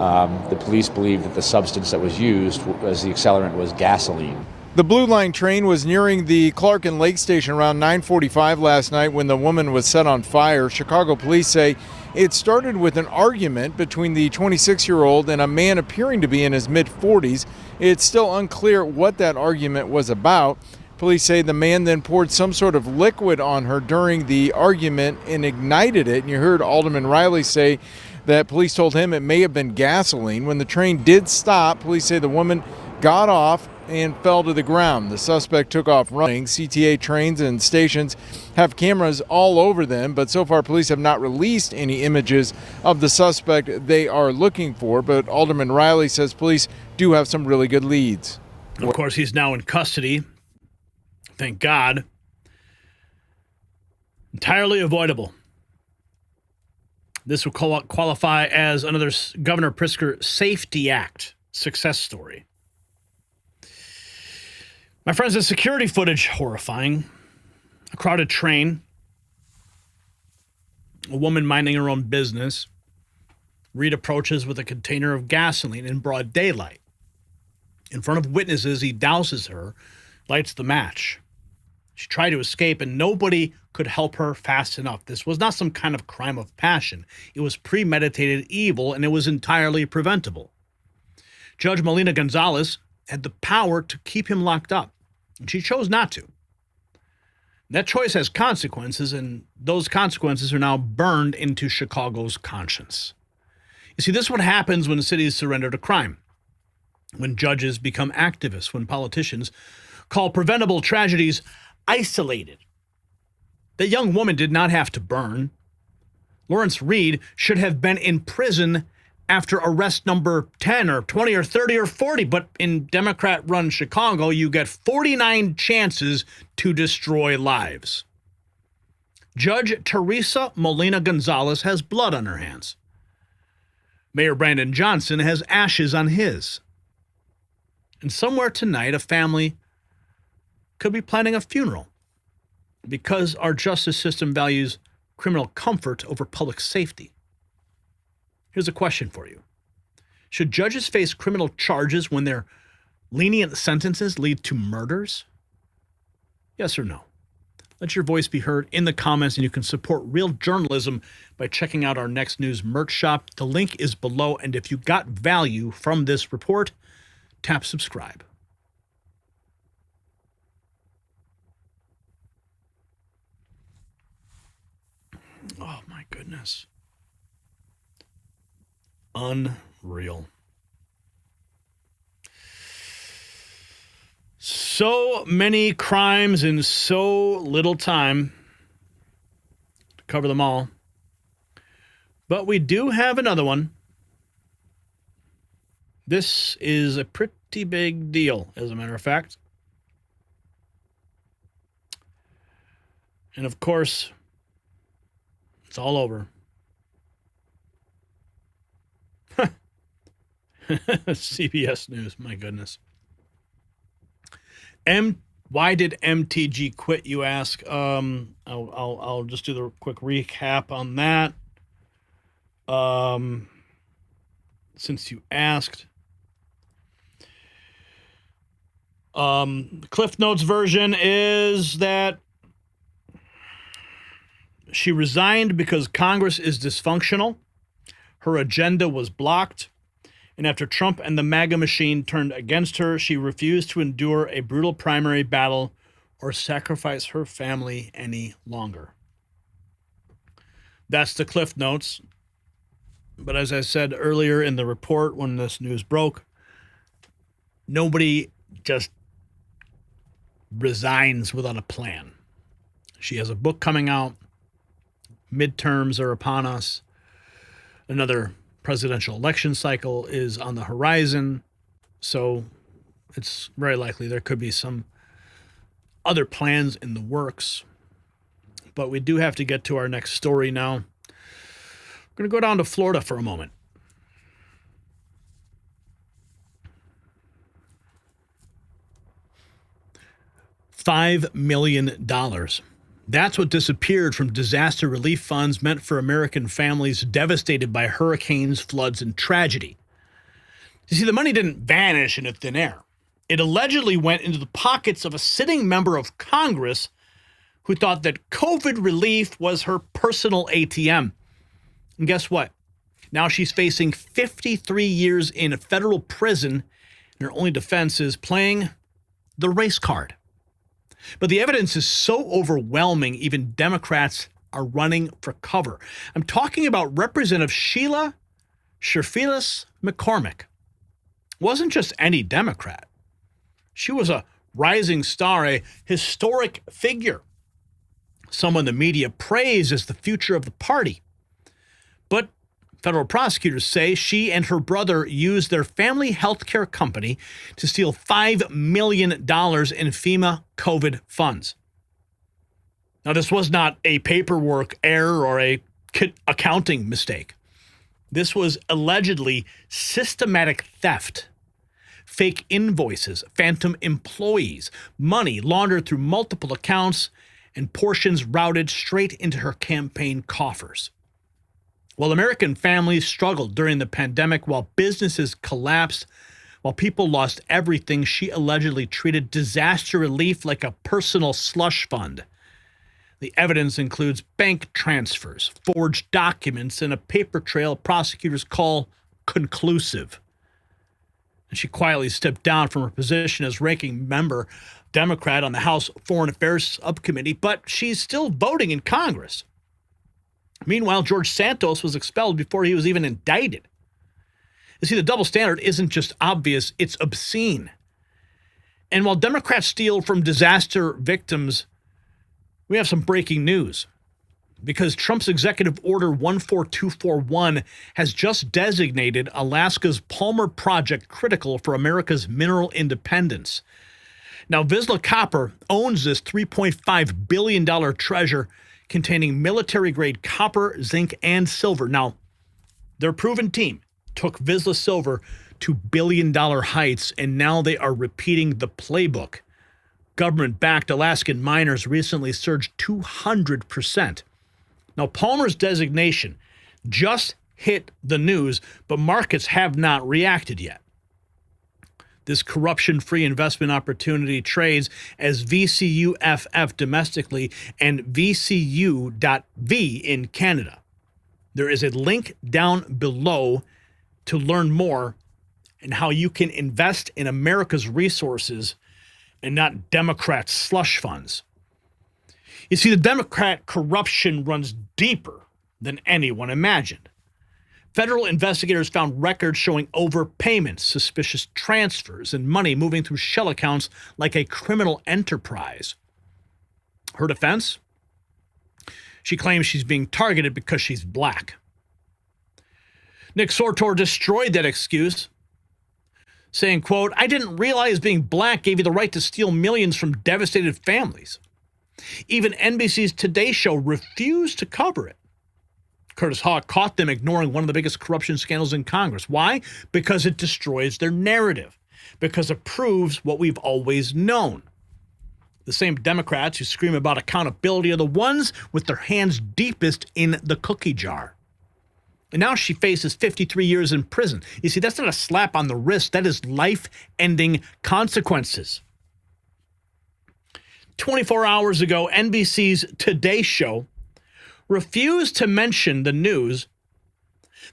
Speaker 21: The police believe that the substance that was used as the accelerant was gasoline.
Speaker 8: The Blue Line train was nearing the Clark and Lake Station around 9:45 last night when the woman was set on fire. Chicago police say it started with an argument between the 26-year-old and a man appearing to be in his mid-40s. It's still unclear what that argument was about. Police say the man then poured some sort of liquid on her during the argument and ignited it. And you heard Alderman Riley say that police told him it may have been gasoline. When the train did stop, police say the woman got off and fell to the ground. The suspect took off running. CTA trains and stations have cameras all over them, but so far police have not released any images of the suspect they are looking for. But Alderman Riley says police do have some really good leads.
Speaker 6: Of course, he's now in custody. Thank God. Entirely avoidable. This will qualify as another Governor Pritzker Safety Act success story. My friends, the security footage, horrifying. A crowded train. A woman minding her own business. Reed approaches with a container of gasoline in broad daylight. In front of witnesses, he douses her, lights the match. She tried to escape, and nobody could help her fast enough. This was not some kind of crime of passion. It was premeditated evil, and it was entirely preventable. Judge Melina Gonzalez had the power to keep him locked up, and she chose not to. That choice has consequences, and those consequences are now burned into Chicago's conscience. You see, this is what happens when cities surrender to crime, when judges become activists, when politicians call preventable tragedies isolated. The young woman did not have to burn. Lawrence Reed should have been in prison after arrest number 10 or 20 or 30 or 40. But in Democrat-run Chicago, you get 49 chances to destroy lives. Judge Teresa Molina Gonzalez has blood on her hands. Mayor Brandon Johnson has ashes on his. And somewhere tonight, a family could be planning a funeral because our justice system values criminal comfort over public safety. Here's a question for you. Should judges face criminal charges when their lenient sentences lead to murders? Yes or no? Let your voice be heard in the comments, and you can support real journalism by checking out our Next News merch shop. The link is below, and if you got value from this report, tap subscribe. Oh, my goodness. Unreal. So many crimes in so little time to cover them all. But we do have another one. This is a pretty big deal, as a matter of fact. And of course, it's all over. CBS News, my goodness. Why did MTG quit, you ask? I'll just do the quick recap on that. Since you asked. Cliff Notes version is that she resigned because Congress is dysfunctional. Her agenda was blocked. And after Trump and the MAGA machine turned against her, she refused to endure a brutal primary battle or sacrifice her family any longer. That's the Cliff Notes. But as I said earlier in the report when this news broke, nobody just resigns without a plan. She has a book coming out. Midterms are upon us. Another presidential election cycle is on the horizon. So it's very likely there could be some other plans in the works. But we do have to get to our next story now. We're going to go down to Florida for a moment. $5 million. That's what disappeared from disaster relief funds meant for American families devastated by hurricanes, floods, and tragedy. You see, the money didn't vanish into thin air. It allegedly went into the pockets of a sitting member of Congress who thought that COVID relief was her personal ATM. And guess what? Now she's facing 53 years in a federal prison, and her only defense is playing the race card. But the evidence is so overwhelming, even Democrats are running for cover. I'm talking about Representative Sheila Sherfilis McCormick. Wasn't just any Democrat. She was a rising star, a historic figure, someone the media praised as the future of the party. But federal prosecutors say she and her brother used their family health care company to steal $5 million in FEMA COVID funds. Now, this was not a paperwork error or a accounting mistake. This was allegedly systematic theft, fake invoices, phantom employees, money laundered through multiple accounts, and portions routed straight into her campaign coffers. While American families struggled during the pandemic, while businesses collapsed, while people lost everything, she allegedly treated disaster relief like a personal slush fund. The evidence includes bank transfers, forged documents, and a paper trail prosecutors call conclusive. And she quietly stepped down from her position as ranking member Democrat on the House Foreign Affairs Subcommittee, but she's still voting in Congress. Meanwhile, George Santos was expelled before he was even indicted. You see, the double standard isn't just obvious, it's obscene. And while Democrats steal from disaster victims, we have some breaking news. Because Trump's Executive Order 14241 has just designated Alaska's Palmer Project critical for America's mineral independence. Now, Vizsla Copper owns this $3.5 billion treasure containing military-grade copper, zinc, and silver. Now, their proven team took Vizsla Silver to billion-dollar heights, and now they are repeating the playbook. Government-backed Alaskan miners recently surged 200%. Now, Palmer's designation just hit the news, but markets have not reacted yet. This corruption-free investment opportunity trades as VCUFF domestically and VCU.V in Canada. There is a link down below to learn more and how you can invest in America's resources and not Democrat slush funds. You see, the Democrat corruption runs deeper than anyone imagined. Federal investigators found records showing overpayments, suspicious transfers, and money moving through shell accounts like a criminal enterprise. Her defense? She claims she's being targeted because she's black. Nick Sortor destroyed that excuse, saying, quote, "I didn't realize being black gave you the right to steal millions from devastated families." Even NBC's Today Show refused to cover it. Curtis Hawk caught them ignoring one of the biggest corruption scandals in Congress. Why? Because it destroys their narrative. Because it proves what we've always known. The same Democrats who scream about accountability are the ones with their hands deepest in the cookie jar. And now she faces 53 years in prison. You see, that's not a slap on the wrist. That is life-ending consequences. 24 hours ago, NBC's Today Show refused to mention the news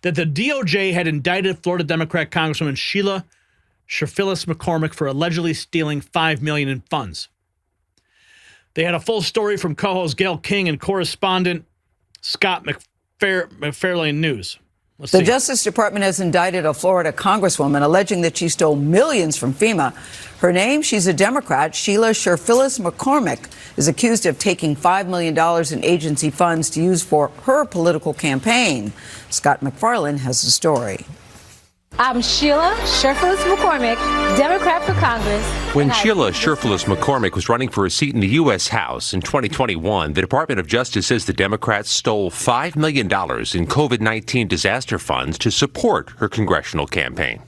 Speaker 6: that the DOJ had indicted Florida Democrat Congresswoman Sheila Shirfilis McCormick for allegedly stealing $5 million in funds. They had a full story from co-host Gail King and correspondent Scott McFarlane News.
Speaker 5: The Justice Department has indicted a Florida congresswoman alleging that she stole millions from FEMA. Her name, she's a Democrat, Sheila Shirfilis McCormick, is accused of taking $5 million in agency funds to use for her political campaign. Scott McFarlane has the story.
Speaker 9: I'm Sheila Shirfilis McCormick, Democrat for Congress.
Speaker 13: When Sheila Shirfilis McCormick was running for a seat in the U.S. House in 2021, the Department of Justice says the Democrats stole $5 million in COVID-19 disaster funds to support her congressional campaign.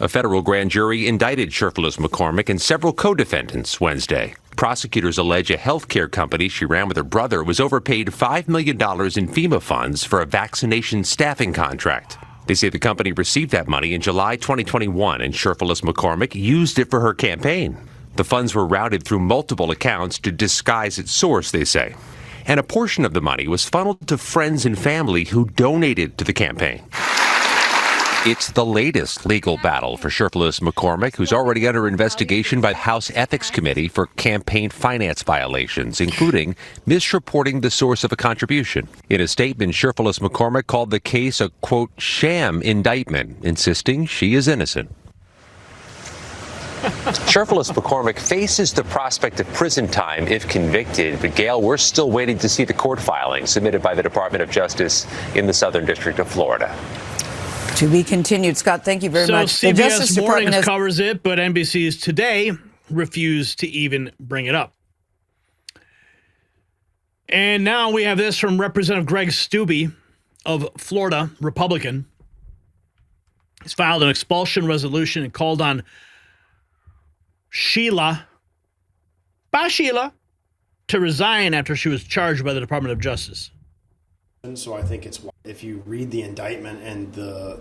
Speaker 13: A federal grand jury indicted Shirfilis McCormick and several co-defendants Wednesday. Prosecutors allege a healthcare company she ran with her brother was overpaid $5 million in FEMA funds for a vaccination staffing contract. They say the company received that money in July 2021, and Shirfilis McCormick used it for her campaign. The funds were routed through multiple accounts to disguise its source, they say. And a portion of the money was funneled to friends and family who donated to the campaign. It's the latest legal battle for Shirfilis McCormick, who's already under investigation by the House Ethics Committee for campaign finance violations, including misreporting the source of a contribution. In a statement, Shirfilis McCormick called the case a, quote, sham indictment, insisting she is innocent. Shirfilis McCormick faces the prospect of prison time if convicted. But, Gail, we're still waiting to see the court filing submitted by the Department of Justice in the Southern District of Florida.
Speaker 5: To be continued. Scott, thank you very much.
Speaker 6: So CBS Mornings covers it, but NBC's Today refused to even bring it up. And now we have this from Representative Greg Steube of Florida, Republican. He's filed an expulsion resolution and called on Sheila to resign after she was charged by the Department of Justice.
Speaker 17: So I think it's, if you read the indictment and the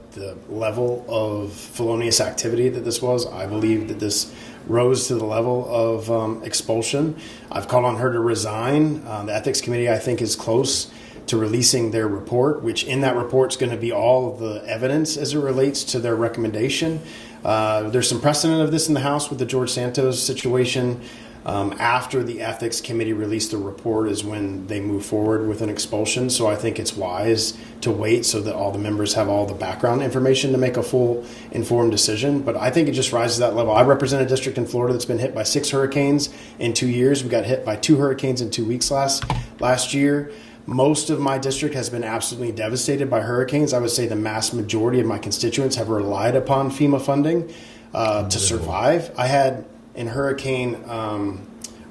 Speaker 17: level of felonious activity that this was, I believe that this rose to the level of expulsion. I've called on her to resign. The Ethics Committee, I think, is close to releasing their report, which in that report is going to be all of the evidence as it relates to their recommendation. There's some precedent of this in the House with the George Santos situation. After the Ethics Committee released the report is when they move forward with an expulsion. So I think it's wise to wait so that all the members have all the background information to make a full informed decision. But I think it just rises to that level. I represent a district in Florida that's been hit by 6 hurricanes in 2 years. We got hit by 2 hurricanes in 2 weeks last year. Most of my district has been absolutely devastated by hurricanes. I would say the mass majority of my constituents have relied upon FEMA funding to survive. I had in Hurricane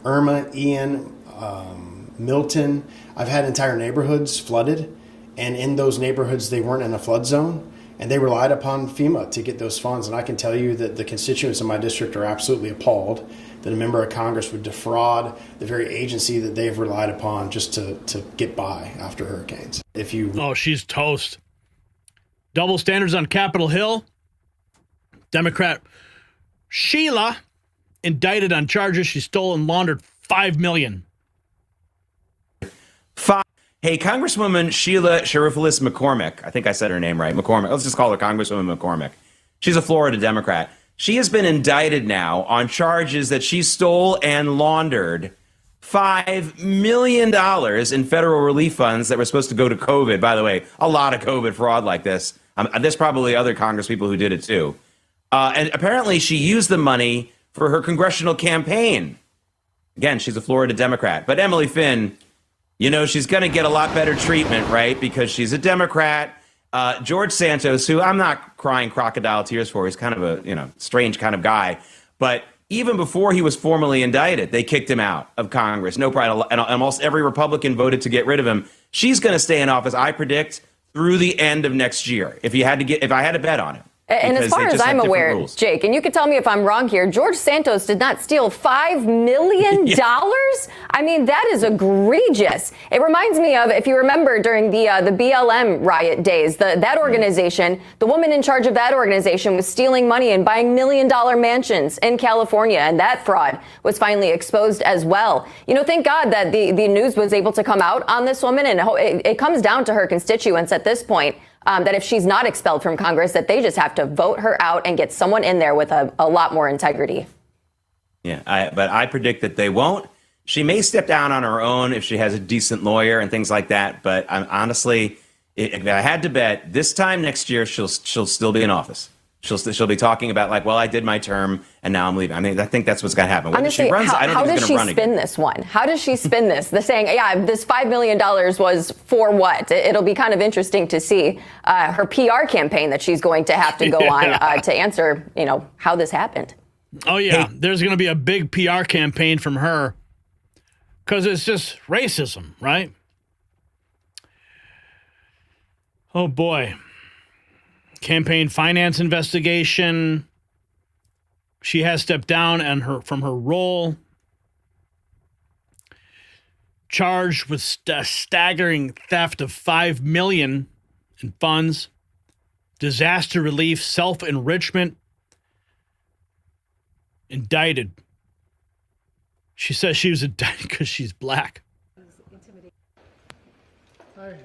Speaker 17: Irma, Ian, Milton, I've had entire neighborhoods flooded, and in those neighborhoods they weren't in a flood zone, and they relied upon FEMA to get those funds. And I can tell you that the constituents in my district are absolutely appalled that a member of Congress would defraud the very agency that they've relied upon just to get by after hurricanes.
Speaker 6: Oh, she's toast. Double standards on Capitol Hill. Democrat Sheila indicted on charges she stole and laundered $5 million.
Speaker 22: Hey, Congresswoman Sheila Shirfilis McCormick. I think I said her name right. McCormick. Let's just call her Congresswoman McCormick. She's a Florida Democrat. She has been indicted now on charges that she stole and laundered $5 million in federal relief funds that were supposed to go to COVID. By the way, a lot of COVID fraud like this. There's probably other congresspeople who did it too. And apparently she used the money for her congressional campaign. Again, she's a Florida Democrat. But Emily Finn, you know, she's going to get a lot better treatment, right? Because she's a Democrat. George Santos, who I'm not crying crocodile tears for, he's kind of a, strange kind of guy. But even before he was formally indicted, they kicked him out of Congress. No problem. And almost every Republican voted to get rid of him. She's going to stay in office, I predict, through the end of next year, if I had to bet on it.
Speaker 10: And as far as I'm aware, Jake, and you can tell me if I'm wrong here, George Santos did not steal $5 million? I mean, that is egregious. It reminds me of, if you remember, during the BLM riot days, that organization, the woman in charge of that organization was stealing money and buying $1 million mansions in California, and that fraud was finally exposed as well. You know, thank God that the news was able to come out on this woman, and it comes down to her constituents at this point. That if she's not expelled from Congress, that they just have to vote her out and get someone in there with a lot more integrity.
Speaker 22: Yeah, but I predict that they won't. She may step down on her own if she has a decent lawyer and things like that. But honestly, if I had to bet, this time next year, she'll still be in office. She'll be talking about like, well, I did my term and now I'm leaving. I mean, I think that's what's going to happen. Whether
Speaker 10: Honestly,
Speaker 22: she runs, I don't
Speaker 10: how
Speaker 22: think
Speaker 10: does
Speaker 22: she's
Speaker 10: she
Speaker 22: going to run
Speaker 10: spin
Speaker 22: again.
Speaker 10: this one? How does she spin this? The saying, yeah, this $5 million was for what? It'll be kind of interesting to see her PR campaign that she's going to have to go on to answer, you know, how this happened.
Speaker 6: Oh, yeah. There's going to be a big PR campaign from her because it's just racism, right? Oh, boy. Campaign finance investigation. She has stepped down from her role. Charged with staggering theft of $5 million in funds, disaster relief, self-enrichment. Indicted. She says she was indicted because she's black.
Speaker 11: Hi.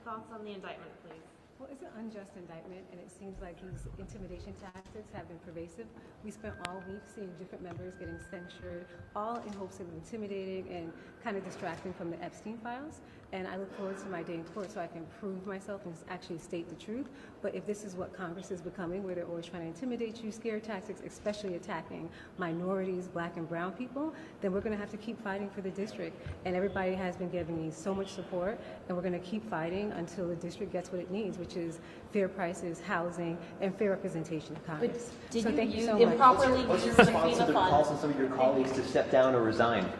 Speaker 11: Thoughts on the indictment, please? Well, it's an unjust indictment, and it seems like these intimidation tactics have been pervasive. We spent all week seeing different members getting censured, all in hopes of intimidating and kind of distracting from the Epstein files. And I look forward to my day in court so I can prove myself and actually state the truth. But if this is what Congress is becoming, where they're always trying to intimidate you, scare tactics, especially attacking minorities, black and brown people, then we're going to have to keep fighting for the district. And everybody has been giving me so much support, and we're going to keep fighting until the district gets what it needs, which is fair prices, housing, and fair representation of Congress.
Speaker 12: Did
Speaker 11: so thank you so
Speaker 12: improperly
Speaker 11: much.
Speaker 12: What's your response to the calls from some of your colleagues to step down or resign?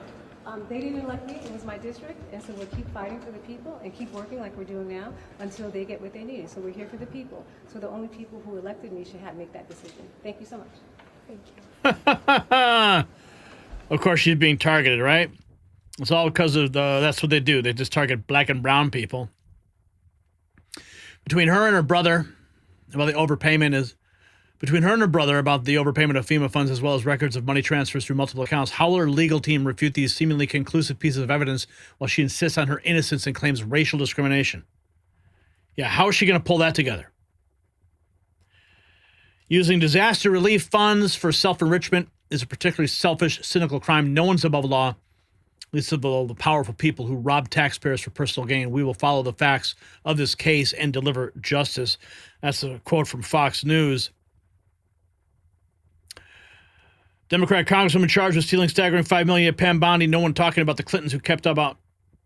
Speaker 11: They didn't elect me. It was my district. And so we'll keep fighting for the people and keep working like we're doing now until they get what they need. So we're here for the people. So the only people who elected me should make that decision. Thank you so much. Thank you.
Speaker 6: Of course, she's being targeted, right? It's all because of that's what they do. They just target black and brown people. Between her and her brother about the overpayment of FEMA funds, as well as records of money transfers through multiple accounts, how will her legal team refute these seemingly conclusive pieces of evidence while she insists on her innocence and claims racial discrimination? Yeah, how is she going to pull that together? Using disaster relief funds for self-enrichment is a particularly selfish, cynical crime. No one's above the law, least of all the powerful people who rob taxpayers for personal gain. We will follow the facts of this case and deliver justice. That's a quote from Fox News. Democrat Congresswoman charged with stealing staggering $5 million at Pam Bondi. No one talking about the Clintons who kept about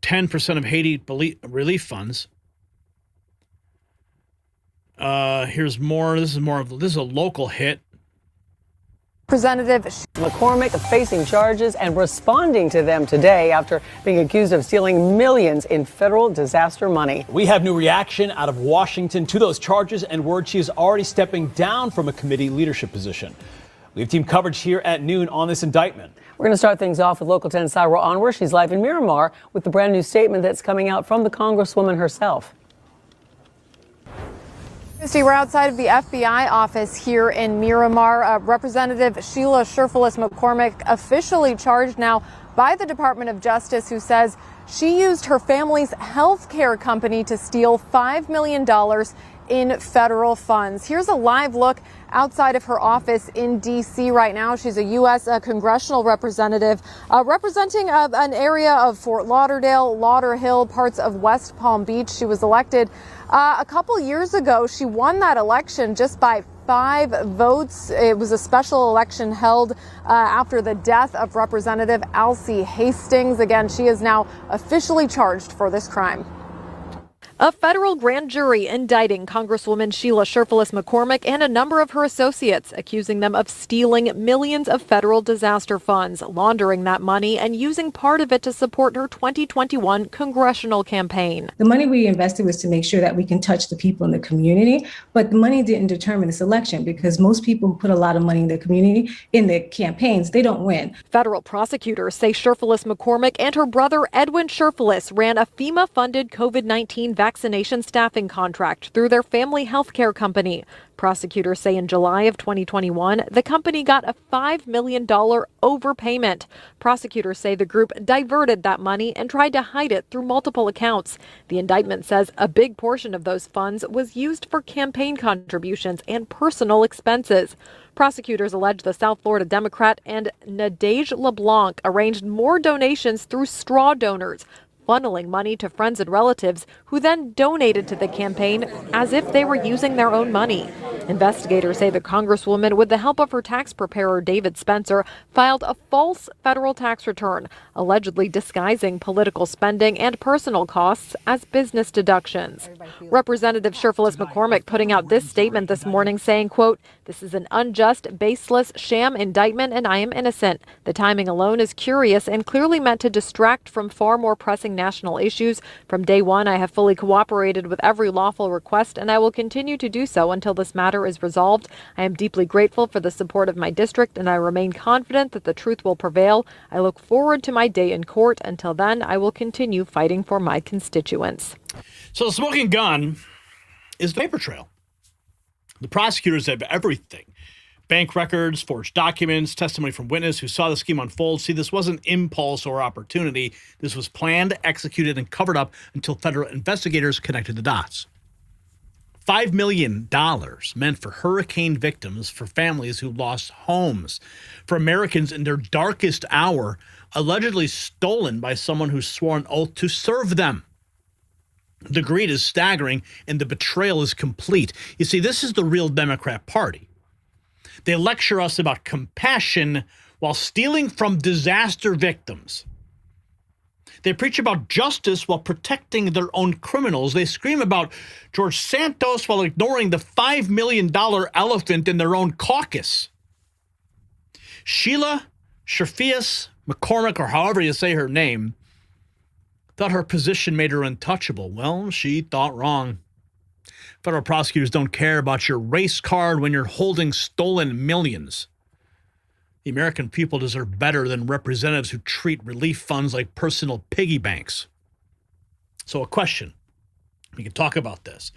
Speaker 6: 10% of Haiti relief funds. Here's more. This is a local hit.
Speaker 14: Representative McCormick facing charges and responding to them today after being accused of stealing millions in federal disaster money.
Speaker 18: We have new reaction out of Washington to those charges and word she is already stepping down from a committee leadership position. We have team coverage here at noon on this indictment.
Speaker 14: We're going to start things off with Local 10 Syra Anwar. She's live in Miramar with the brand new statement that's coming out from the Congresswoman herself.
Speaker 26: Christy, we're outside of the FBI office here in Miramar. Representative Sheila Sherfilis McCormick officially charged now by the Department of Justice, who says she used her family's health care company to steal $5 million in federal funds. Here's a live look outside of her office in D.C. right now. She's a U.S. congressional representative representing an area of Fort Lauderdale, Lauderhill, parts of West Palm Beach. She was elected a couple years ago. She won that election just by 5 votes. It was a special election held after the death of Representative Alcee Hastings. Again, she is now officially charged for this crime. A federal grand jury indicting Congresswoman Sheila Sherfilis McCormick and a number of her associates, accusing them of stealing millions of federal disaster funds, laundering that money, and using part of it to support her 2021 congressional campaign.
Speaker 11: The money we invested was to make sure that we can touch the people in the community, but the money didn't determine this election because most people who put a lot of money in their community, in their campaigns, they don't win.
Speaker 26: Federal prosecutors say Sherfilis McCormick and her brother Edwin Sherfilis ran a FEMA-funded COVID-19 vaccination staffing contract through their family health care company. Prosecutors say in July of 2021, the company got a $5 million overpayment. Prosecutors say the group diverted that money and tried to hide it through multiple accounts. The indictment says a big portion of those funds was used for campaign contributions and personal expenses. Prosecutors allege the South Florida Democrat and Nadege LeBlanc arranged more donations through straw donors, funneling money to friends and relatives who then donated to the campaign as if they were using their own money. Investigators say the Congresswoman, with the help of her tax preparer David Spencer, filed a false federal tax return, allegedly disguising political spending and personal costs as business deductions. Representative Sherfilis McCormick putting out this statement this morning saying, quote, "This is an unjust, baseless, sham indictment and I am innocent. The timing alone is curious and clearly meant to distract from far more pressing national issues. From day one, I have fully cooperated with every lawful request and I will continue to do so until this matter is resolved. I am deeply grateful for the support of my district and I remain confident that the truth will prevail. I look forward to my day in court. Until then, I will continue fighting for my constituents."
Speaker 6: So the smoking gun is the paper trail. The prosecutors have everything. Bank records, forged documents, testimony from witness who saw the scheme unfold. See, this wasn't impulse or opportunity. This was planned, executed, and covered up until federal investigators connected the dots. $5 million meant for hurricane victims, for families who lost homes, for Americans in their darkest hour, allegedly stolen by someone who swore an oath to serve them. The greed is staggering and the betrayal is complete. You see, this is the real Democrat Party. They lecture us about compassion while stealing from disaster victims. They preach about justice while protecting their own criminals. They scream about George Santos while ignoring the $5 million elephant in their own caucus. Sheila Sherfilis McCormick, or however you say her name, thought her position made her untouchable. Well, she thought wrong. Federal prosecutors don't care about your race card when you're holding stolen millions. The American people deserve better than representatives who treat relief funds like personal piggy banks. So a question. We can talk about this.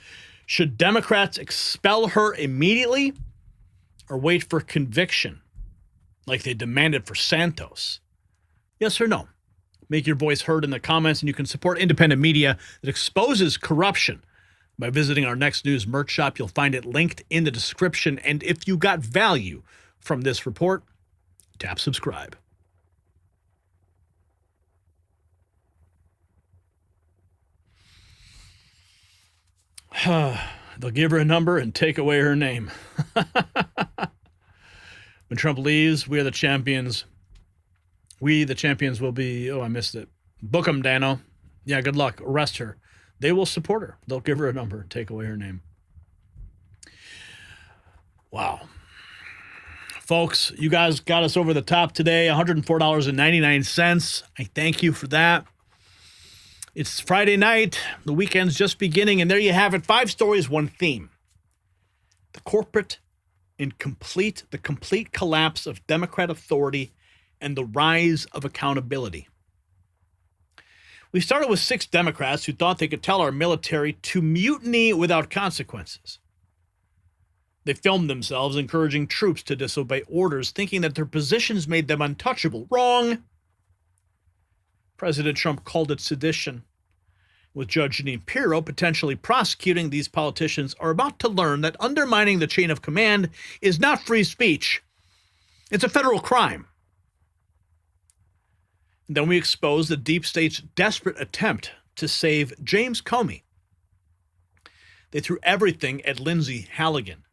Speaker 6: Should Democrats expel her immediately or wait for conviction like they demanded for Santos? Yes or no? Make your voice heard in the comments, and you can support independent media that exposes corruption by visiting our Next News merch shop. You'll find it linked in the description. And if you got value from this report, tap subscribe. They'll give her a number and take away her name. When Trump leaves, we are the champions. We, the champions, will be... Oh, I missed it. Book them, Dano. Yeah, good luck. Arrest her. They will support her. They'll give her a number, take away her name. Wow. Folks, you guys got us over the top today, $104.99. I thank you for that. It's Friday night. The weekend's just beginning, and there you have it. 5 stories, 1 theme. The complete collapse of Democrat authority and the rise of accountability. We started with 6 Democrats who thought they could tell our military to mutiny without consequences. They filmed themselves encouraging troops to disobey orders, thinking that their positions made them untouchable. Wrong. President Trump called it sedition. With Judge Jeanine Pirro potentially prosecuting, these politicians are about to learn that undermining the chain of command is not free speech. It's a federal crime. And then we expose the deep state's desperate attempt to save James Comey. They threw everything at Lindsey Halligan.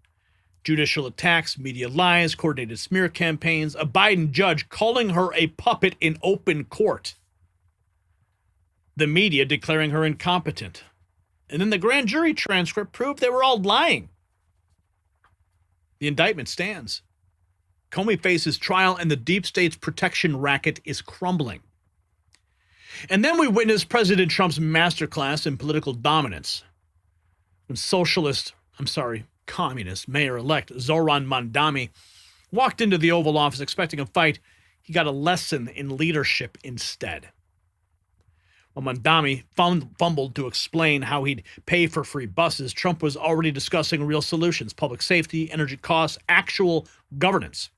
Speaker 6: Judicial attacks, media lies, coordinated smear campaigns, a Biden judge calling her a puppet in open court. The media declaring her incompetent. And then the grand jury transcript proved they were all lying. The indictment stands. Comey faces trial and the deep state's protection racket is crumbling. And then we witnessed President Trump's masterclass in political dominance. When communist Mayor-elect Zoran Mandami walked into the Oval Office expecting a fight, he got a lesson in leadership instead. While Mandami fumbled to explain how he'd pay for free buses, Trump was already discussing real solutions: public safety, energy costs, actual governance.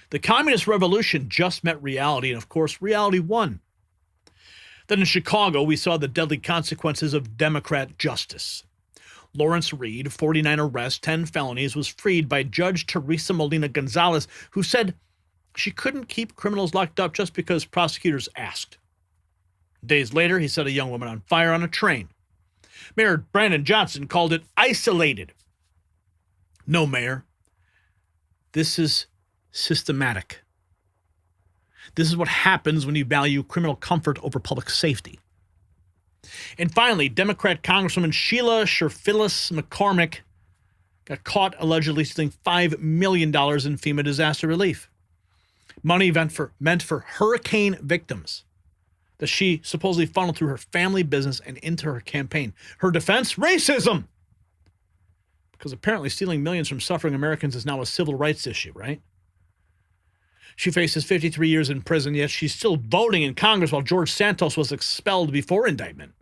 Speaker 6: The communist revolution just met reality, and of course, reality won. Then in Chicago, we saw the deadly consequences of Democrat justice. Lawrence Reed, 49 arrests, 10 felonies, was freed by Judge Teresa Molina Gonzalez, who said she couldn't keep criminals locked up just because prosecutors asked. Days later, he set a young woman on fire on a train. Mayor Brandon Johnson called it isolated. No, Mayor. This is systematic. This is what happens when you value criminal comfort over public safety. And finally, Democrat Congresswoman Sheila Sherfilis McCormick got caught allegedly stealing $5 million in FEMA disaster relief. Money meant for hurricane victims that she supposedly funneled through her family business and into her campaign. Her defense? Racism! Because apparently stealing millions from suffering Americans is now a civil rights issue, right? She faces 53 years in prison, yet she's still voting in Congress while George Santos was expelled before indictment.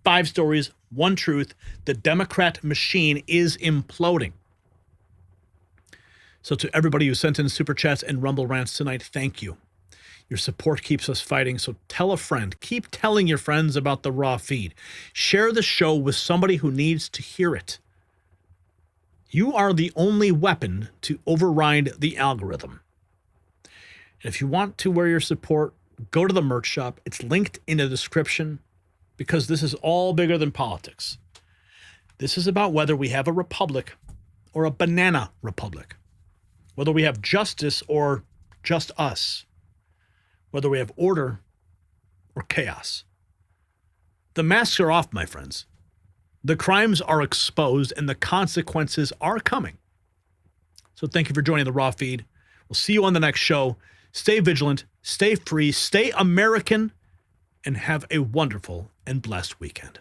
Speaker 6: 5 stories, one truth: the Democrat machine is imploding. So to everybody who sent in super chats and Rumble rants tonight, thank you. Your support keeps us fighting, so tell a friend. Keep telling your friends about the Raw feed. Share the show with somebody who needs to hear it. You are the only weapon to override the algorithm. And if you want to wear your support, go to the merch shop. It's linked in the description, because this is all bigger than politics. This is about whether we have a republic or a banana republic, whether we have justice or just us, whether we have order or chaos. The masks are off, my friends. The crimes are exposed and the consequences are coming. So thank you for joining the Raw feed. We'll see you on the next show. Stay vigilant, stay free, stay American, and have a wonderful and blessed weekend.